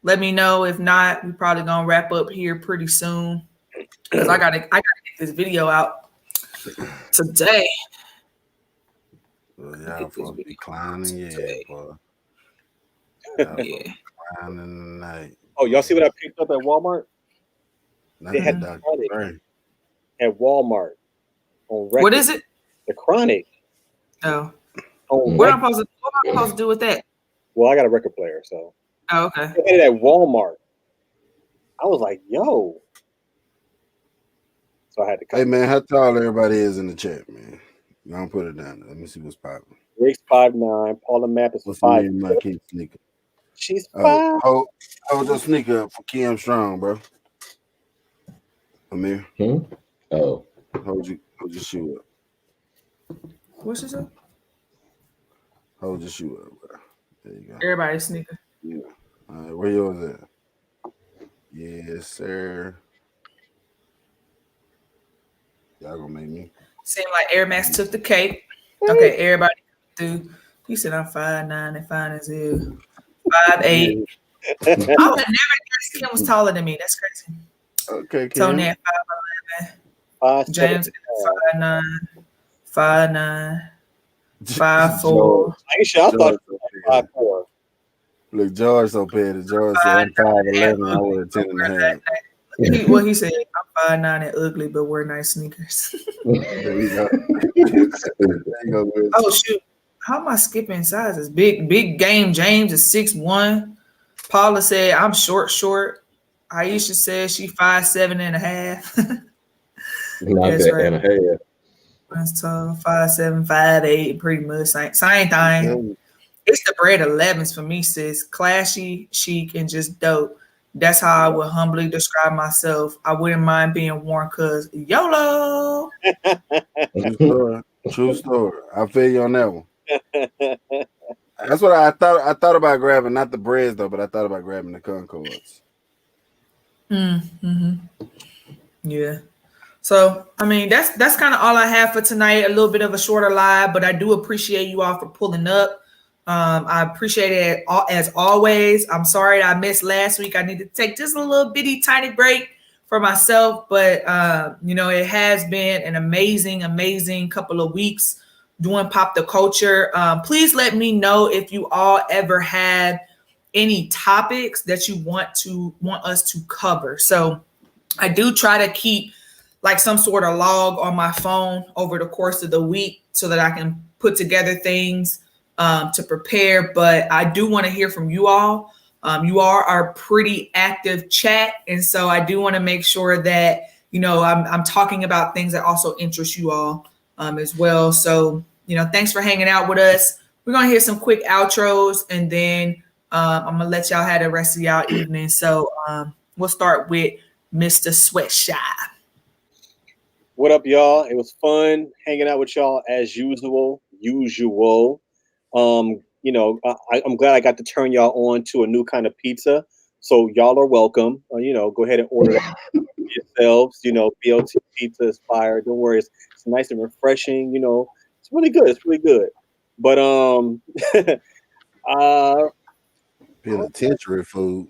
Speaker 2: let me know. If not, we probably gonna wrap up here pretty soon because I gotta get this video out today.
Speaker 5: Well, y'all supposed to be clowning, yeah, boy.
Speaker 2: Yeah.
Speaker 5: Clowning tonight.
Speaker 3: Oh, y'all see what I picked up at Walmart?
Speaker 5: Not
Speaker 3: They had
Speaker 5: Dr.
Speaker 3: Chronic
Speaker 5: Burn.
Speaker 3: at Walmart on record.
Speaker 2: What is it?
Speaker 3: The Chronic.
Speaker 2: Oh,
Speaker 3: On
Speaker 2: what
Speaker 3: record.
Speaker 2: am I supposed to do with that?
Speaker 3: Well, I got a record player, so
Speaker 2: Oh, okay.
Speaker 3: they had it at Walmart. I was like, yo. So I had to come.
Speaker 5: Hey man, how tall everybody is in the chat, man? Don't put it down. Let me see what's popping.
Speaker 3: Rick's 5'9", Paula Map is
Speaker 5: What's
Speaker 3: 5'.
Speaker 5: my kid sneaker?
Speaker 3: She's 5.
Speaker 5: Hold your sneaker up for Kim Strong, bro. Amir.
Speaker 4: Oh.
Speaker 5: Hold your shoe up.
Speaker 2: What's this?
Speaker 5: Hold your shoe up, bro. There you go.
Speaker 2: Everybody's sneaker.
Speaker 5: Yeah. All right, where yours at? Yes, sir. Y'all gonna make me.
Speaker 2: Seemed like Air Max took the cake. Okay, everybody through. He said I'm 5'9" and fine as hell. 5'8". I would never guess Kim was taller than me. That's crazy.
Speaker 5: Okay, Kim.
Speaker 2: Tony at 5'11". James at 5'9". 5'9". 5'4".
Speaker 3: Aisha, I thought you were 5'4".
Speaker 5: Look, George so petty. George said I'm 5'11". I wear 10 and a half.
Speaker 2: He said, I'm 5'9" and ugly, but wear nice sneakers.
Speaker 5: There you go. There you go.
Speaker 2: Oh, shoot. How am I skipping sizes? Big game James is 6'1". Paula said, I'm short. Aisha says she 5'7" and a half.
Speaker 4: Not
Speaker 2: That's
Speaker 4: that
Speaker 2: right.
Speaker 4: and a half.
Speaker 2: That's tall. 5'7", 5'8", pretty much same thing. It's the bread 11s for me, sis. Classy, chic, and just dope. That's how I would humbly describe myself. I wouldn't mind being worn because YOLO.
Speaker 5: True story. I feel you on that one. That's what I thought. I thought about grabbing not the breads though, but I thought about grabbing the Concords.
Speaker 2: Mm-hmm. Yeah. So I mean, that's kind of all I have for tonight. A little bit of a shorter live, but I do appreciate you all for pulling up. I appreciate it as always. I'm sorry I missed last week. I need to take just a little bitty tiny break for myself, but it has been an amazing couple of weeks doing Pop the Culture. Please let me know if you all ever have any topics that you want us to cover. So I do try to keep like some sort of log on my phone over the course of the week so that I can put together things to prepare. But I do want to hear from you all. You are our pretty active chat. And so I do want to make sure that, I'm talking about things that also interest you all as well. So, thanks for hanging out with us. We're going to hear some quick outros, and then I'm going to let y'all have the rest of y'all evening. So we'll start with Mr. Sweatshop.
Speaker 3: What up, y'all? It was fun hanging out with y'all as usual. I'm glad I got to turn y'all on to a new kind of pizza. So y'all are welcome. Go ahead and order that yourselves. BLT pizza is fire. Don't worry, it's nice and refreshing. It's really good. It's really good. But
Speaker 5: penitentiary food.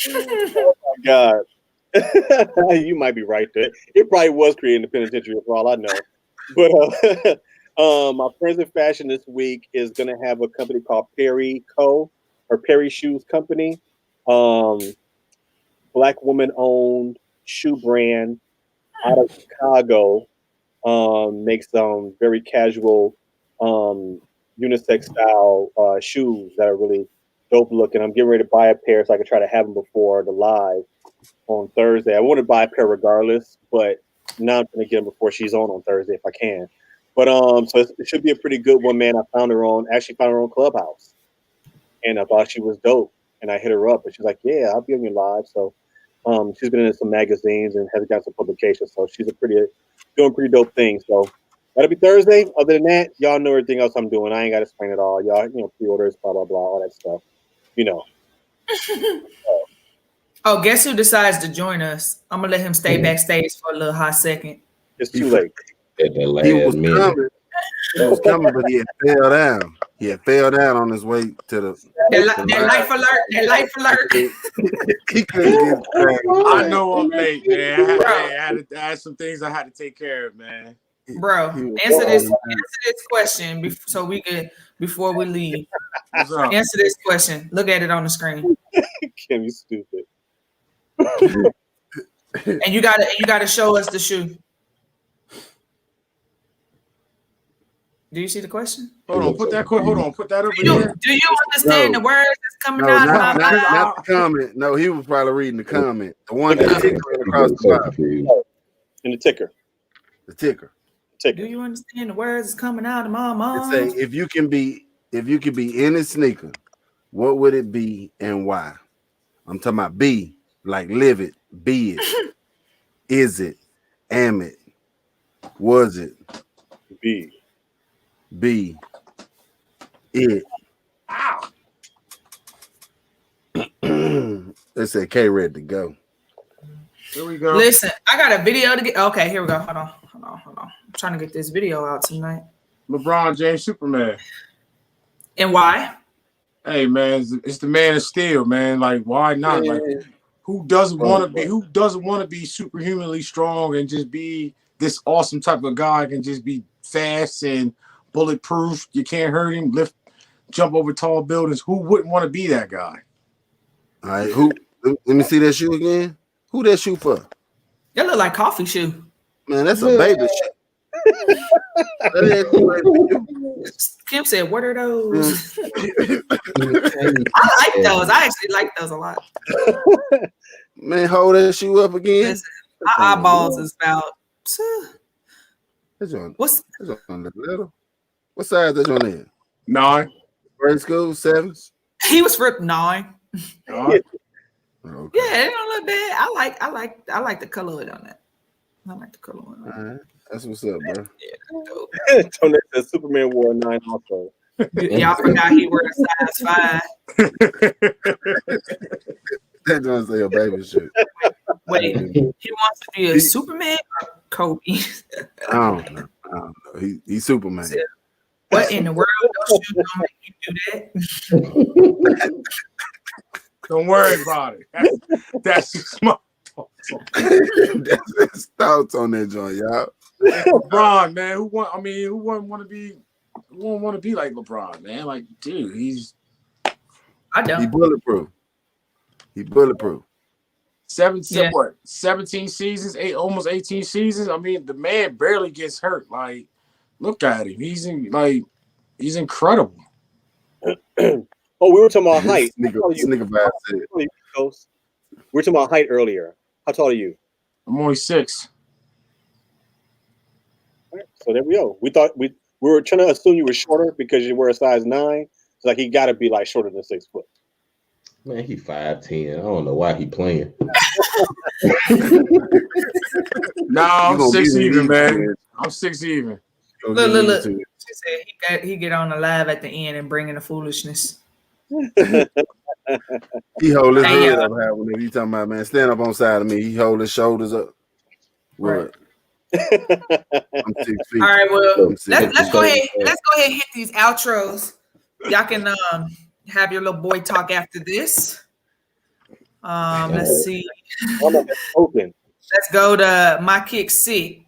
Speaker 3: Oh my God. You might be right there. It probably was created in the penitentiary for all I know. But my friends in fashion this week is going to have a company called Perry Co. or Perry Shoes Company. Black woman owned shoe brand out of Chicago. Makes very casual unisex style shoes that are really dope looking. I'm getting ready to buy a pair so I can try to have them before the live on Thursday. I want to buy a pair regardless, but now I'm going to get them before she's on Thursday if I can. But so it should be a pretty good one, man. I found her on Clubhouse, and I thought she was dope. And I hit her up, and she's like, "Yeah, I'll be on your live." So she's been in some magazines and has got some publications. So she's doing pretty dope things. So that'll be Thursday. Other than that, y'all know everything else I'm doing. I ain't got to explain it all. Y'all, pre-orders, blah blah blah, all that stuff.
Speaker 2: Oh, guess who decides to join us? I'm gonna let him stay backstage for a little hot second.
Speaker 3: It's too late.
Speaker 4: At the last
Speaker 5: He was
Speaker 4: minute.
Speaker 5: coming. He was coming, but he had fell down. He had fell down on his way to the.
Speaker 2: That life alert. That life alert.
Speaker 5: He couldn't get.
Speaker 7: I know I'm late, man. I had some things I had to take care of, man.
Speaker 2: Bro, answer this question before we leave.
Speaker 7: What's up?
Speaker 2: Answer this question. Look at it on the screen.
Speaker 3: Kim, you stupid.
Speaker 2: And you gotta show us the shoe. Do you see the question?
Speaker 7: Hold on, put that over here.
Speaker 2: Do you understand the words that's coming out
Speaker 5: No,
Speaker 2: of my mouth?
Speaker 5: not the comment. No, he was probably reading the comment. The one that across the bottom.
Speaker 3: In the ticker.
Speaker 5: The ticker.
Speaker 2: Do you understand the words that's coming out of my mouth?
Speaker 5: It say, if you can be any sneaker, what would it be and why? I'm talking about be, like live it, be it, is it, am it, was it,
Speaker 3: be
Speaker 5: it.
Speaker 7: Ow.
Speaker 5: They said K ready to go.
Speaker 7: Here we go.
Speaker 2: Listen, I got a video to get. Okay, here we go. Hold on. I'm trying to get this video out tonight.
Speaker 7: LeBron James, Superman.
Speaker 2: And why?
Speaker 7: Hey, man, it's the Man of Steel, man. Like, why not? Like, who doesn't want to be superhumanly strong and just be this awesome type of guy? Can just be fast and bulletproof. You can't hurt him. Jump over tall buildings. Who wouldn't want to be that guy?
Speaker 5: All right, let me see that shoe again. Who that shoe for?
Speaker 2: That look like coffee shoe.
Speaker 5: Man, that's a baby shoe.
Speaker 2: Kim said, "What are those?" I like those. I actually like those a lot.
Speaker 5: Man, hold that shoe up again.
Speaker 2: Listen, my eyeballs is about. What's
Speaker 5: on the little? What size is on there?
Speaker 7: 9.
Speaker 5: Grade school 7s.
Speaker 2: He was for 9.
Speaker 5: Okay.
Speaker 2: Yeah, it don't look bad. I like the color on that. I like the color on that.
Speaker 5: All right. That's what's up, bro.
Speaker 2: Yeah,
Speaker 3: Tony says Superman wore 9 also.
Speaker 2: Y'all forgot he wore a size 5.
Speaker 5: That don't say a baby shoe.
Speaker 2: Wait, he wants to be a Superman or Kobe?
Speaker 5: I don't know. He's Superman.
Speaker 2: What in the world? Those shoes don't make you do that.
Speaker 7: Don't worry about it. That's smart.
Speaker 5: That's thoughts on that joint, y'all.
Speaker 7: LeBron, man, who wouldn't want to be won't want to be like LeBron, man. Like, dude, he's
Speaker 2: I don't.
Speaker 5: He bulletproof. He bulletproof.
Speaker 7: 17 seasons, almost 18 seasons. I mean, the man barely gets hurt. Like, look at him. He's incredible.
Speaker 3: Oh, we were talking about height.
Speaker 5: Nigga vibe said.
Speaker 3: We were talking about height earlier. How tall are you?
Speaker 7: I'm only 6.
Speaker 3: All right, so there we go. We thought we were trying to assume you were shorter because you were a size 9. So like he got to be like shorter than 6 foot.
Speaker 4: Man, he 5'10". I don't know why he playing.
Speaker 7: Nah, I'm 6 even, man. I'm 6 even.
Speaker 2: Look. She said he get on the live at the end and bring in the foolishness.
Speaker 5: He hold his head up high whenever he talking about, man, stand up on side of me. He hold his shoulders up.
Speaker 2: Right.
Speaker 5: I'm 6 feet.
Speaker 2: All right, well, let's go ahead. Let's go ahead and hit these outros. Y'all can have your little boy talk after this. Let's see.
Speaker 3: Open.
Speaker 2: Let's go to my kick sick.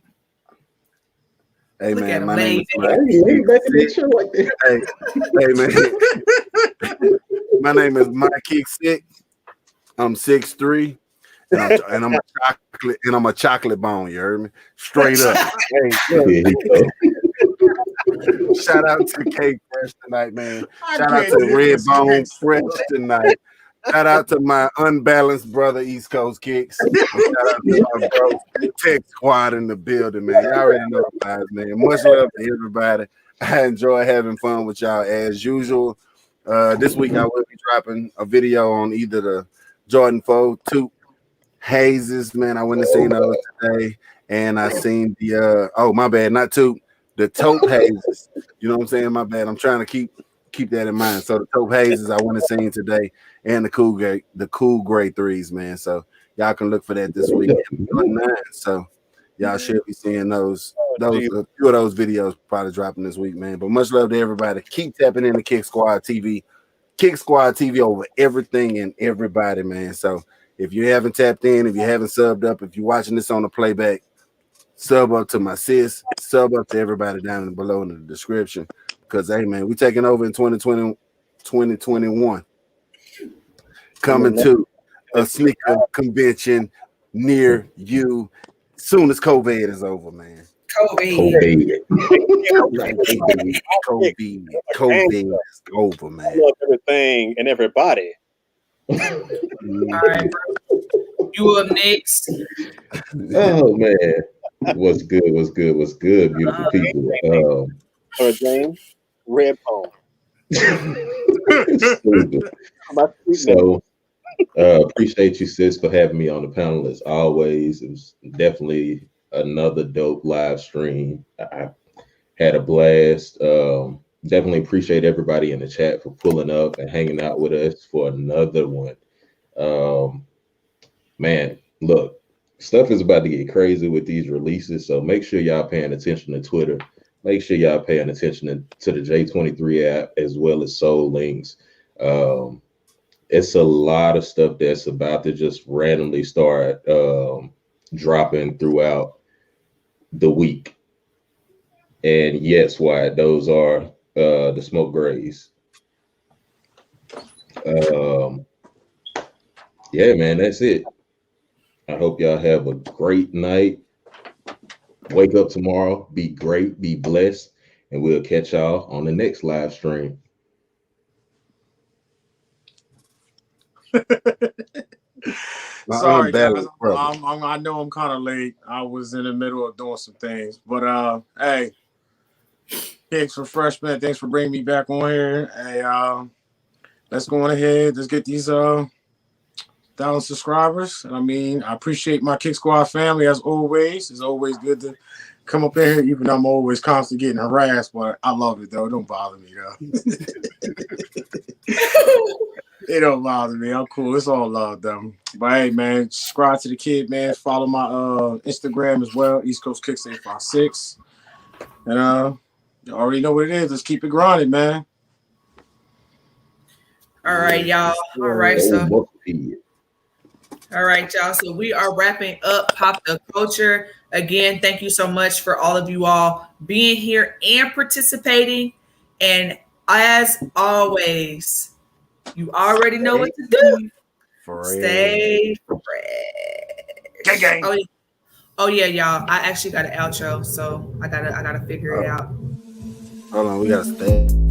Speaker 5: Hey,
Speaker 2: Look
Speaker 5: man,
Speaker 2: at
Speaker 5: my
Speaker 2: him,
Speaker 5: name is Mike KikSquad. I'm 6'3", and I'm a chocolate bone. You heard me? Straight up. Hey, shout out to Cake Fresh tonight, man. Shout out to Red Bone Fresh tonight. Shout out to my unbalanced brother, East Coast Kicks. Shout out to my bro, KikSquad in the building, man. Y'all already know the vibes, man. Much love to everybody. I enjoy having fun with y'all as usual. This week I will be dropping a video on either the Jordan 4 Taupe Hazes, man. I went and seen those today, and I seen the my bad, not Taupe, the Taupe Hazes. You know what I'm saying? My bad. I'm trying to keep that in mind. So the Taupe Hazes I went and seen today, and the cool gray 3s, man. So y'all can look for that this week. So y'all should be seeing those a few of those videos probably dropping this week, man. But much love to everybody. Keep tapping into KikSquad TV. KikSquad TV over everything and everybody, man. So if you haven't tapped in, if you haven't subbed up, if you're watching this on the playback, sub up to my sis, sub up to everybody down below in the description. Because, hey, man, we taking over in 2021. Coming to a sneaker convention near you soon as COVID is over, man. COVID is over, man.
Speaker 3: I love everything and everybody.
Speaker 2: All right, you up next?
Speaker 4: Oh man, what's good? Beautiful people.
Speaker 3: James, Red Bone.
Speaker 4: So appreciate you, sis, for having me on the panel as always. It was definitely another dope live stream. I had a blast. Definitely appreciate everybody in the chat for pulling up and hanging out with us for another one. Man, look, stuff is about to get crazy with these releases, so make sure y'all paying attention to Twitter. Make sure y'all paying attention to the J23 app as well as Soul Links. It's a lot of stuff that's about to just randomly start dropping throughout the week. And yes, Wyatt, those are the smoke grays. Yeah, man, that's it. I hope y'all have a great night. Wake up tomorrow, be great, be blessed, and we'll catch y'all on the next live stream.
Speaker 7: Sorry, guys. I know I'm kind of late. I was in the middle of doing some things, but hey, thanks for freshman. Thanks for bringing me back on here. Hey, let's go on ahead. Let's get these 1,000 subscribers. And I mean, I appreciate my KikSquad family as always. It's always good to come up in here, even though I'm always constantly getting harassed. But I love it though. It don't bother me though. It don't bother me. I'm cool. It's all love though. But hey, man, subscribe to the kid, man. Follow my Instagram as well, East Coast Kicks 856. And you already know what it is. Let's keep it grinding, man.
Speaker 2: All right, y'all. All right, so. All All right, y'all. So we are wrapping up Pop the Culture. Again, thank you so much for all of you all being here and participating. And as always, you already know what to do. Stay fresh.
Speaker 7: Gang.
Speaker 2: Oh yeah, y'all. I actually got an outro, so I gotta figure it out.
Speaker 5: Hold on, we gotta stay.